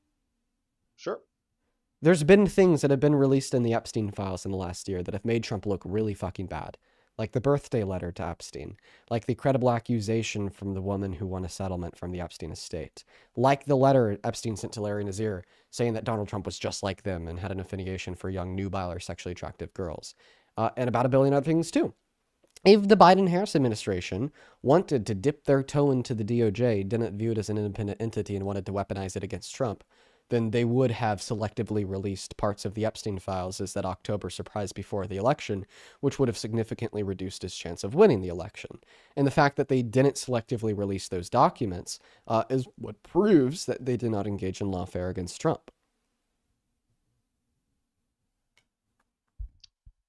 Sure.
There's been things that have been released in the Epstein files in the last year that have made Trump look really fucking bad. Like the birthday letter to Epstein, like the credible accusation from the woman who won a settlement from the Epstein estate, like the letter Epstein sent to Larry Nassar saying that Donald Trump was just like them and had an affiliation for young, nubile, or sexually attractive girls, and about a billion other things too. If the Biden-Harris administration wanted to dip their toe into the DOJ, didn't view it as an independent entity and wanted to weaponize it against Trump, then they would have selectively released parts of the Epstein files as that October surprise before the election, which would have significantly reduced his chance of winning the election. And the fact that they didn't selectively release those documents is what proves that they did not engage in lawfare against Trump.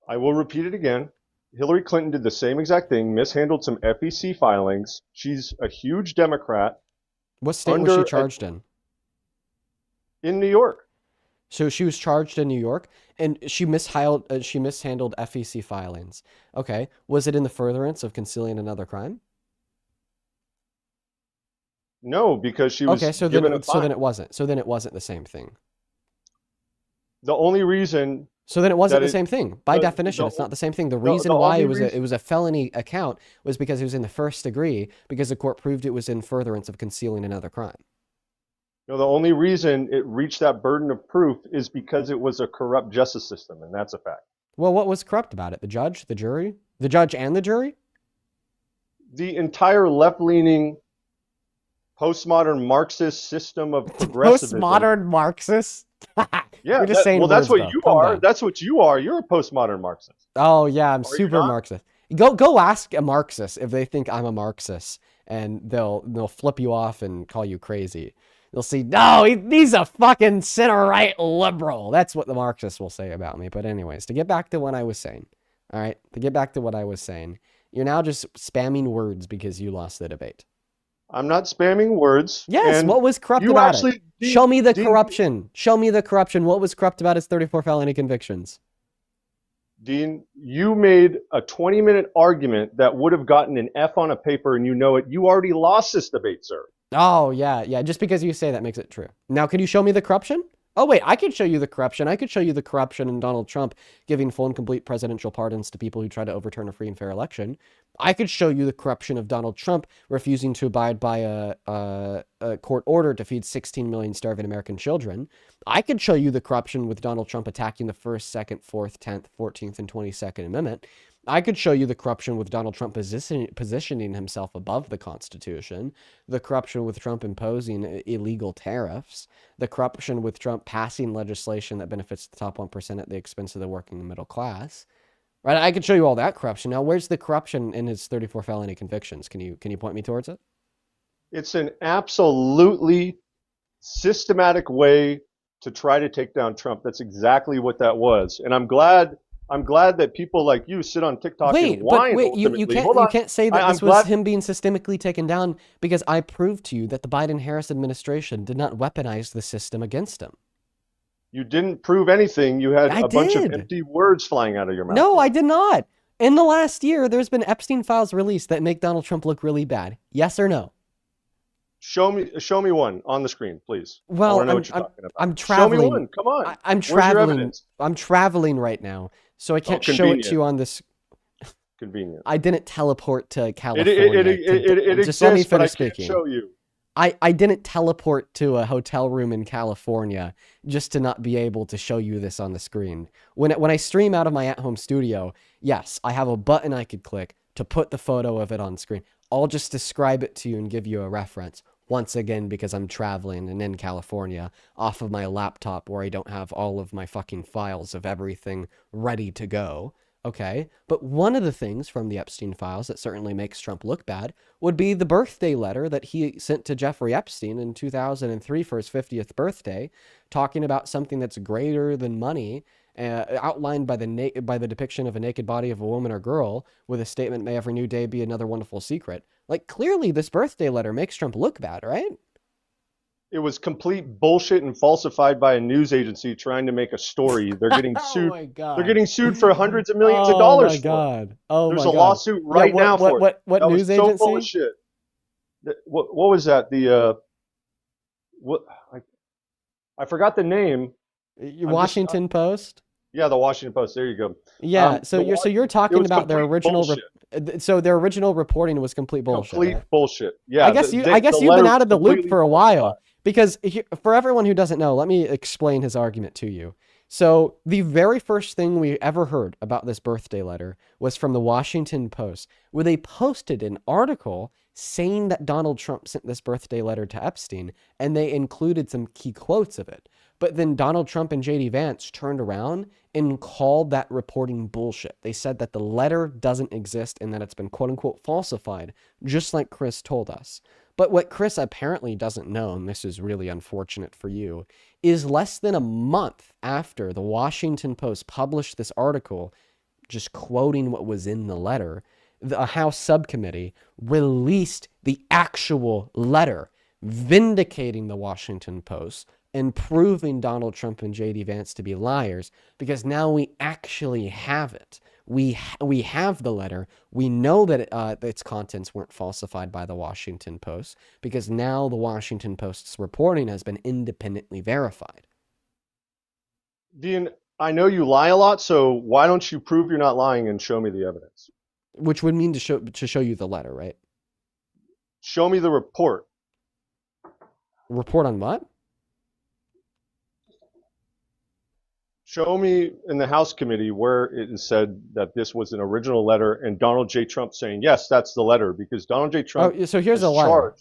I will repeat it again. Hillary Clinton did the same exact thing, mishandled some FEC filings. She's a huge Democrat.
What state was she charged in?
In New York.
So she was charged in New York, and she mishandled FEC filings. Okay, was it in the furtherance of concealing another crime?
No, because she was
okay. So
given
then,
a fine.
it wasn't. So then it wasn't the same thing.
The only reason.
So then it wasn't the same thing. By definition, it's not the same thing. The reason why it was a felony account was because it was in the first degree, because the court proved it was in furtherance of concealing another crime.
No, the only reason it reached that burden of proof is because it was a corrupt justice system, and that's a fact.
Well, what was corrupt about it? The judge, the jury? The judge and the jury?
The entire left-leaning, postmodern Marxist system of progressivism.
Postmodern Marxist?
Yeah,
you're just saying
that's
words,
what
though.
you
Calm
are.
down.
That's what you are. You're a postmodern Marxist.
Oh, yeah, I'm
Are you
super
not?
Marxist. Go ask a Marxist if they think I'm a Marxist, and they'll flip you off and call you crazy. They'll say, no, he's a fucking center-right liberal. That's what the Marxists will say about me. But anyways, to get back to what I was saying, all right? To get back to what I was saying, you're now just spamming words because you lost the debate.
I'm not spamming words.
Yes,
and
what was corrupt
you
about
actually,
it? Show me the corruption. Show me the corruption. What was corrupt about his 34 felony convictions?
Dean, you made a 20-minute argument that would have gotten an F on a paper, and you know it. You already lost this debate, sir.
Oh, yeah. Just because you say that makes it true. Now, can you show me the corruption? Oh, wait, I could show you the corruption. I could show you the corruption in Donald Trump giving full and complete presidential pardons to people who try to overturn a free and fair election. I could show you the corruption of Donald Trump refusing to abide by a court order to feed 16 million starving American children. I could show you the corruption with Donald Trump attacking the 1st, 2nd, 4th, 10th, 14th, and 22nd Amendment. I could show you the corruption with Donald Trump positioning himself above the Constitution, the corruption with Trump imposing illegal tariffs, the corruption with Trump passing legislation that benefits the top 1% at the expense of the working middle class. Right? I could show you all that corruption. Now, where's the corruption in his 34 felony convictions? Can you point me towards it?
It's an absolutely systematic way to try to take down Trump. That's exactly what that was. And I'm glad that people like you sit on TikTok and whine.
You can't say that this was him being systemically taken down, because I proved to you that the Biden-Harris administration did not weaponize the system against him.
You didn't prove anything. You had a bunch of empty words flying out of your mouth.
No, I did not. In the last year, there's been Epstein files released that make Donald Trump look really bad. Yes or no?
Show me one on the screen, please.
Well, I'm traveling.
Show me one. Come on.
I'm traveling. I'm traveling right now, so I can't show it to you on this.
Convenient.
I didn't teleport to California.
It
just let me
exists, but I
finish
can't
speaking.
show you.
I didn't teleport to a hotel room in California just to not be able to show you this on the screen. When I stream out of my at-home studio, yes, I have a button I could click to put the photo of it on screen. I'll just describe it to you and give you a reference. Once again, because I'm traveling and in California off of my laptop where I don't have all of my fucking files of everything ready to go. Okay, but one of the things from the Epstein files that certainly makes Trump look bad would be the birthday letter that he sent to Jeffrey Epstein in 2003 for his 50th birthday, talking about something that's greater than money, outlined by the depiction of a naked body of a woman or girl with a statement, "May every new day be another wonderful secret." Like, clearly this birthday letter makes Trump look bad, right?
It was complete bullshit and falsified by a news agency trying to make a story. They're getting sued.
My God.
They're getting sued for hundreds of millions of dollars.
Oh my God. Oh
There's
my
a
God.
lawsuit right now for it.
What
that
news
was so
agency?
full of shit. What was that? I forgot the name.
Washington Post?
Yeah, the Washington Post. There you go.
Yeah, so you're talking about their original so their original reporting was complete bullshit.
Complete
right?
bullshit. Yeah.
I guess you've been out of the loop for a while, because for everyone who doesn't know, let me explain his argument to you. So the very first thing we ever heard about this birthday letter was from the Washington Post, where they posted an article saying that Donald Trump sent this birthday letter to Epstein, and they included some key quotes of it. But then Donald Trump and JD Vance turned around and called that reporting bullshit. They said that the letter doesn't exist and that it's been quote unquote falsified, just like Chris told us. But what Chris apparently doesn't know, and this is really unfortunate for you, is less than a month after the Washington Post published this article, just quoting what was in the letter, the House subcommittee released the actual letter vindicating the Washington Post in proving Donald Trump and J.D. Vance to be liars, because now we actually have it. We have the letter. We know that its contents weren't falsified by the Washington Post, because now the Washington Post's reporting has been independently verified.
Dean, I know you lie a lot, so why don't you prove you're not lying and show me the evidence?
Which would mean to show you the letter, right?
Show me the report.
Report on what?
Show me in the House committee where it is said that this was an original letter and Donald J. Trump saying, yes, that's the letter, because Donald J. Trump
so here's a letter.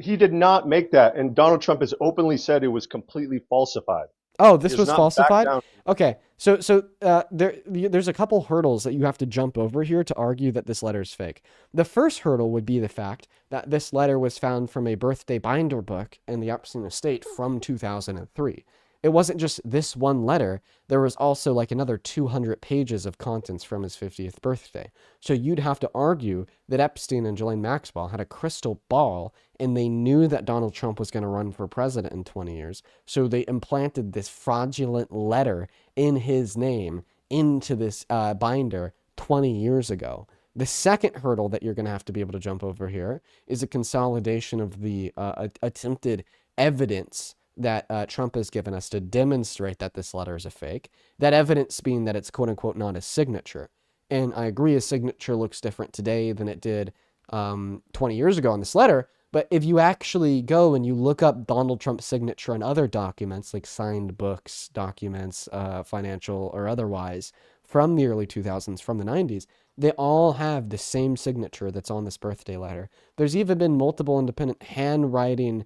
He did not make that, and Donald Trump has openly said it was completely falsified.
Oh, this was falsified? Okay, so there's a couple hurdles that you have to jump over here to argue that this letter is fake. The first hurdle would be the fact that this letter was found from a birthday binder book in the Epstein estate from 2003. It wasn't just this one letter. There was also like another 200 pages of contents from his 50th birthday. So you'd have to argue that Epstein and Ghislaine Maxwell had a crystal ball, and they knew that Donald Trump was going to run for president in 20 years. So they implanted this fraudulent letter in his name into this binder 20 years ago. The second hurdle that you're going to have to be able to jump over here is a consolidation of the attempted evidence that Trump has given us to demonstrate that this letter is a fake. That evidence being that it's quote unquote not his signature. And I agree his signature looks different today than it did 20 years ago on this letter. But if you actually go and you look up Donald Trump's signature on other documents, like signed books, documents, financial or otherwise, from the early 2000s, from the 90s, they all have the same signature that's on this birthday letter. There's even been multiple independent handwriting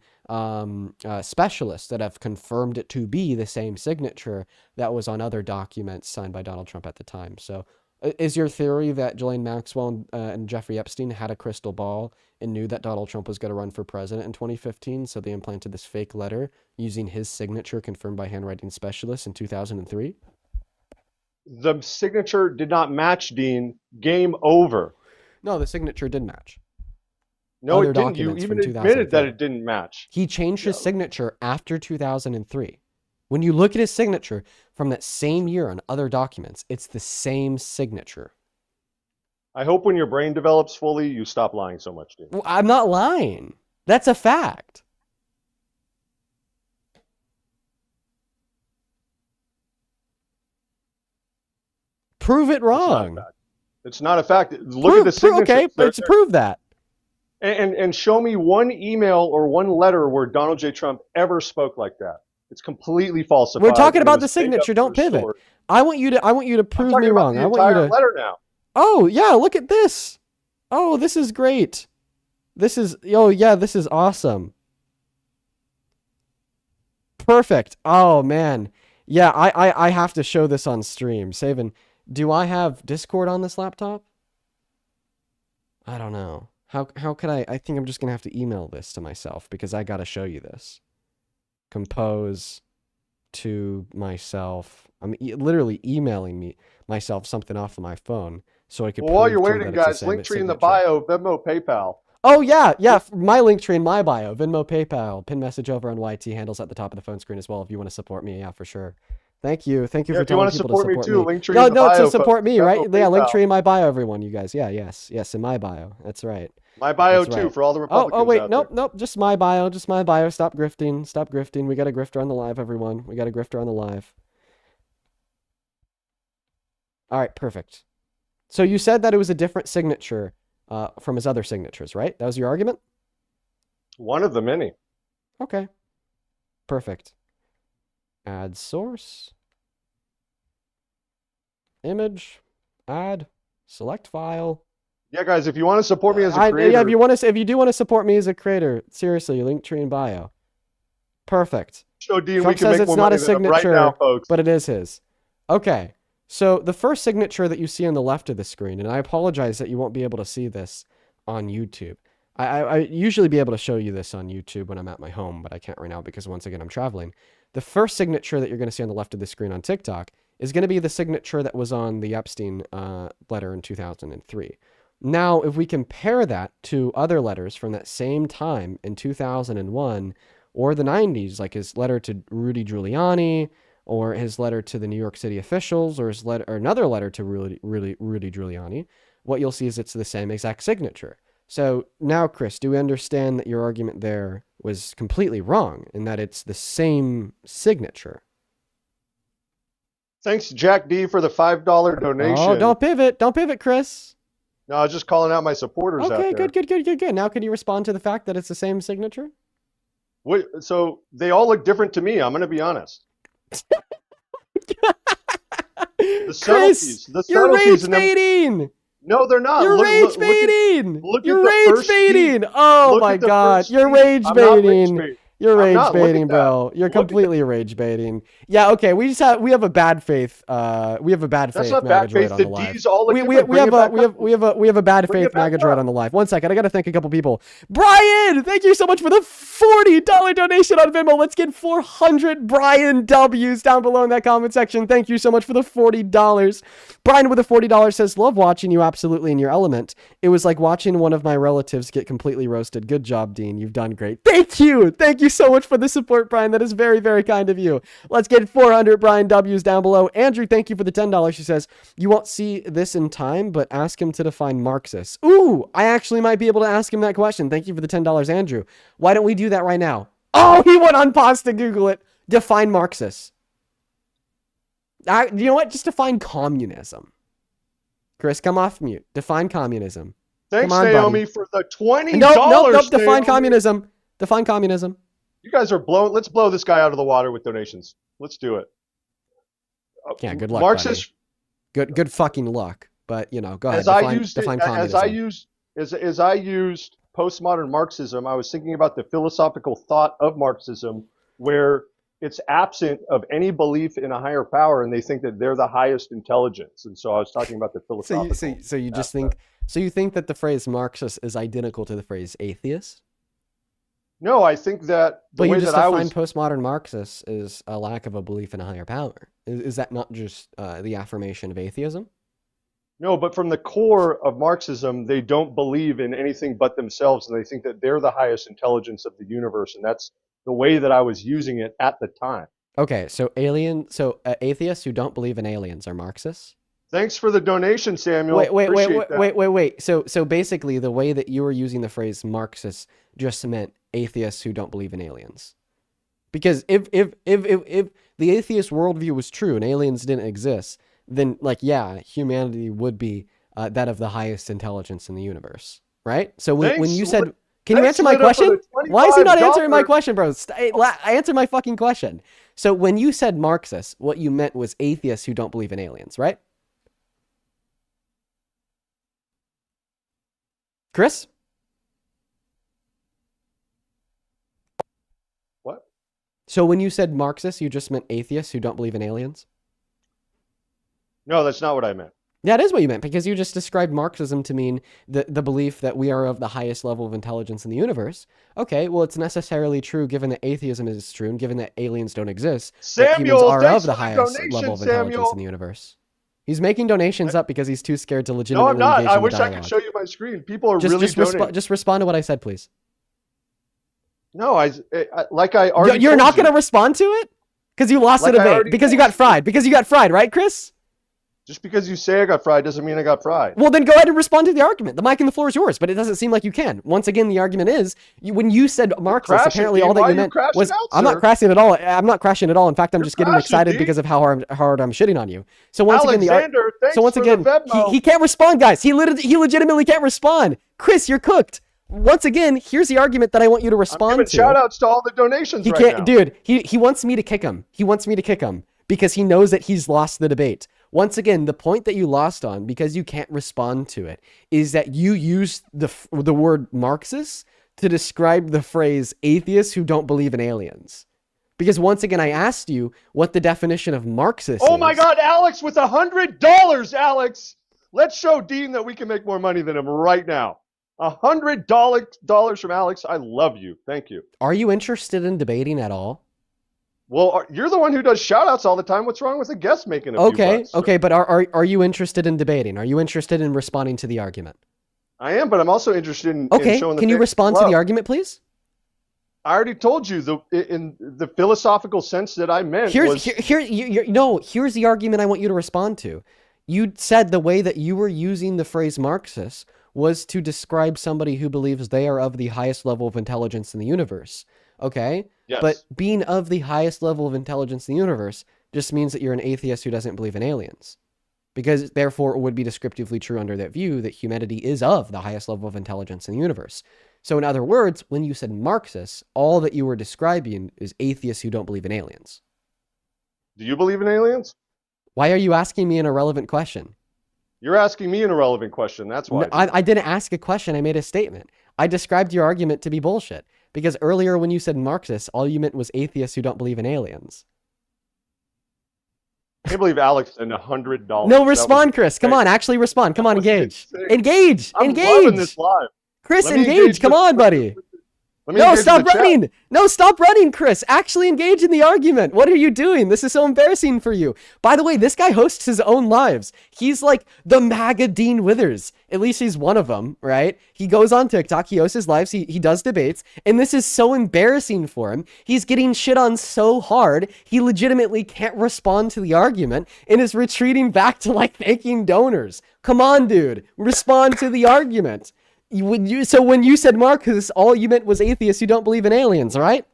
specialists that have confirmed it to be the same signature that was on other documents signed by Donald Trump at the time. So is your theory that Ghislaine Maxwell and Jeffrey Epstein had a crystal ball and knew that Donald Trump was going to run for president in 2015, so they implanted this fake letter using his signature confirmed by handwriting specialists in 2003?
The signature did not match, Dean. Game over.
No, the signature did match.
No, it didn't. You even admitted that it didn't match.
He changed his signature after 2003. When you look at his signature from that same year on other documents, it's the same signature.
I hope when your brain develops fully, you stop lying so much, Dean.
Well, I'm not lying. That's a fact. Prove it wrong.
It's not a fact. Look at the signature.
Okay, let's prove that.
And show me one email or one letter where Donald J. Trump ever spoke like that. It's completely falsified.
We're talking about the signature. Don't pivot. I want you to prove me wrong.
I want you to letter now.
Oh yeah, look at this. Oh, this is great. This is this is awesome. Perfect. Oh man. Yeah, I have to show this on stream. Saban, do I have Discord on this laptop? I don't know. How could I think I'm just going to have to email this to myself because I got to show you this. Compose to myself. I'm literally emailing myself something off of my phone so I could
Well, while you're waiting, guys, Linktree in the bio, Venmo, PayPal.
Oh, yeah. My Linktree in my bio, Venmo, PayPal, pin message over on YT, handles at the top of the phone screen as well if you want to support me. Yeah, for sure. Thank you. Thank you for telling people to support me.
If you want to support me too, Linktree
no,
in the bio.
To support me, right?
PayPal.
Yeah, Linktree in my bio, everyone, you guys. Yeah, yes, in my bio. That's right.
My bio too, for all the Republicans.
Oh wait,
out
nope,
there.
nope. Just my bio. Stop grifting. We got a grifter on the live, everyone. We got a grifter on the live. All right, perfect. So you said that it was a different signature from his other signatures, right? That was your argument?
One of the many.
Okay. Perfect. Add source. Image. Add. Select file.
Yeah, guys, if you want to support me as a creator.
Yeah, if you do want to support me as a creator, seriously, Linktree in bio. Perfect.
Show Dean
Trump
we can
says
make
it's
more
not
money
a
than him
signature,
right now, folks.
but it is his. Okay. So the first signature that you see on the left of the screen, and I apologize that you won't be able to see this on YouTube. I usually be able to show you this on YouTube when I'm at my home, but I can't right now because once again, I'm traveling. The first signature that you're going to see on the left of the screen on TikTok is going to be the signature that was on the Epstein letter in 2003. Now, if we compare that to other letters from that same time in 2001, or the 90s, like his letter to Rudy Giuliani, or his letter to the New York City officials, or another letter to Rudy Giuliani, what you'll see is it's the same exact signature. So now, Chris, do we understand that your argument there was completely wrong and that it's the same signature?
Thanks, Jack D, for the $5 donation.
Oh, don't pivot, Chris.
No, I was just calling out my supporters out there.
Okay, good. Now, can you respond to the fact that it's the same signature?
So they all look different to me. I'm going to be honest. The subtleties.
You're rage baiting.
No, they're not.
You're rage baiting. You're rage baiting. Oh my God, you're rage baiting. You're rage baiting, bro. You're completely rage baiting. Yeah, okay. We have a bad faith. We have a bad faith.
That's not bad faith.
On
The
the live.
D's all
We have a bad faith MAGA droid on the live. 1 second. I gotta thank a couple people. Brian, thank you so much for the $40 donation on Venmo. Let's get 400 Brian W's down below in that comment section. Thank you so much for the $40. Brian with the $40 says, "Love watching you absolutely in your element. It was like watching one of my relatives get completely roasted. Good job, Dean. You've done great." Thank you. Thank you so much for the support, Brian. That is very, very kind of you. Let's get 400 Brian W's down below. Andrew, thank you for the $10. She says, "You won't see this in time, but ask him to define Marxist." Ooh, I actually might be able to ask him that question. Thank you for the $10, Andrew. Why don't we do that right now? Oh, he went on pause to Google it. Define Marxist. You know what? Just define communism. Chris, come off mute. Define communism.
Thanks,
on,
Naomi,
buddy.
for the $20.
Nope. Define communism. Define communism.
You guys are blowing. Let's blow this guy out of the water with donations. Let's do it.
Yeah, good luck,
Marxist.
Buddy. Good fucking luck. But you know, go ahead. Define communism.
As I used postmodern Marxism, I was thinking about the philosophical thought of Marxism, where it's absent of any belief in a higher power, and they think that they're the highest intelligence. And so I was talking about the philosophical.
So you just think. So you think that the phrase Marxist is identical to the phrase atheist?
No, I think that the way that I was
postmodern Marxist is a lack of a belief in a higher power. Is that not just the affirmation of atheism?
No, but from the core of Marxism, they don't believe in anything but themselves, and they think that they're the highest intelligence of the universe, and that's the way that I was using it at the time.
Okay, so atheists who don't believe in aliens are Marxists?
Thanks for the donation, Samuel.
Wait. So basically, the way that you were using the phrase Marxist just meant atheists who don't believe in aliens. Because if the atheist worldview was true and aliens didn't exist, then humanity would be that of the highest intelligence in the universe, right? So when you said, can you answer my question? Why is he not answering my question, bro? Answer my fucking question. So when you said Marxist, what you meant was atheists who don't believe in aliens, right? Chris?
What?
So when you said Marxist, you just meant atheists who don't believe in aliens?
No, that's not what I meant.
Yeah, it is what you meant, because you just described Marxism to mean the belief that we are of the highest level of intelligence in the universe. Okay, well, it's necessarily true given that atheism is true and given that aliens don't exist.
Samuel,
that humans are of the highest level of intelligence in the universe. He's making donations up because he's too scared to legitimately engage in the dialogue.
No, I'm not. I wish I could show you my screen. People are really donating.
Just respond to what I said, please.
No, I already
You're not going to respond to it? Because you lost the debate. Because you got fried. Because you got fried, right, Chris?
Just because you say I got fried doesn't mean I got fried.
Well, then go ahead and respond to the argument. The mic and the floor is yours, but it doesn't seem like you can. Once again, the argument is, when you said Marxist, apparently all that you meant was, I'm not crashing at all. I'm not crashing at all. In fact, I'm just getting excited because of how hard I'm shitting on you. So once again, he can't respond, guys. He legitimately can't respond. Chris, you're cooked. Once again, here's the argument that I want you to respond to.
Shout outs to all the donations
he
right
can't,
now.
Dude, he wants me to kick him. He wants me to kick him because he knows that he's lost the debate. Once again, the point that you lost on, because you can't respond to it, is that you used the word Marxist to describe the phrase atheists who don't believe in aliens. Because once again, I asked you what the definition of Marxist is.
Oh my God, Alex, with $100, Alex! Let's show Dean that we can make more money than him right now. $100 from Alex. I love you. Thank you.
Are you interested in debating at all?
Well, you're the one who does shout-outs all the time. What's wrong with a guest making a few bucks?
Okay, but are you interested in debating? Are you interested in responding to the argument?
I am, but I'm also interested in
Okay,
showing
can you respond to the argument, please?
I already told you in the philosophical sense that I meant.
Here's the argument I want you to respond to. You said the way that you were using the phrase Marxist was to describe somebody who believes they are of the highest level of intelligence in the universe. Okay?
Yes.
But being of the highest level of intelligence in the universe just means that you're an atheist who doesn't believe in aliens. Because therefore it would be descriptively true under that view that humanity is of the highest level of intelligence in the universe. So in other words, when you said Marxist, all that you were describing is atheists who don't believe in aliens.
Do you believe in aliens?
Why are you asking me an irrelevant question?
You're asking me an irrelevant question. That's why.
No, I didn't ask a question. I made a statement. I described your argument to be bullshit. Because earlier when you said Marxist, all you meant was atheists who don't believe in aliens.
I can't believe Alex and $100.
No, respond, Chris. Come on, actually respond. Come on, engage. Engage.
I'm
Engage.
loving this live.
Chris, engage. Come on, buddy. No, stop running. No, stop running, Chris. Actually engage in the argument. What are you doing? This is so embarrassing for you. By the way, this guy hosts his own lives. He's like the MAGA Dean Withers. At least he's one of them, right? He goes on TikTok. He hosts his lives. He does debates. And this is so embarrassing for him. He's getting shit on so hard. He legitimately can't respond to the argument and is retreating back to like thanking donors. Come on, dude. Respond to the argument. So when you said Marcus, all you meant was atheists who don't believe in aliens, right?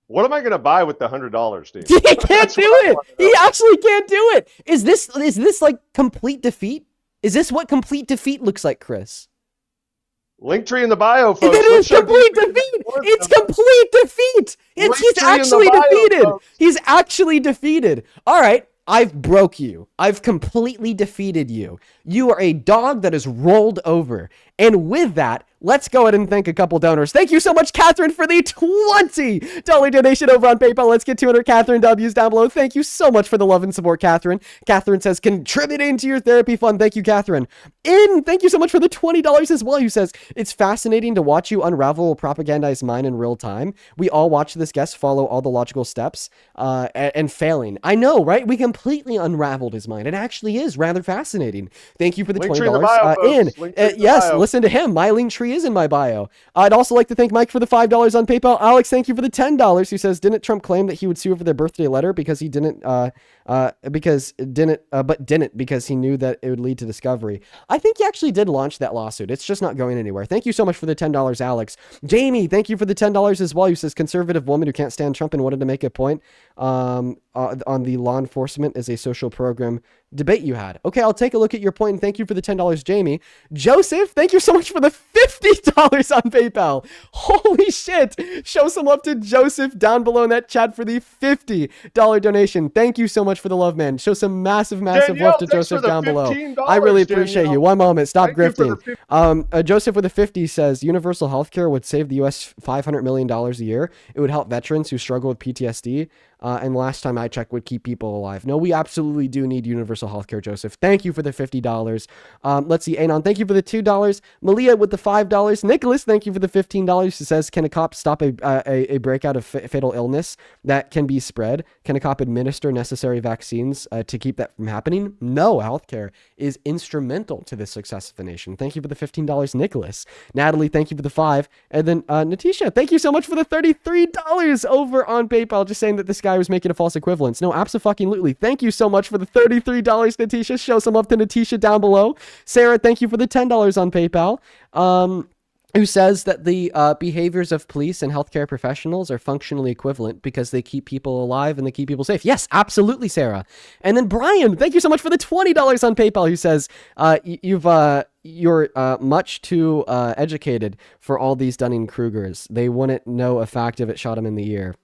What am I going to buy with the $100, Steve?
He can't do it. He actually can't do it. Is this like complete defeat? Is this what complete defeat looks like, Chris?
Linktree in the bio, folks.
It is complete defeat. It's complete defeat. He's actually defeated. He's actually defeated. All right. I've broke you. I've completely defeated you. You are a dog that is rolled over. And with that, let's go ahead and thank a couple donors. Thank you so much, Catherine, for the $20 donation over on PayPal. Let's get 200 Catherine W's down below. Thank you so much for the love and support, Catherine. Catherine says, contributing to your therapy fund. Thank you, Catherine. Thank you so much for the $20 as well. Who says, it's fascinating to watch you unravel a propagandized mind in real time. We all watch this guest follow all the logical steps and failing. I know, right? We completely unraveled his mind. It actually is rather fascinating. Thank you for the $20. Yes, listen to him. My link tree is in my bio. I'd also like to thank Mike for the $5 on PayPal. Alex, thank you for the $10. Who says, didn't Trump claim that he would sue over their birthday letter because he didn't, because he knew that it would lead to discovery? I think he actually did launch that lawsuit. It's just not going anywhere. Thank you so much for the $10, Alex. Jamie, thank you for the $10 as well. Who says, conservative woman who can't stand Trump and wanted to make a point on the law enforcement as a social program debate you had. Okay, I'll take a look at your point and thank you for the $10, Jamie. Joseph, thank you so much for the $50 on PayPal. Holy shit. Show some love to Joseph down below in that chat for the $50 donation. Thank you so much for the love, man. Show some massive love to Joseph down below. I really appreciate you. One moment. Stop grifting. Joseph with a 50 says, universal healthcare would save the US $500 million a year. It would help veterans who struggle with PTSD. And last time I checked, would keep people alive. No, we absolutely do need universal healthcare, Joseph. Thank you for the $50. Let's see. Anon, thank you for the $2. Malia with the $5. Nicholas, thank you for the $15. He says, can a cop stop a breakout of fatal illness that can be spread? Can a cop administer necessary vaccines to keep that from happening? No, healthcare is instrumental to the success of the nation. Thank you for the $15, Nicholas. Natalie, thank you for the $5. And then Natisha, thank you so much for the $33 over on PayPal. Just saying that this guy was making a false equivalence. No, abso-fucking-lutely. Thank you so much for the $33, Natisha. Show some love to Natisha down below. Sarah, thank you for the $10 on PayPal. Who says that the behaviors of police and healthcare professionals are functionally equivalent because they keep people alive and they keep people safe. Yes, absolutely, Sarah. And then Brian, thank you so much for the $20 on PayPal, who says you're much too educated for all these Dunning-Krugers. They wouldn't know a fact if it shot him in the ear.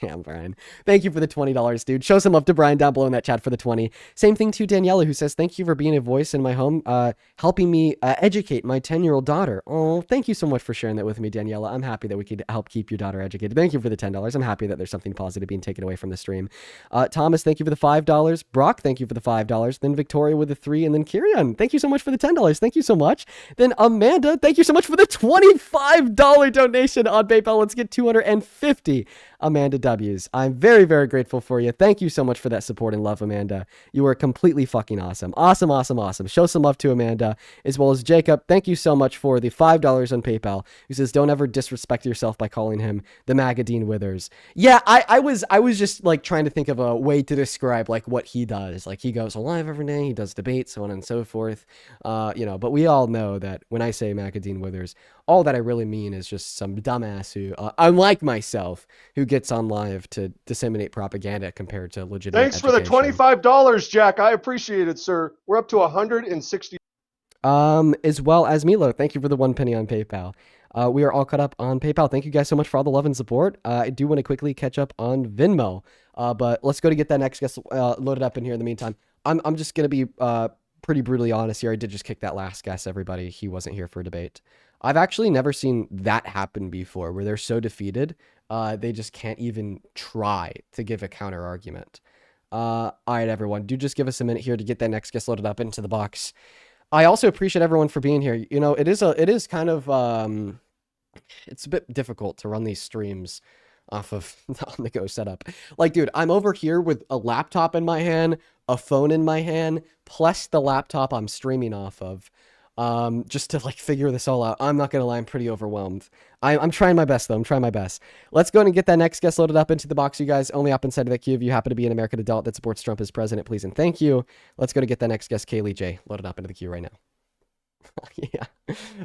Damn, Brian. Thank you for the $20, dude. Show some love to Brian down below in that chat for the 20. Same thing to Daniela, who says, thank you for being a voice in my home, helping me educate my 10-year-old daughter. Oh, thank you so much for sharing that with me, Daniela. I'm happy that we could help keep your daughter educated. Thank you for the $10. I'm happy that there's something positive being taken away from the stream. Thomas, thank you for the $5. Brock, thank you for the $5. Then Victoria with the $3. And then Kirian, thank you so much for the $10. Thank you you so much. Then Amanda, thank you so much for the $25 donation on PayPal. Let's get 250 Amanda W's. I'm very, very grateful for you. Thank you so much for that support and love, Amanda. You are completely fucking awesome. Awesome, awesome, awesome. Show some love to Amanda, as well as Jacob. Thank you so much for the $5 on PayPal, who says, don't ever disrespect yourself by calling him the MAGA Dean Withers. Yeah, I was just like trying to think of a way to describe like what he does. Like he goes live every day, he does debates, so on and so forth. But we all know that when I say MAGA Dean Withers, all that I really mean is just some dumbass who, unlike myself, who gets on live to disseminate propaganda compared to legitimate
Thanks for the $25, Jack. I appreciate it, sir. We're up to 160.
As well as Milo, thank you for the 1 penny on PayPal. We are all caught up on PayPal. Thank you guys so much for all the love and support. I do want to quickly catch up on Venmo, but let's go to get that next guest loaded up in here in the meantime. I'm just going to be pretty brutally honest here. I did just kick that last guest, everybody. He wasn't here for a debate. I've actually never seen that happen before, where they're so defeated, they just can't even try to give a counter argument. All right, everyone, do just give us a minute here to get that next guest loaded up into the box. I also appreciate everyone for being here. You know, it is kind of, it's a bit difficult to run these streams off of on the go setup. Like, dude, I'm over here with a laptop in my hand, a phone in my hand, plus the laptop I'm streaming off of. Just to like figure this all out. I'm not gonna lie, I'm pretty overwhelmed. I'm trying my best though. I'm trying my best. Let's go and get that next guest loaded up into the box, you guys. Only up inside of that queue if you happen to be an American adult that supports Trump as president, please and thank you. Let's go to get that next guest, Kaylee J, loaded up into the queue right now. Yeah.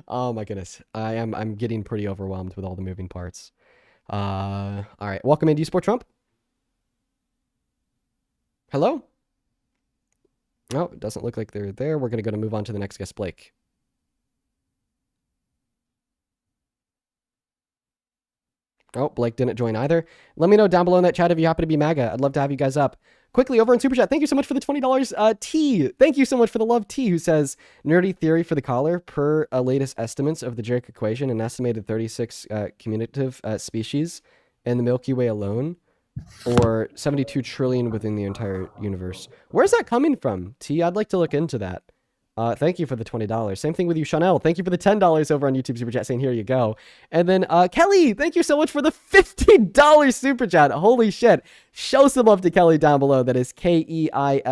Oh my goodness. I'm getting pretty overwhelmed with all the moving parts. All right. Welcome in. Do you support Trump? Hello? No, it doesn't look like they're there. We're gonna move on to the next guest, Blake. Oh, Blake didn't join either. Let me know down below in that chat if you happen to be MAGA. I'd love to have you guys up. Quickly, over in Super Chat, thank you so much for the $20. T, thank you so much for the love, T, who says, nerdy theory for the caller, per latest estimates of the Drake equation, an estimated 36 commutative species in the Milky Way alone, or 72 trillion within the entire universe. Where's that coming from, T? I'd like to look into that. Thank you for the $20. Same thing with you, Chanel. Thank you for the $10 over on YouTube Super Chat saying, here you go. And then Kelly, thank you so much for the $50 Super Chat. Holy shit. Show some love to Kelly down below. That is Keila.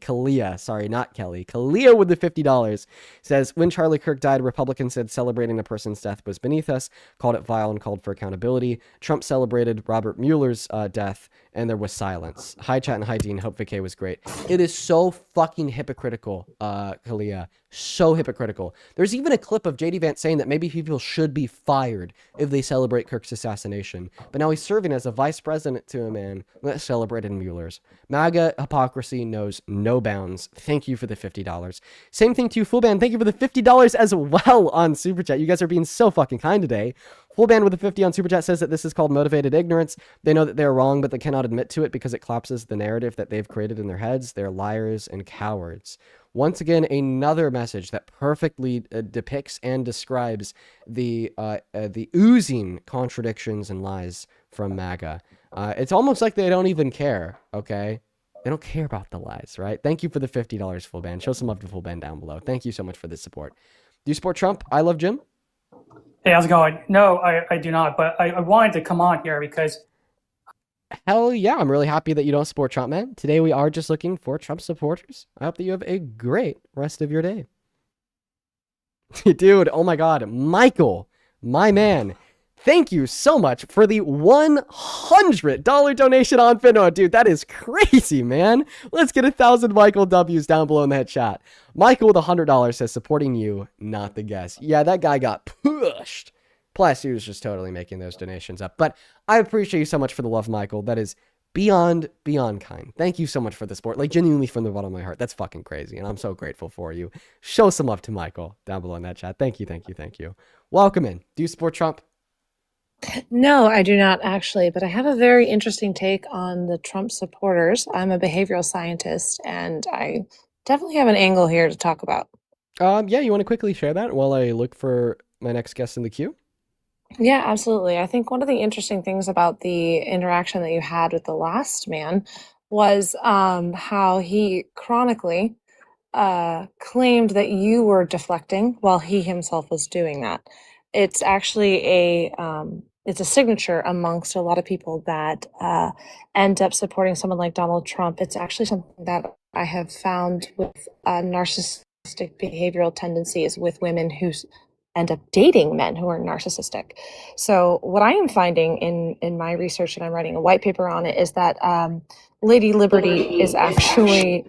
Kalia. Sorry, not Kelly. Kalia with the $50. Says, when Charlie Kirk died, Republicans said celebrating a person's death was beneath us, called it vile and called for accountability. Trump celebrated Robert Mueller's death, and there was silence. Hi, chat, and hi, Dean. Hope vacay was great. It is so fucking hypocritical, Kalia. So hypocritical. There's even a clip of JD Vance saying that maybe people should be fired if they celebrate Kirk's assassination. But now he's serving as a vice president to a man that celebrated Mueller's. MAGA hypocrisy knows no bounds. Thank you for the $50. Same thing to you, Full Band. Thank you for the $50 as well on Super Chat. You guys are being so fucking kind today. Full Band with the 50 on Super Chat says that this is called motivated ignorance. They know that they're wrong, but they cannot admit to it because it collapses the narrative that they've created in their heads. They're liars and cowards. Once again, another message that perfectly depicts and describes the oozing contradictions and lies from MAGA. It's almost like they don't even care, okay? They don't care about the lies, right? Thank you for the $50, Full Band. Show some love to Full Band down below. Thank you so much for the support. Do you support Trump? I love Jim.
Hey, how's it going? No, I do not, but I wanted to come on here because...
Hell yeah, I'm really happy that you don't support Trump, man. Today we are just looking for Trump supporters. I hope that you have a great rest of your day. Dude, oh my god, Michael, my man, thank you so much for the $100 donation on Venmo. Dude, that is crazy, man. Let's get 1,000 Michael W's down below in that chat. Michael with $100 says, supporting you, not the guest. Yeah, that guy got pushed. Plus, he was just totally making those donations up. But I appreciate you so much for the love, Michael. That is beyond kind. Thank you so much for the support. Like, genuinely from the bottom of my heart. That's fucking crazy. And I'm so grateful for you. Show some love to Michael down below in that chat. Thank you, thank you, thank you. Welcome in. Do you support Trump?
No, I do not actually, but I have a very interesting take on the Trump supporters. I'm a behavioral scientist, and I definitely have an angle here to talk about.
Yeah, you want to quickly share that while I look for my next guest in the queue?
Yeah, absolutely. I think one of the interesting things about the interaction that you had with the last man was how he chronically claimed that you were deflecting while he himself was doing that. It's actually it's a signature amongst a lot of people that end up supporting someone like Donald Trump. It's actually something that I have found with narcissistic behavioral tendencies with women who end up dating men who are narcissistic. So what I am finding in my research, and I'm writing a white paper on it, is that Lady Liberty is actually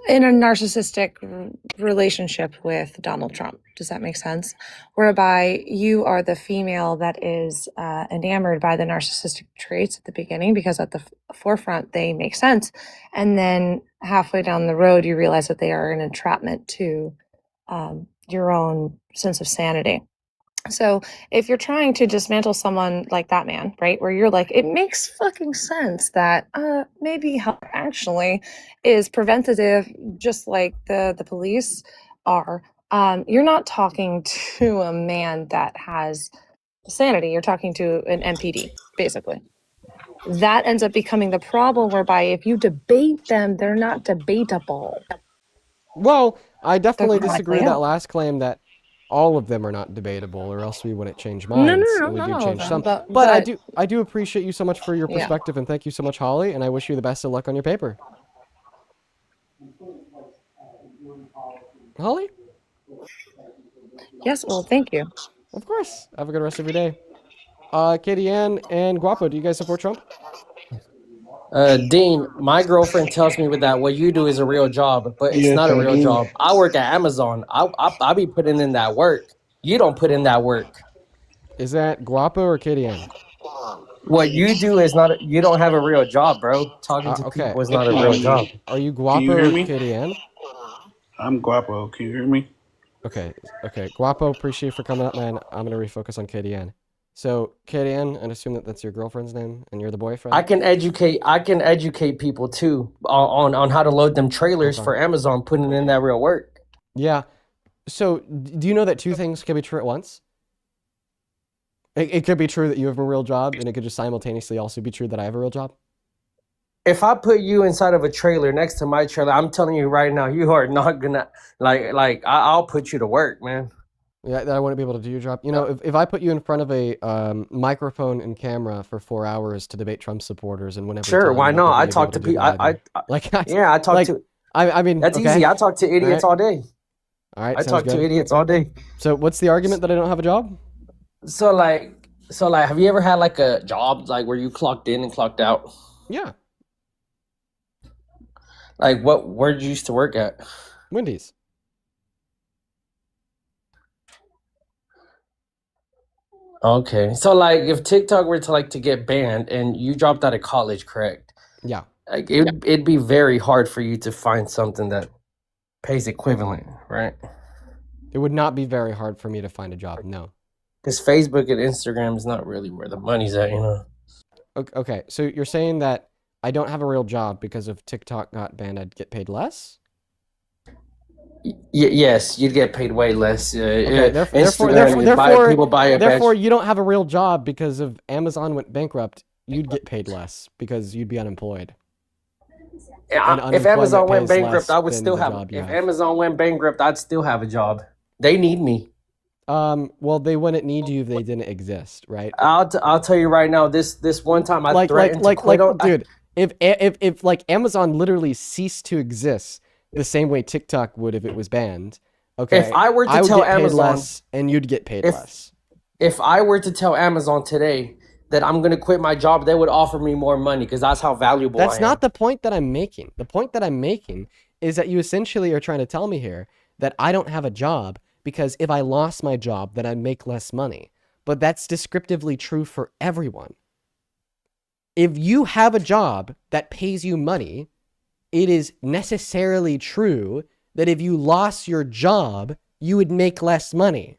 in a narcissistic relationship with Donald Trump. Does that make sense? Whereby you are the female that is enamored by the narcissistic traits at the beginning, because at the forefront they make sense. And then halfway down the road, you realize that they are an entrapment to your own sense of sanity. So if you're trying to dismantle someone like that man, right, where you're like, it makes fucking sense that maybe help actually is preventative, just like the police are, you're not talking to a man that has sanity. You're talking to an MPD, basically. That ends up becoming the problem, whereby if you debate them, they're not debatable.
Well, I definitely disagree with that last claim that all of them are not debatable, or else we wouldn't change minds.
No,
we
not
do
all
change
of
some.
them,
But I do appreciate you so much for your
Yeah.
perspective, and thank you so much, Holly, and I wish you the best of luck on your paper. Holly?
Yes, well, thank you.
Of course. Have a good rest of your day. Katie Ann and Guapo, do you guys support Trump?
Dean, my girlfriend tells me that what you do is a real job, but it's
Yes,
not a
I
real
do.
job. I work at Amazon. I be putting in that work. You don't put in that work.
Is that Guapo or Katie Ann?
What you do is not. You don't have a real job, bro. Talking to
Okay.
people is not a real job.
Are you
Can
Guapo
you hear
or
me?
Katie Ann?
I'm Guapo. Can you hear me?
Okay. Guapo, appreciate you for coming up, man. I'm gonna refocus on Katie Ann. So, Katie Ann, and assume that that's your girlfriend's name, and you're the boyfriend.
I can educate people too on how to load them trailers for Amazon, putting in that real work.
Yeah. So, do you know that two things can be true at once? It could be true that you have a real job, and it could just simultaneously also be true that I have a real job.
If I put you inside of a trailer next to my trailer, I'm telling you right now, you are not gonna I'll put you to work, man.
Yeah, I wouldn't be able to do your job. You know, if I put you in front of a microphone and camera for 4 hours to debate Trump supporters, and whenever
Sure, why not? I talk to people. I talk to.
I mean,
that's
okay.
easy. I talk to idiots all day.
All right,
I talk to idiots all day.
So, what's the argument that I don't have a job?
So like, have you ever had like a job like where you clocked in and clocked out?
Yeah.
Like where did you used to work at?
Wendy's.
Okay, so like if TikTok were to get banned and you dropped out of college, correct?
Yeah.
Like it'd be very hard for you to find something that pays equivalent, right?
It would not be very hard for me to find a job, no.
Because Facebook and Instagram is not really where the money's at, you know?
Okay, so you're saying that I don't have a real job because if TikTok got banned, I'd get paid less?
Yes, you'd get paid way less.
Okay, therefore, you don't have a real job because if Amazon went bankrupt, you'd get paid less because you'd be unemployed.
If Amazon went bankrupt, I would still have. If Amazon went bankrupt, I'd still have a job. They need me.
Well, they wouldn't need you if they didn't exist, right?
I'll tell you right now. This one time I threatened to quit.
Dude, if like Amazon literally ceased to exist the same way TikTok would if it was banned, okay.
If I were to
would
tell
get paid
Amazon
less, and you'd get paid less.
If I were to tell Amazon today that I'm going to quit my job, they would offer me more money because that's how valuable I am.
That's not the point that I'm making. The point that I'm making is that you essentially are trying to tell me here that I don't have a job because if I lost my job, then I'd make less money. But that's descriptively true for everyone. If you have a job that pays you money, it is necessarily true that if you lost your job, you would make less money.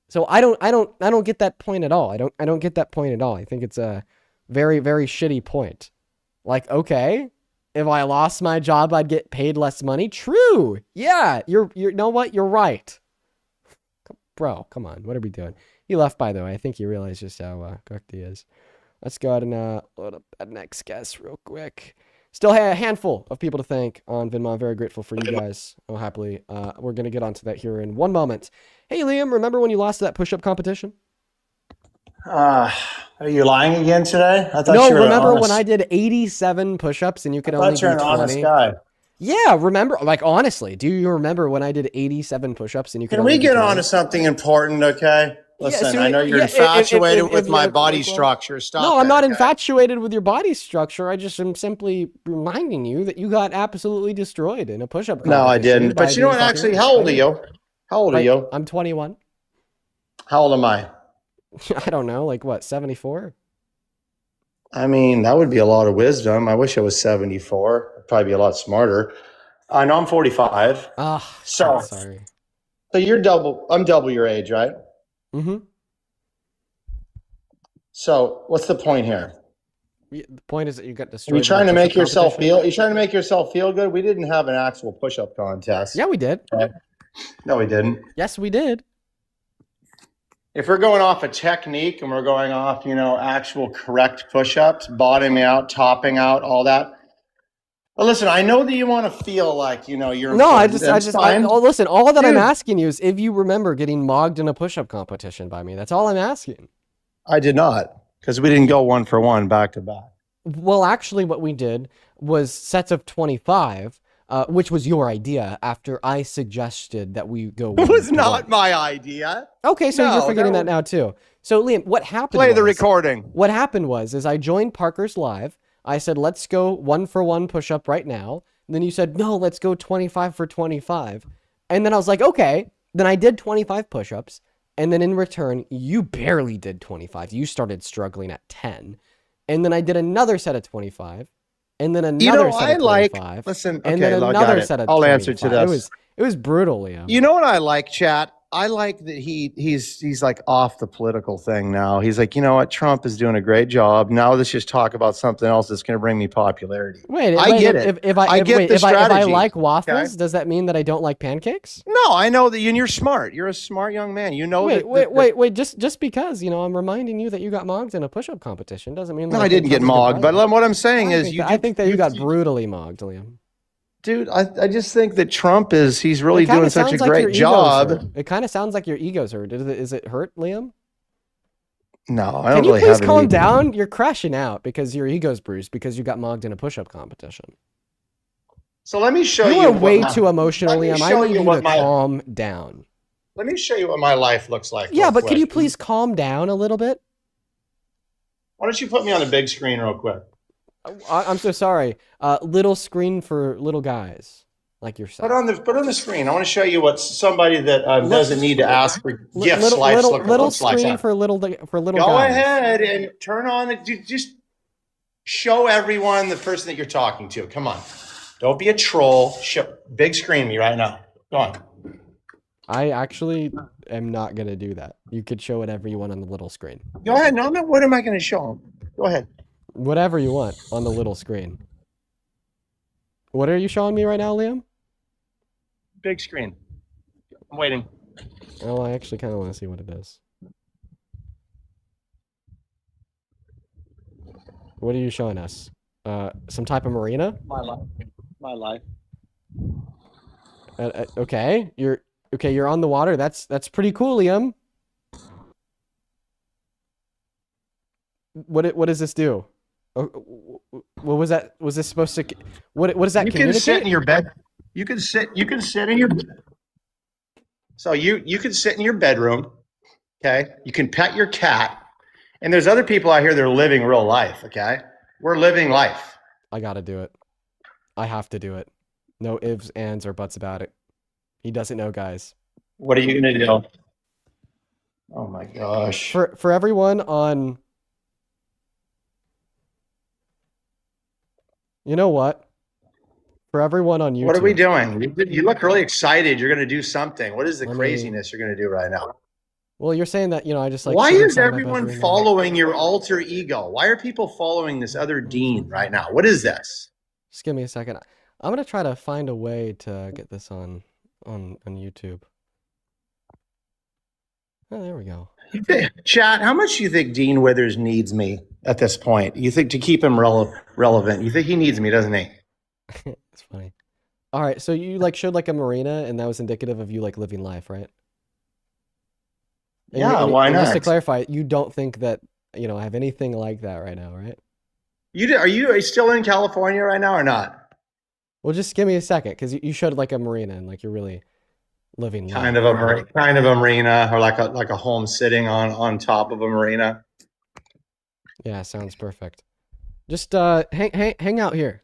So I don't get that point at all. I don't get that point at all. I think it's a very, very shitty point. Like, okay, if I lost my job, I'd get paid less money. True. Yeah, you know what? You're right. Bro, come on. What are we doing? He left, by the way. I think he realized just how correct he is. Let's go ahead and load up that next guest real quick. Still a handful of people to thank on Venmo. I'm very grateful for you guys. Oh, happily. We're going to get onto that here in one moment. Hey, Liam, remember when you lost that push-up competition?
Are you lying again today? I thought
No,
you were
remember
honest.
when I did 87 push-ups and you could
I
only
thought you're
do
an
20?
honest guy.
Yeah, remember, like, honestly, do you remember when I did 87 push-ups and you could
Can
only
we
do
get
20?
on to something important, okay? Listen,
so
I know you're
yeah,
infatuated
if
with my
you're-
body
well,
structure. Stop
No, I'm
that,
not
okay?
infatuated with your body structure. I just am simply reminding you that you got absolutely destroyed in a push-up competition.
No, I didn't.
by
But you know
being
what?
fucking
Actually,
rude.
how old are you? How old are
Like,
you?
I'm 21.
How old am I?
I don't know, like what, 74?
I mean, that would be a lot of wisdom. I wish I was 74. I'd probably be a lot smarter. I know I'm 45.
So sorry.
So you're double. I'm double your age, right?
Mm-hmm.
So what's the point here?
The point is that you got
Are
destroyed.
you trying to make yourself
competition.
feel? You trying to make yourself feel good? We didn't have an actual push-up contest.
Yeah, we did.
No, we didn't.
Yes, we did.
If we're going off a technique and we're going off, actual correct push-ups, bottoming out, topping out, all that. Well, listen, I know that you want to feel like, you're
No,
important.
listen, all that I'm
Dude.
asking you is if you remember getting mogged in a push-up competition by me. That's all I'm asking.
I did not, because we didn't go 1 for 1 back to back.
Well, actually, what we did was sets of 25, which was your idea after I suggested that we go.
It was not my idea.
Okay, so
No,
you're forgetting
that
that now too. So Liam, what happened?
Play the recording.
What happened was I joined Parker's live. I said, let's go 1 for 1 push up right now. And then you said, no, let's go 25 for 25. And then I was like, okay. Then I did 25 push-ups. And then in return, you barely did 25. You started struggling at 10. And then I did another set of 25. And then another set of 25.
Listen,
and then
okay, I got
another
it.
set of
I'll
25.
answer to this.
It was brutal, Liam.
You know what I like, chat? I like that he's like off the political thing now. He's like, you know what? Trump is doing a great job. Now let's just talk about something else that's going to bring me popularity.
I
get it.
If I like waffles,
okay?
does that mean that I don't like pancakes?
No, I know that you're smart. You're a smart young man. You know.
Wait. Just because I'm reminding you that you got mogged in a push-up competition doesn't mean that
I didn't get mogged. But what I'm saying is,
I think that you got brutally mogged, Liam.
Dude, I just think that Trump he's really doing such a great job.
It kind of sounds like your ego's hurt. Is it hurt, Liam?
No, I don't
Can you
really
please
have
calm
any.
down? You're crashing out because your ego's bruised because you got mogged in a push-up competition.
So let me show you.
You are way too emotional, Liam. I need you to calm down.
Let me show you what my life looks like.
Yeah, but can you please calm down a little bit?
Why don't you put me on the big screen real quick?
I'm so sorry. Little screen for little guys like yourself.
Put on the screen. I want to show you what somebody that doesn't need to ask for gifts
little
screen
screen for little guys.
Go ahead and turn on. Just show everyone the person that you're talking to. Come on, don't be a troll. Big screen me right now. Go on.
I actually am not gonna do that. You could show whatever you want on the little screen.
Go ahead. No, what am I going to show them? Go ahead.
Whatever you want on the little screen. What are you showing me right now, Liam?
Big screen. I'm waiting.
Oh, I actually kind of want to see what it is. What are you showing us? Some type of marina?
My life. My life.
Okay, you're on the water. That's pretty cool, Liam. What does this do? What was that? Was this supposed to? What does that?
You can sit in your bed. You can sit in your. So you can sit in your bedroom. Okay. You can pet your cat, and there's other people out here that are living real life. Okay. We're living life.
I gotta do it. I have to do it. No ifs, ands, or buts about it. He doesn't know, guys.
What are you gonna do? Oh my gosh.
For everyone on. You know what? For everyone on YouTube.
What are we doing? You look really excited. You're going to do something. What is the craziness you're going to do right now?
Well, you're saying that, I just like.
Why is everyone following your alter ego? Why are people following this other Dean right now? What is this?
Just give me a second. I'm going to try to find a way to get this on YouTube. Oh, there we go.
Chat, how much do you think Dean Withers needs me at this point? You think to keep him relevant? You think he needs me, doesn't he?
It's funny. All right, so you like showed like a marina, and that was indicative of you like living life, right? And
Yeah, why not?
Just to clarify, you don't think that I have anything like that right now, right?
Are you still in California right now or not?
Well, just give me a second, because you showed like a marina, and like you're really living life.
Kind of a marina, or like a home sitting on top of a marina.
Yeah, sounds perfect. Just hang out here.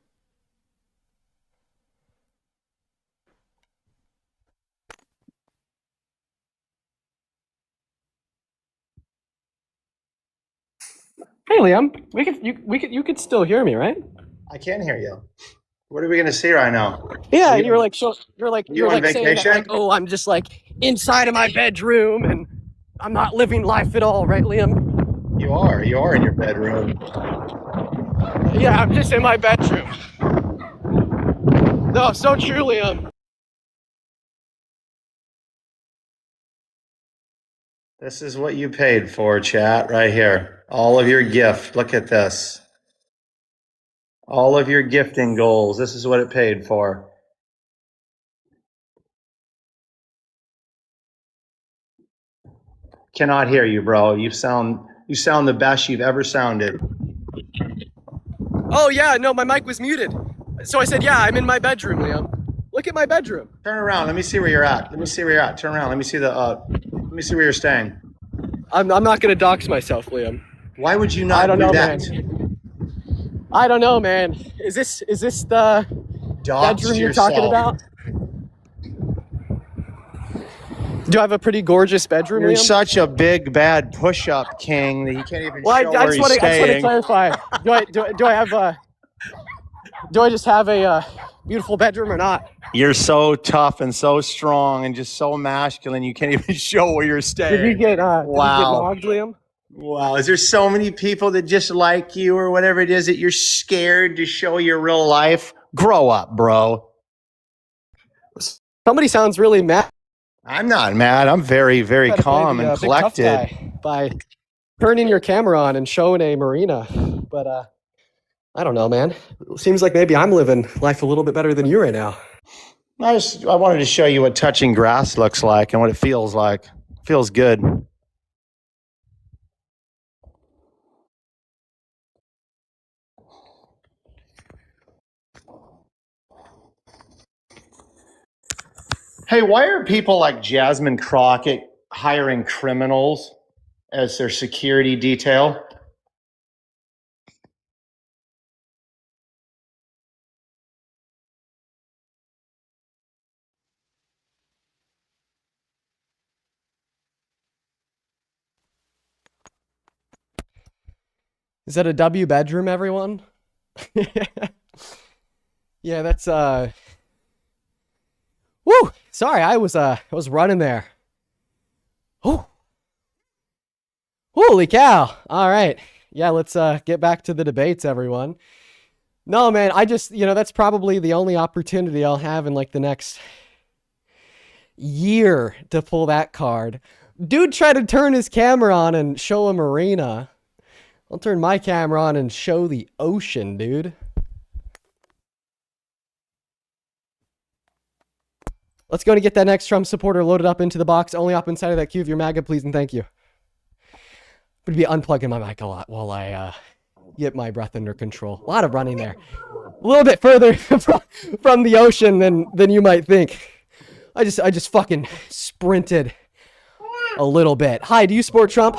Hey, Liam, you could still hear me, right?
I can hear you. What are we gonna see right now?
Yeah,
you
you're like
on
saying
vacation?
that, like, oh, I'm just like inside of my bedroom and I'm not living life at all, right, Liam?
You are in your bedroom.
Yeah, I'm just in my bedroom. No, so true, Liam.
This is what you paid for, chat, right here. All of your gift. Look at this. All of your gifting goals. This is what it paid for. Cannot hear you, bro. You sound the best you've ever sounded.
Oh yeah, no, my mic was muted. So I said, yeah, I'm in my bedroom, Liam. Look at my bedroom.
Turn around. Let me see where you're at. Turn around. Let me see where you're staying.
I'm not gonna dox myself, Liam.
Why would you not do that?
Man. I don't know, man. Is this the bedroom you're talking about? Do I have a pretty gorgeous bedroom,
You're
Liam?
such a big bad push-up king that you can't even show
I
where
just
he's
want
staying.
to clarify. Do I just have a beautiful bedroom or not?
You're so tough and so strong and just so masculine. You can't even show where you're staying.
Did you get
Wow.
mogged, Liam?
Wow. Is there so many people that just like you or whatever it is that you're scared to show your real life? Grow up, bro.
Somebody sounds really mad.
I'm not mad. I'm very, very calm and collected.
By turning your camera on and showing a marina. But I don't know, man. It seems like maybe I'm living life a little bit better than you right now.
I wanted to show you what touching grass looks like and what it feels like. It feels good. Hey, why are people like Jasmine Crockett hiring criminals as their security detail?
Is that a W bedroom, everyone? Yeah, that's Woo! Sorry, I was running there. Oh. Holy cow. All right. Yeah, let's get back to the debates, everyone. No, man, I just, that's probably the only opportunity I'll have in like the next year to pull that card. Dude tried to turn his camera on and show a marina. I'll turn my camera on and show the ocean, dude. Let's go and get that next Trump supporter loaded up into the box. Only up inside of that queue of your MAGA, please and thank you. I'm going to be unplugging my mic a lot while I get my breath under control. A lot of running there. A little bit further from the ocean than you might think. I just fucking sprinted a little bit. Hi, do you support Trump?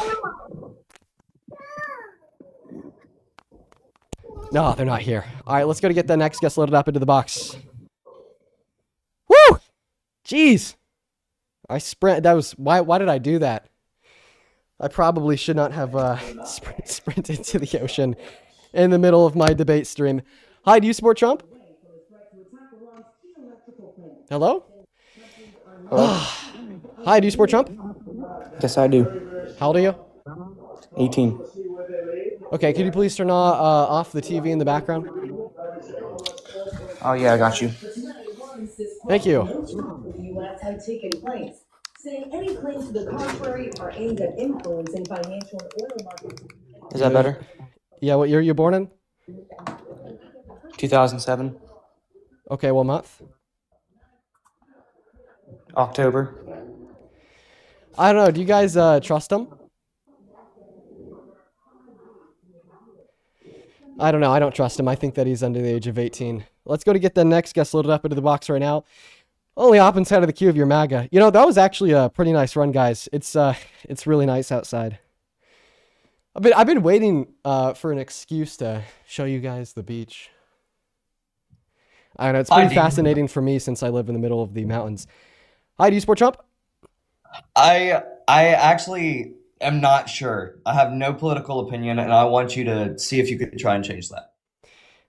No, they're not here. All right, let's go to get the next guest loaded up into the box. Woo! Jeez. I sprint. That was why did I do that? I probably should not have sprinted to the ocean in the middle of my debate stream. Hi, do you support Trump? Hello? Hi, do you support Trump?
Yes, I do.
How old are you?
18.
Okay, could you please turn off the TV in the background?
Oh, yeah, I got you.
Thank you.
saying any claims to the contrary are aimed at influencing financial and oil markets.
Is that better?
Yeah, what year are you born in?
2007.
Okay, what month?
October.
I don't know. Do you guys trust him? I don't know. I don't trust him. I think that he's under the age of 18. Let's go to get the next guest loaded up into the box right now. Only hop inside of the queue of your MAGA. You know, that was actually a pretty nice run, guys. It's really nice outside. I've been waiting for an excuse to show you guys the beach. I don't know. It's pretty fascinating for me since I live in the middle of the mountains. Hi, do you support Trump?
I actually am not sure. I have no political opinion, and I want you to see if you could try and change that.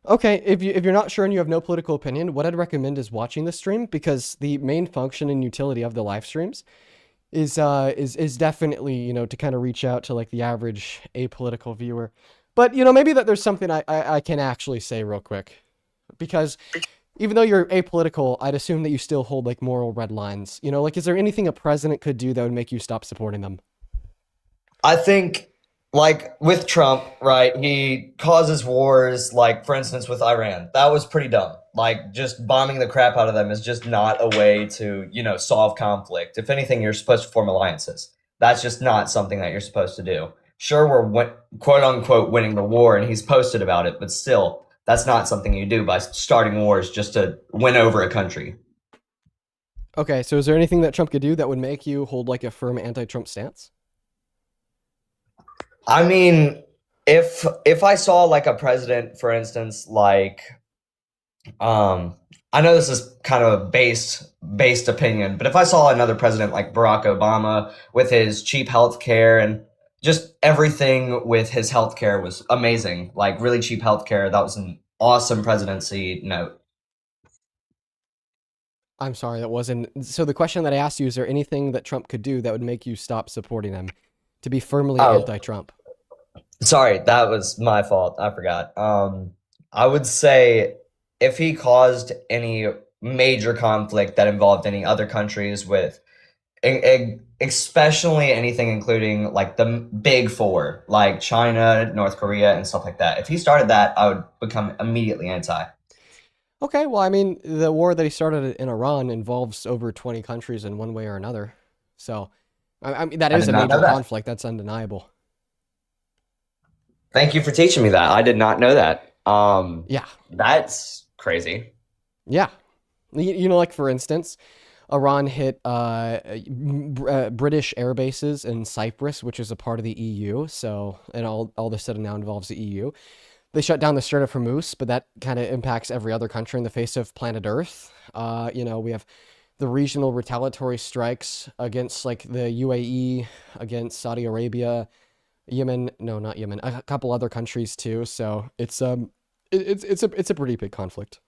Okay, if you're not sure and you have no political opinion, what I'd recommend is watching the stream, because the main function and utility of the live streams is definitely, you know, to kind of reach out to like the average apolitical viewer. But, you know, maybe that there's something I can actually say real quick, because even though you're apolitical, I'd assume that you still hold like moral red lines. You know, like, is there anything a president could do that would make you stop supporting them?
I think, like, with Trump, right, he causes wars, like, for instance, with Iran. That was pretty dumb. Like, just bombing the crap out of them is just not a way to, you know, solve conflict. If anything, you're supposed to form alliances. That's just not something that you're supposed to do. Sure, we're quote-unquote winning the war, and he's posted about it, but still, that's not something you do by starting wars just to win over a country.
Okay, so is there anything that Trump could do that would make you hold like a firm anti-Trump stance?
I mean, if I saw like a president, for instance, like, I know this is kind of a based opinion, but if I saw another president like Barack Obama with his cheap health care and just everything with his health care was amazing, like really cheap health care, that was an awesome presidency note.
I'm sorry, that wasn't... So the question that I asked you, is there anything that Trump could do that would make you stop supporting him to be firmly anti-Trump?
Sorry, that was my fault. I forgot. I would say if he caused any major conflict that involved any other countries with, especially anything including like the big four, like China, North Korea, and stuff like that. If he started that, I would become immediately anti.
Okay, well, I mean, the war that he started in Iran involves over 20 countries in one way or another. So, I mean, that is a major conflict. That's undeniable.
Thank you for teaching me that. I did not know that.
Yeah.
That's crazy.
Yeah. You know, like, for instance, Iran hit British air bases in Cyprus, which is a part of the EU. So, and all of a sudden now involves the EU. They shut down the Strait of Hormuz, but that kind of impacts every other country in the face of planet Earth. You know, we have the regional retaliatory strikes against like the UAE, against Saudi Arabia, Yemen, no, not Yemen, a couple other countries too. So it's a pretty big conflict.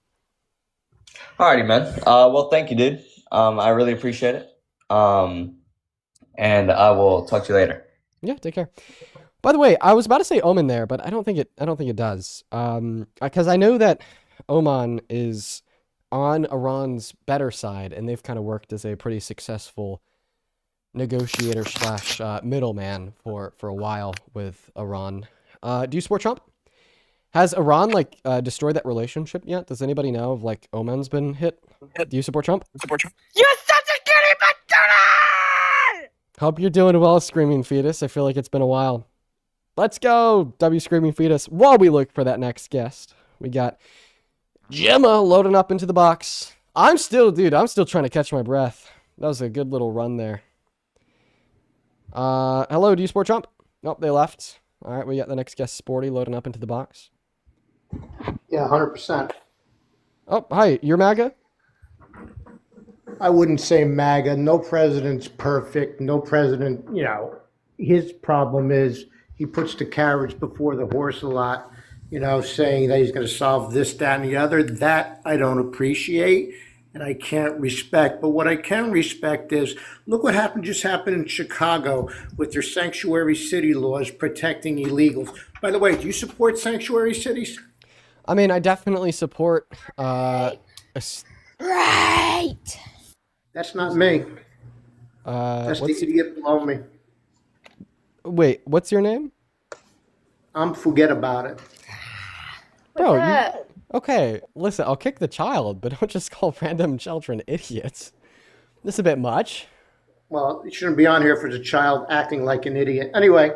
Alrighty, man. Well, thank you, dude. I really appreciate it. And I will talk to you later.
Yeah, take care. By the way, I was about to say Oman there, but I don't think it does. Because I know that Oman is on Iran's better side, and they've kind of worked as a pretty successful negotiator slash middleman for a while with Iran. Do you support Trump? Has Iran like destroyed that relationship yet? Does anybody know if like Oman's been hit? Do you support Trump?
You such a kitty bastard!
Hope you're doing well, Screaming Fetus. I feel like it's been a while. Let's go, W Screaming Fetus. While we look for that next guest, we got Gemma loading up into the box. I'm still trying to catch my breath. That was a good little run there. Hello, do you support Trump? Nope, they left. All right, we got the next guest, Sporty, loading up into the box.
Yeah, 100%.
Oh, hi, you're MAGA?
I wouldn't say MAGA. No president's perfect. No president, you know, his problem is he puts the carriage before the horse a lot, you know, saying that he's going to solve this, that, and the other. That I don't appreciate and I can't respect. But what I can respect is, look what just happened in Chicago with their sanctuary city laws protecting illegals. By the way, do you support sanctuary cities?
I mean, I definitely support...
Right! That's not me. That's the
what's
idiot below me.
wait? What's your name,
Forget about it.
bro? Okay? Listen, I'll kick the child, but don't just call random children idiots. This is a bit much.
Well, you shouldn't be on here for the child acting like an idiot. Anyway,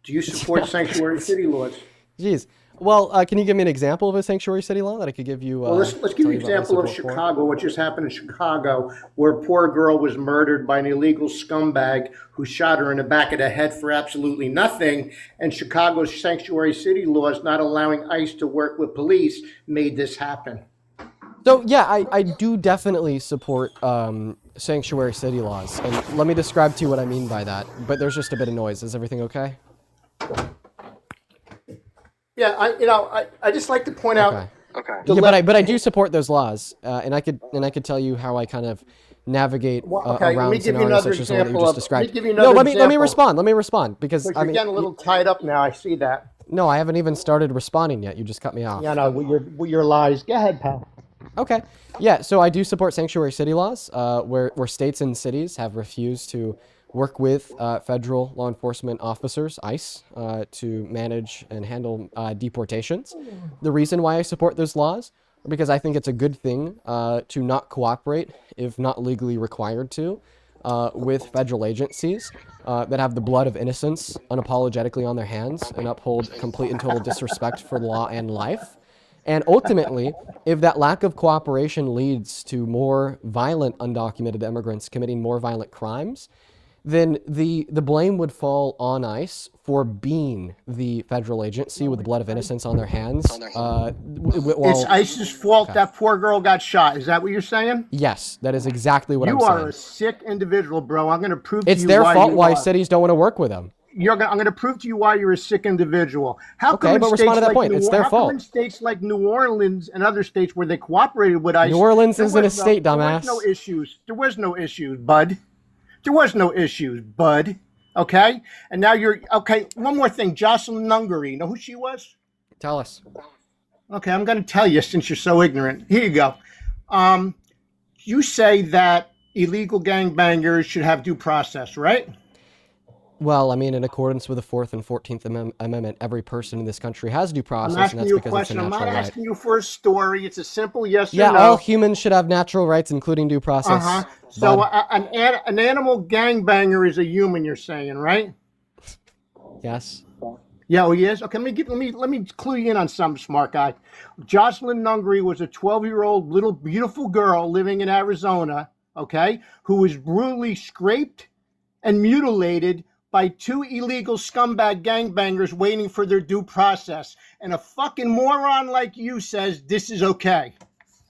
do you support sanctuary city laws?
Jeez. Well, can you give me an example of a sanctuary city law that I could give you?
Well, let's give you an example of Chicago, what just happened in Chicago, where a poor girl was murdered by an illegal scumbag who shot her in the back of the head for absolutely nothing. And Chicago's sanctuary city laws not allowing ICE to work with police made this happen.
So yeah, I do definitely support sanctuary city laws, and let me describe to you what I mean by that. But there's just a bit of noise. Is everything okay?
Yeah, I just like to point out.
Okay. Yeah, but I do support those laws, and I could tell you how I kind of navigate around scenarios such as the one that you just described. No, let me respond. Let me respond because
you're getting a little tied up now. I see that.
No, I haven't even started responding yet. You just cut me off.
Yeah, no, with your lies. Go ahead, pal.
Okay. Yeah, so I do support sanctuary city laws, where states and cities have refused to work with federal law enforcement officers, ICE, to manage and handle deportations. The reason why I support those laws is because I think it's a good thing to not cooperate, if not legally required to, with federal agencies that have the blood of innocents unapologetically on their hands and uphold complete and total disrespect for law and life. And ultimately, if that lack of cooperation leads to more violent undocumented immigrants committing more violent crimes, then the blame would fall on ICE for being the federal agency with the blood of innocents on their hands.
It's ICE's fault that poor girl got shot. Is that what you're saying?
Yes, that is exactly what I'm saying.
You are a sick individual, bro. I'm going to prove to you
it's their fault why cities don't want to work with them.
I'm going to prove to you why you're a sick individual.
Okay, but respond to that point. It's their fault.
How come in states like New Orleans and other states where they cooperated with ICE?
New Orleans isn't a state, dumbass.
There was no issues. There was no issues, bud. There was no issues, bud. Okay? And now you're... Okay, one more thing. Jocelyn Nungary. You know who she was?
Tell us.
Okay, I'm going to tell you since you're so ignorant. Here you go. You say that illegal gangbangers should have due process, right?
Well, I mean, in accordance with the 4th and 14th Amendment, every person in this country has due process,
I'm asking
and that's
you a
because
question.
it's a natural right.
I'm not asking you for a story. It's a simple yes or
yeah,
no.
all humans should have natural rights, including due process.
So an animal gangbanger is a human, you're saying, right?
Yes.
Yeah, oh, he is? Okay, let me clue you in on something, smart guy. Jocelyn Nungary was a 12-year-old little beautiful girl living in Arizona, okay, who was brutally scraped and mutilated by 2 illegal scumbag gangbangers waiting for their due process. And a fucking moron like you says this is okay.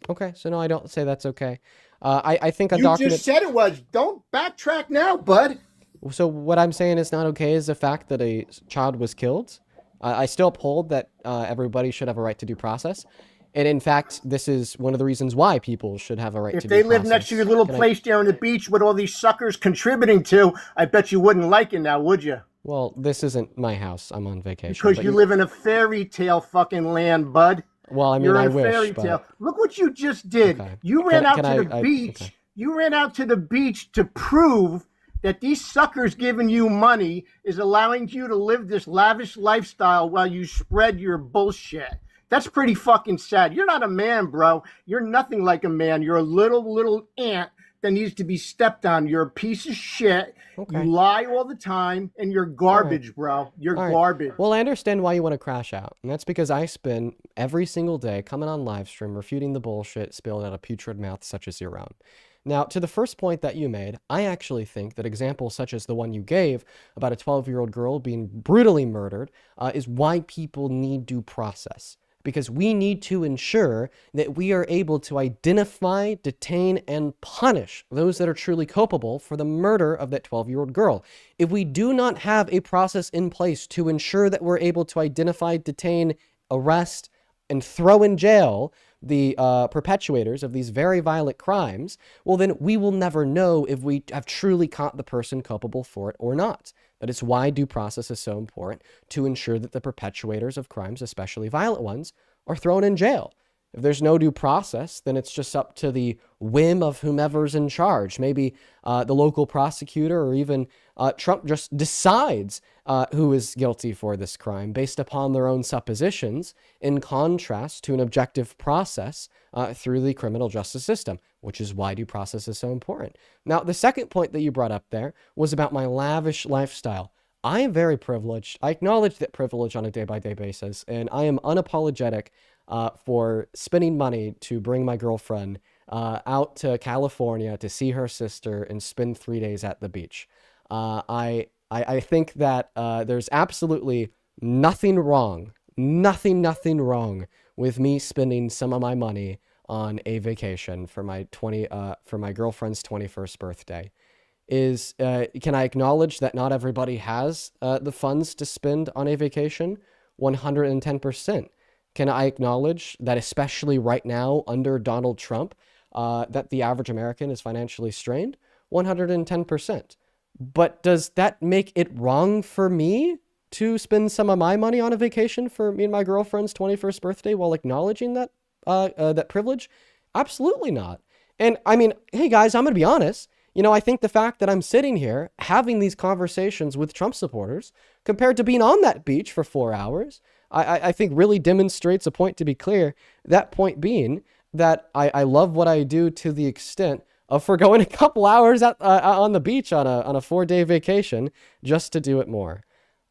Okay, so no, I don't say that's okay. I think
You just said it was. Don't backtrack now, bud.
So what I'm saying is not okay is the fact that a child was killed. I still uphold that everybody should have a right to due process. And in fact, this is one of the reasons why people should have a right to due process.
If they live next to your little place there on the beach with all these suckers contributing to, I bet you wouldn't like it now, would you?
Well, this isn't my house. I'm on vacation.
Because you live in a fairy tale fucking land, bud.
Well, I mean,
You're in
I
a
wish,
fairy
but...
tale. Look what you just did.
Okay.
You ran out to
I-
the beach. You ran out to the beach to prove that these suckers giving you money is allowing you to live this lavish lifestyle while you spread your bullshit. That's pretty fucking sad. You're not a man, bro. You're nothing like a man. You're a little ant that needs to be stepped on. You're a piece of shit.
Okay.
You lie all the time, and you're garbage, bro. You're garbage.
Well, I understand why you want to crash out. And that's because I spend every single day coming on live stream, refuting the bullshit spilled out of putrid mouths such as your own. Now, to the first point that you made, I actually think that examples such as the one you gave about a 12-year-old girl being brutally murdered is why people need due process. Because we need to ensure that we are able to identify, detain, and punish those that are truly culpable for the murder of that 12-year-old girl. If we do not have a process in place to ensure that we're able to identify, detain, arrest, and throw in jail the perpetuators of these very violent crimes, well, then we will never know if we have truly caught the person culpable for it or not. That is why due process is so important, to ensure that the perpetuators of crimes, especially violent ones, are thrown in jail. If there's no due process, then it's just up to the whim of whomever's in charge. Maybe the local prosecutor or even Trump just decides who is guilty for this crime based upon their own suppositions, in contrast to an objective process through the criminal justice system, which is why due process is so important. Now, the second point that you brought up there was about my lavish lifestyle. I am very privileged. I acknowledge that privilege on a day-by-day basis, and I am unapologetic for spending money to bring my girlfriend out to California to see her sister and spend 3 days at the beach. I think that there's absolutely nothing wrong with me spending some of my money on a vacation for my girlfriend's 21st birthday. Can I acknowledge that not everybody has the funds to spend on a vacation? 110%. Can I acknowledge that, especially right now under Donald Trump, that the average American is financially strained? 110%. But does that make it wrong for me to spend some of my money on a vacation for me and my girlfriend's 21st birthday while acknowledging that that privilege? Absolutely not. And I mean, hey guys, I'm going to be honest. I think the fact that I'm sitting here having these conversations with Trump supporters compared to being on that beach for 4 hours, I think really demonstrates a point to be clear. That point being that I love what I do to the extent of foregoing a couple hours on the beach on a 4-day vacation just to do it more.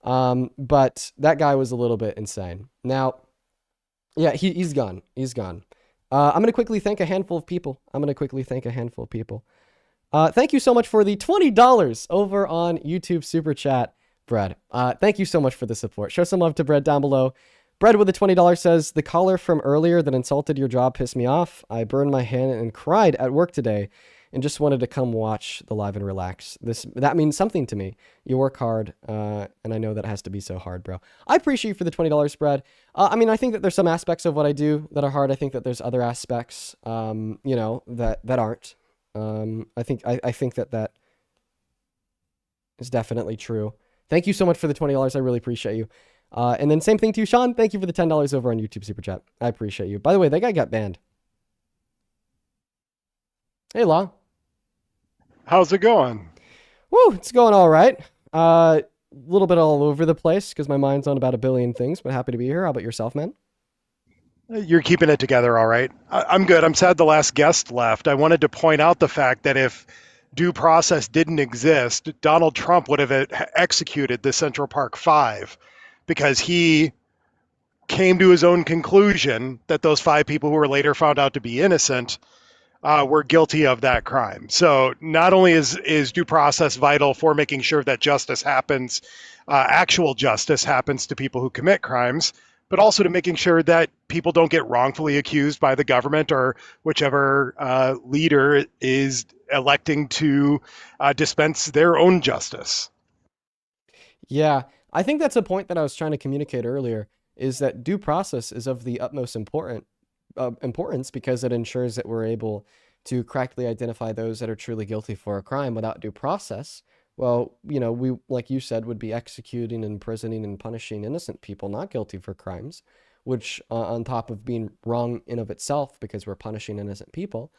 But that guy was a little bit insane. Now, yeah, he's gone. He's gone. I'm going to quickly thank a handful of people. Thank you so much for the $20 over on YouTube Super Chat, Brad. Thank you so much for the support. Show some love to Brad down below. Brad with the $20 says, the caller from earlier that insulted your job pissed me off. I burned my hand and cried at work today and just wanted to come watch the live and relax. That means something to me. You work hard, and I know that it has to be so hard, bro. I appreciate you for the $20, Brad. I mean, I think that there's some aspects of what I do that are hard. I think that there's other aspects, that aren't. I think that is definitely true. Thank you so much for the $20. I really appreciate you. And then same thing to you, Sean. Thank you for the $10 over on YouTube Super Chat. I appreciate you. By the way, that guy got banned. Hey, Law.
How's it going?
Woo, it's going all right. A little bit all over the place because my mind's on about a billion things, but happy to be here. How about yourself, man?
You're keeping it together all right. I'm good. I'm sad the last guest left. I wanted to point out the fact that if due process didn't exist, Donald Trump would have executed the Central Park Five because he came to his own conclusion that those 5 people who were later found out to be innocent were guilty of that crime. So not only is due process vital for making sure that justice happens, actual justice happens to people who commit crimes, but also to making sure that people don't get wrongfully accused by the government or whichever leader is electing to dispense their own justice.
Yeah, I think that's a point that I was trying to communicate earlier, is that due process is of the utmost importance because it ensures that we're able to correctly identify those that are truly guilty for a crime. Without due process, well, we, like you said, would be executing, imprisoning, and punishing innocent people not guilty for crimes, which on top of being wrong in of itself because we're punishing innocent people,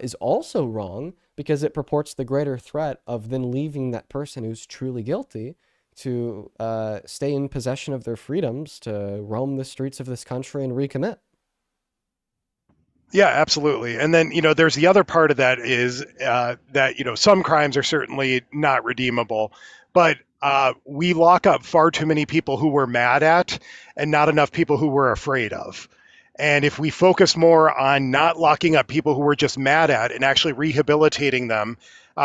is also wrong because it purports the greater threat of then leaving that person who's truly guilty to stay in possession of their freedoms, to roam the streets of this country and recommit.
Yeah, absolutely. And then, there's the other part of that is that, some crimes are certainly not redeemable, but we lock up far too many people who we're mad at and not enough people who we're afraid of. And if we focus more on not locking up people who we're just mad at and actually rehabilitating them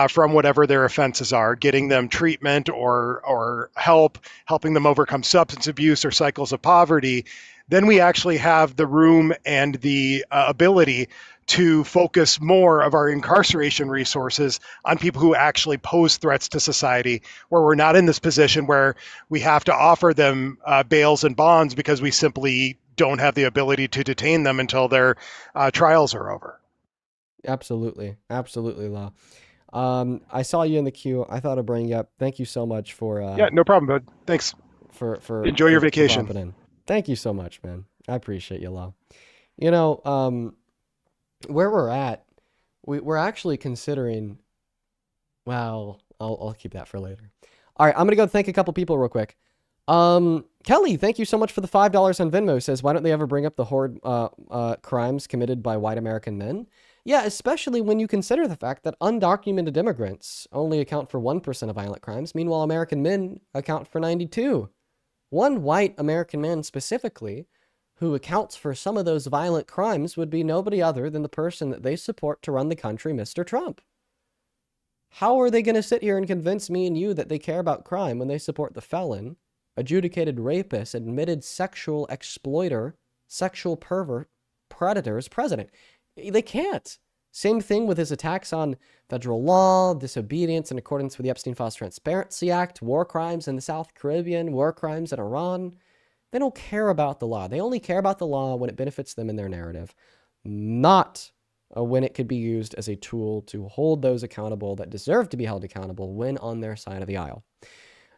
from whatever their offenses are, getting them treatment or helping them overcome substance abuse or cycles of poverty, then we actually have the room and the ability to focus more of our incarceration resources on people who actually pose threats to society, where we're not in this position where we have to offer them bails and bonds because we simply don't have the ability to detain them until their trials are over.
Absolutely. Absolutely, Law. I saw you in the queue. I thought I'd bring you up. Thank you so much for...
yeah, no problem, bud. Thanks.
For
Enjoy your vacation.
Thank you so much, man. I appreciate you, Law. You know, where we're at, we're actually considering, well, I'll keep that for later. All right, I'm going to go thank a couple people real quick. Kelly, thank you so much for the $5 on Venmo. Says, why don't they ever bring up the horde crimes committed by white American men? Yeah, especially when you consider the fact that undocumented immigrants only account for 1% of violent crimes. Meanwhile, American men account for 92. One white American man specifically who accounts for some of those violent crimes would be nobody other than the person that they support to run the country, Mr. Trump. How are they going to sit here and convince me and you that they care about crime when they support the felon, adjudicated rapist, admitted sexual exploiter, sexual pervert, predators president? They can't. Same thing with his attacks on federal law, disobedience in accordance with the Epstein Files Transparency Act, war crimes in the South Caribbean, war crimes in Iran. They don't care about the law. They only care about the law when it benefits them in their narrative, not when it could be used as a tool to hold those accountable that deserve to be held accountable when on their side of the aisle.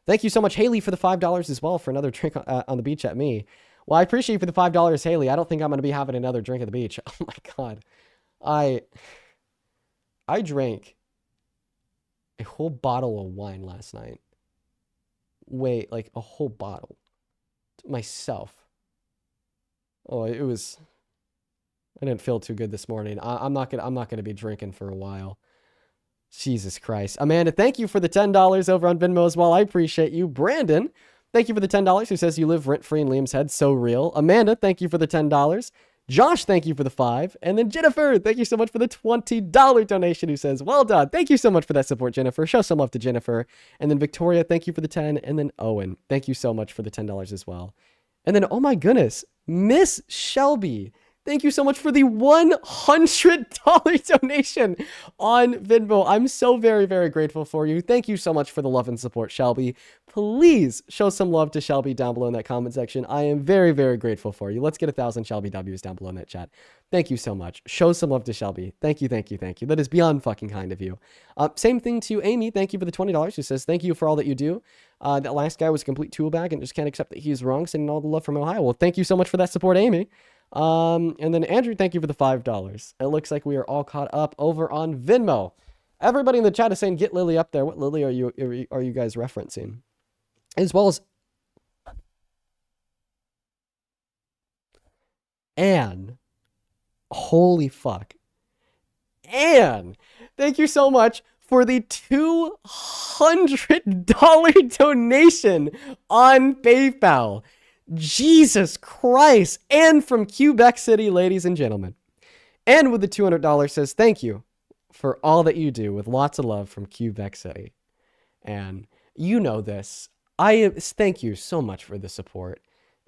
Thank you so much, Haley, for the $5 as well for another drink on the beach at me. Well, I appreciate you for the $5, Haley. I don't think I'm going to be having another drink at the beach. Oh my God. I drank a whole bottle of wine last night. Wait, like a whole bottle. Myself. Oh, I didn't feel too good this morning. I'm not gonna be drinking for a while. Jesus Christ. Amanda, thank you for the $10 over on Venmo as well. I appreciate you. Brandon, thank you for the $10 who says you live rent-free in Liam's head. So real. Amanda, thank you for the $10. Josh, thank you for the $5. And then Jennifer, thank you so much for the $20 donation who says, well done. Thank you so much for that support, Jennifer. Show some love to Jennifer. And then Victoria, thank you for the 10. And then Owen, thank you so much for the $10 as well. And then, oh my goodness, Miss Shelby, thank you so much for the $100 donation on Venmo. I'm so very, very grateful for you. Thank you so much for the love and support, Shelby. Please show some love to Shelby down below in that comment section. I am very, very grateful for you. Let's get 1,000 Shelby W's down below in that chat. Thank you so much. Show some love to Shelby. Thank you, thank you, thank you. That is beyond fucking kind of you. Same thing to Amy. Thank you for the $20. Who says, thank you for all that you do. That last guy was a complete tool bag and just can't accept that he's wrong. Sending all the love from Ohio. Well, thank you so much for that support, Amy. And then Andrew, thank you for the $5. It looks like we are all caught up over on Venmo. Everybody in the chat is saying, get Lily up there. What Lily are you guys referencing? As well as Anne. Holy fuck. Anne, thank you so much for the $200 donation on PayPal. Jesus Christ. And from Quebec City, ladies and gentlemen. And with the $200 says, thank you for all that you do with lots of love from Quebec City. And you know this. Thank you so much for the support.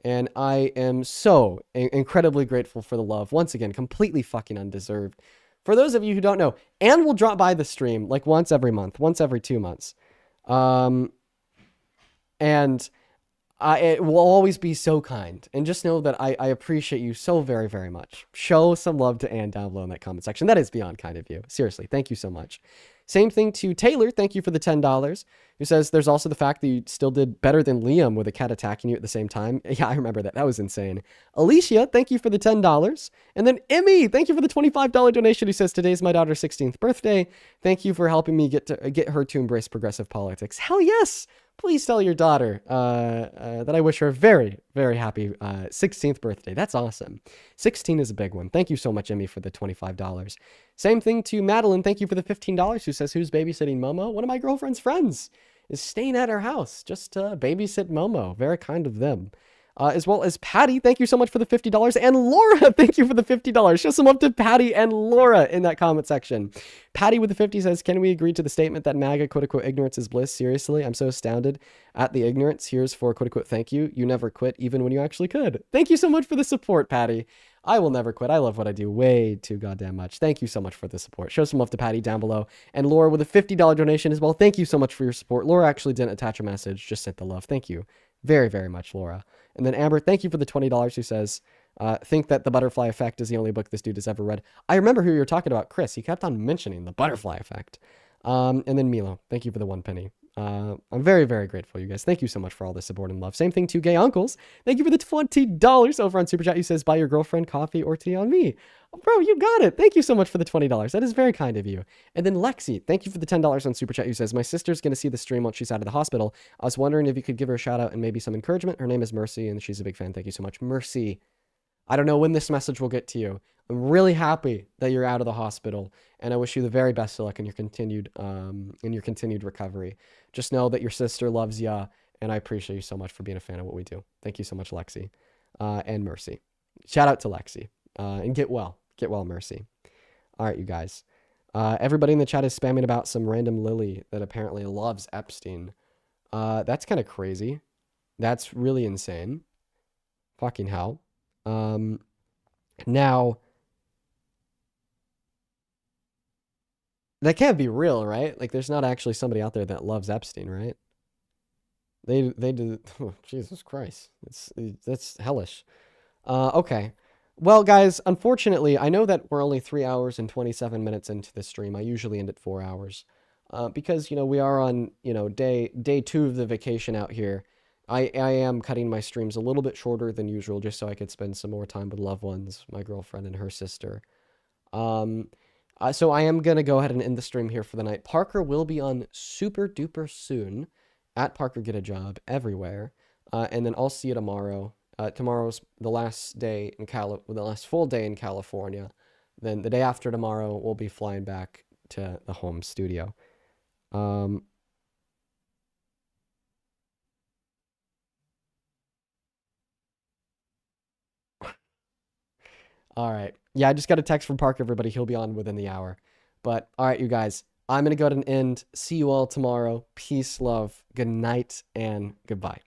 And I am so incredibly grateful for the love. Once again, completely fucking undeserved. For those of you who don't know, Anne will drop by the stream like once every month, once every 2 months. And it will always be so kind. And just know that I appreciate you so very, very much. Show some love to Anne down below in that comment section. That is beyond kind of you. Seriously, thank you so much. Same thing to Taylor. Thank you for the $10. Who says there's also the fact that you still did better than Liam with a cat attacking you at the same time. Yeah, I remember that. That was insane. Alicia, thank you for the $10. And then Emmy, thank you for the $25 donation. Who says today's my daughter's 16th birthday. Thank you for helping me get her to embrace progressive politics. Hell yes. Please tell your daughter that I wish her a very, very happy 16th birthday. That's awesome. 16 is a big one. Thank you so much, Emmy, for the $25. Same thing to Madeline. Thank you for the $15. Who says, who's babysitting Momo? One of my girlfriend's friends is staying at her house just to babysit Momo. Very kind of them. As well as Patty, thank you so much for the $50. And Laura, thank you for the $50. Show some love to Patty and Laura in that comment section. Patty with the 50 says, can we agree to the statement that MAGA, quote unquote, ignorance is bliss? Seriously, I'm so astounded at the ignorance. Here's for, quote unquote, thank you. You never quit, even when you actually could. Thank you so much for the support, Patty. I will never quit. I love what I do way too goddamn much. Thank you so much for the support. Show some love to Patty down below. And Laura with a $50 donation as well. Thank you so much for your support. Laura actually didn't attach a message, just sent the love. Thank you very, very much, Laura. And then Amber, thank you for the $20. Who says, think that The Butterfly Effect is the only book this dude has ever read. I remember who you were talking about, Chris. He kept on mentioning The Butterfly Effect. And then Milo, thank you for the 1 penny. I'm very, very grateful, you guys. Thank you so much for all the support and love. Same thing to Gay Uncles. Thank you for the $20 over on Super Chat. He says, buy your girlfriend coffee or tea on me. Oh, bro, you got it. Thank you so much for the $20. That is very kind of you. And then Lexi, thank you for the $10 on Super Chat. Who says, my sister's going to see the stream once she's out of the hospital. I was wondering if you could give her a shout out and maybe some encouragement. Her name is Mercy, and she's a big fan. Thank you so much, Mercy. I don't know when this message will get to you. I'm really happy that you're out of the hospital, and I wish you the very best of luck in your continued recovery. Just know that your sister loves ya, and I appreciate you so much for being a fan of what we do. Thank you so much, Lexi, and Mercy. Shout out to Lexi, and get well, Mercy. All right, you guys. Everybody in the chat is spamming about some random Lily that apparently loves Epstein. That's kind of crazy. That's really insane. Fucking hell. Now, that can't be real, right? Like, there's not actually somebody out there that loves Epstein, right? They do. Oh, Jesus Christ, that's hellish. Okay. Well, guys, unfortunately, I know that we're only 3 hours and 27 minutes into the stream. I usually end at 4 hours, because we are on day 2 of the vacation out here. I am cutting my streams a little bit shorter than usual just so I could spend some more time with loved ones, my girlfriend and her sister. So I am going to go ahead and end the stream here for the night. Parker will be on super duper soon at Parker Get a Job everywhere. And then I'll see you tomorrow. Tomorrow's the last day in the last full day in California. Then the day after tomorrow, we'll be flying back to the home studio. All right. Yeah, I just got a text from Parker, everybody. He'll be on within the hour. But all right, you guys, I'm going to go ahead and end. See you all tomorrow. Peace, love, good night, and goodbye.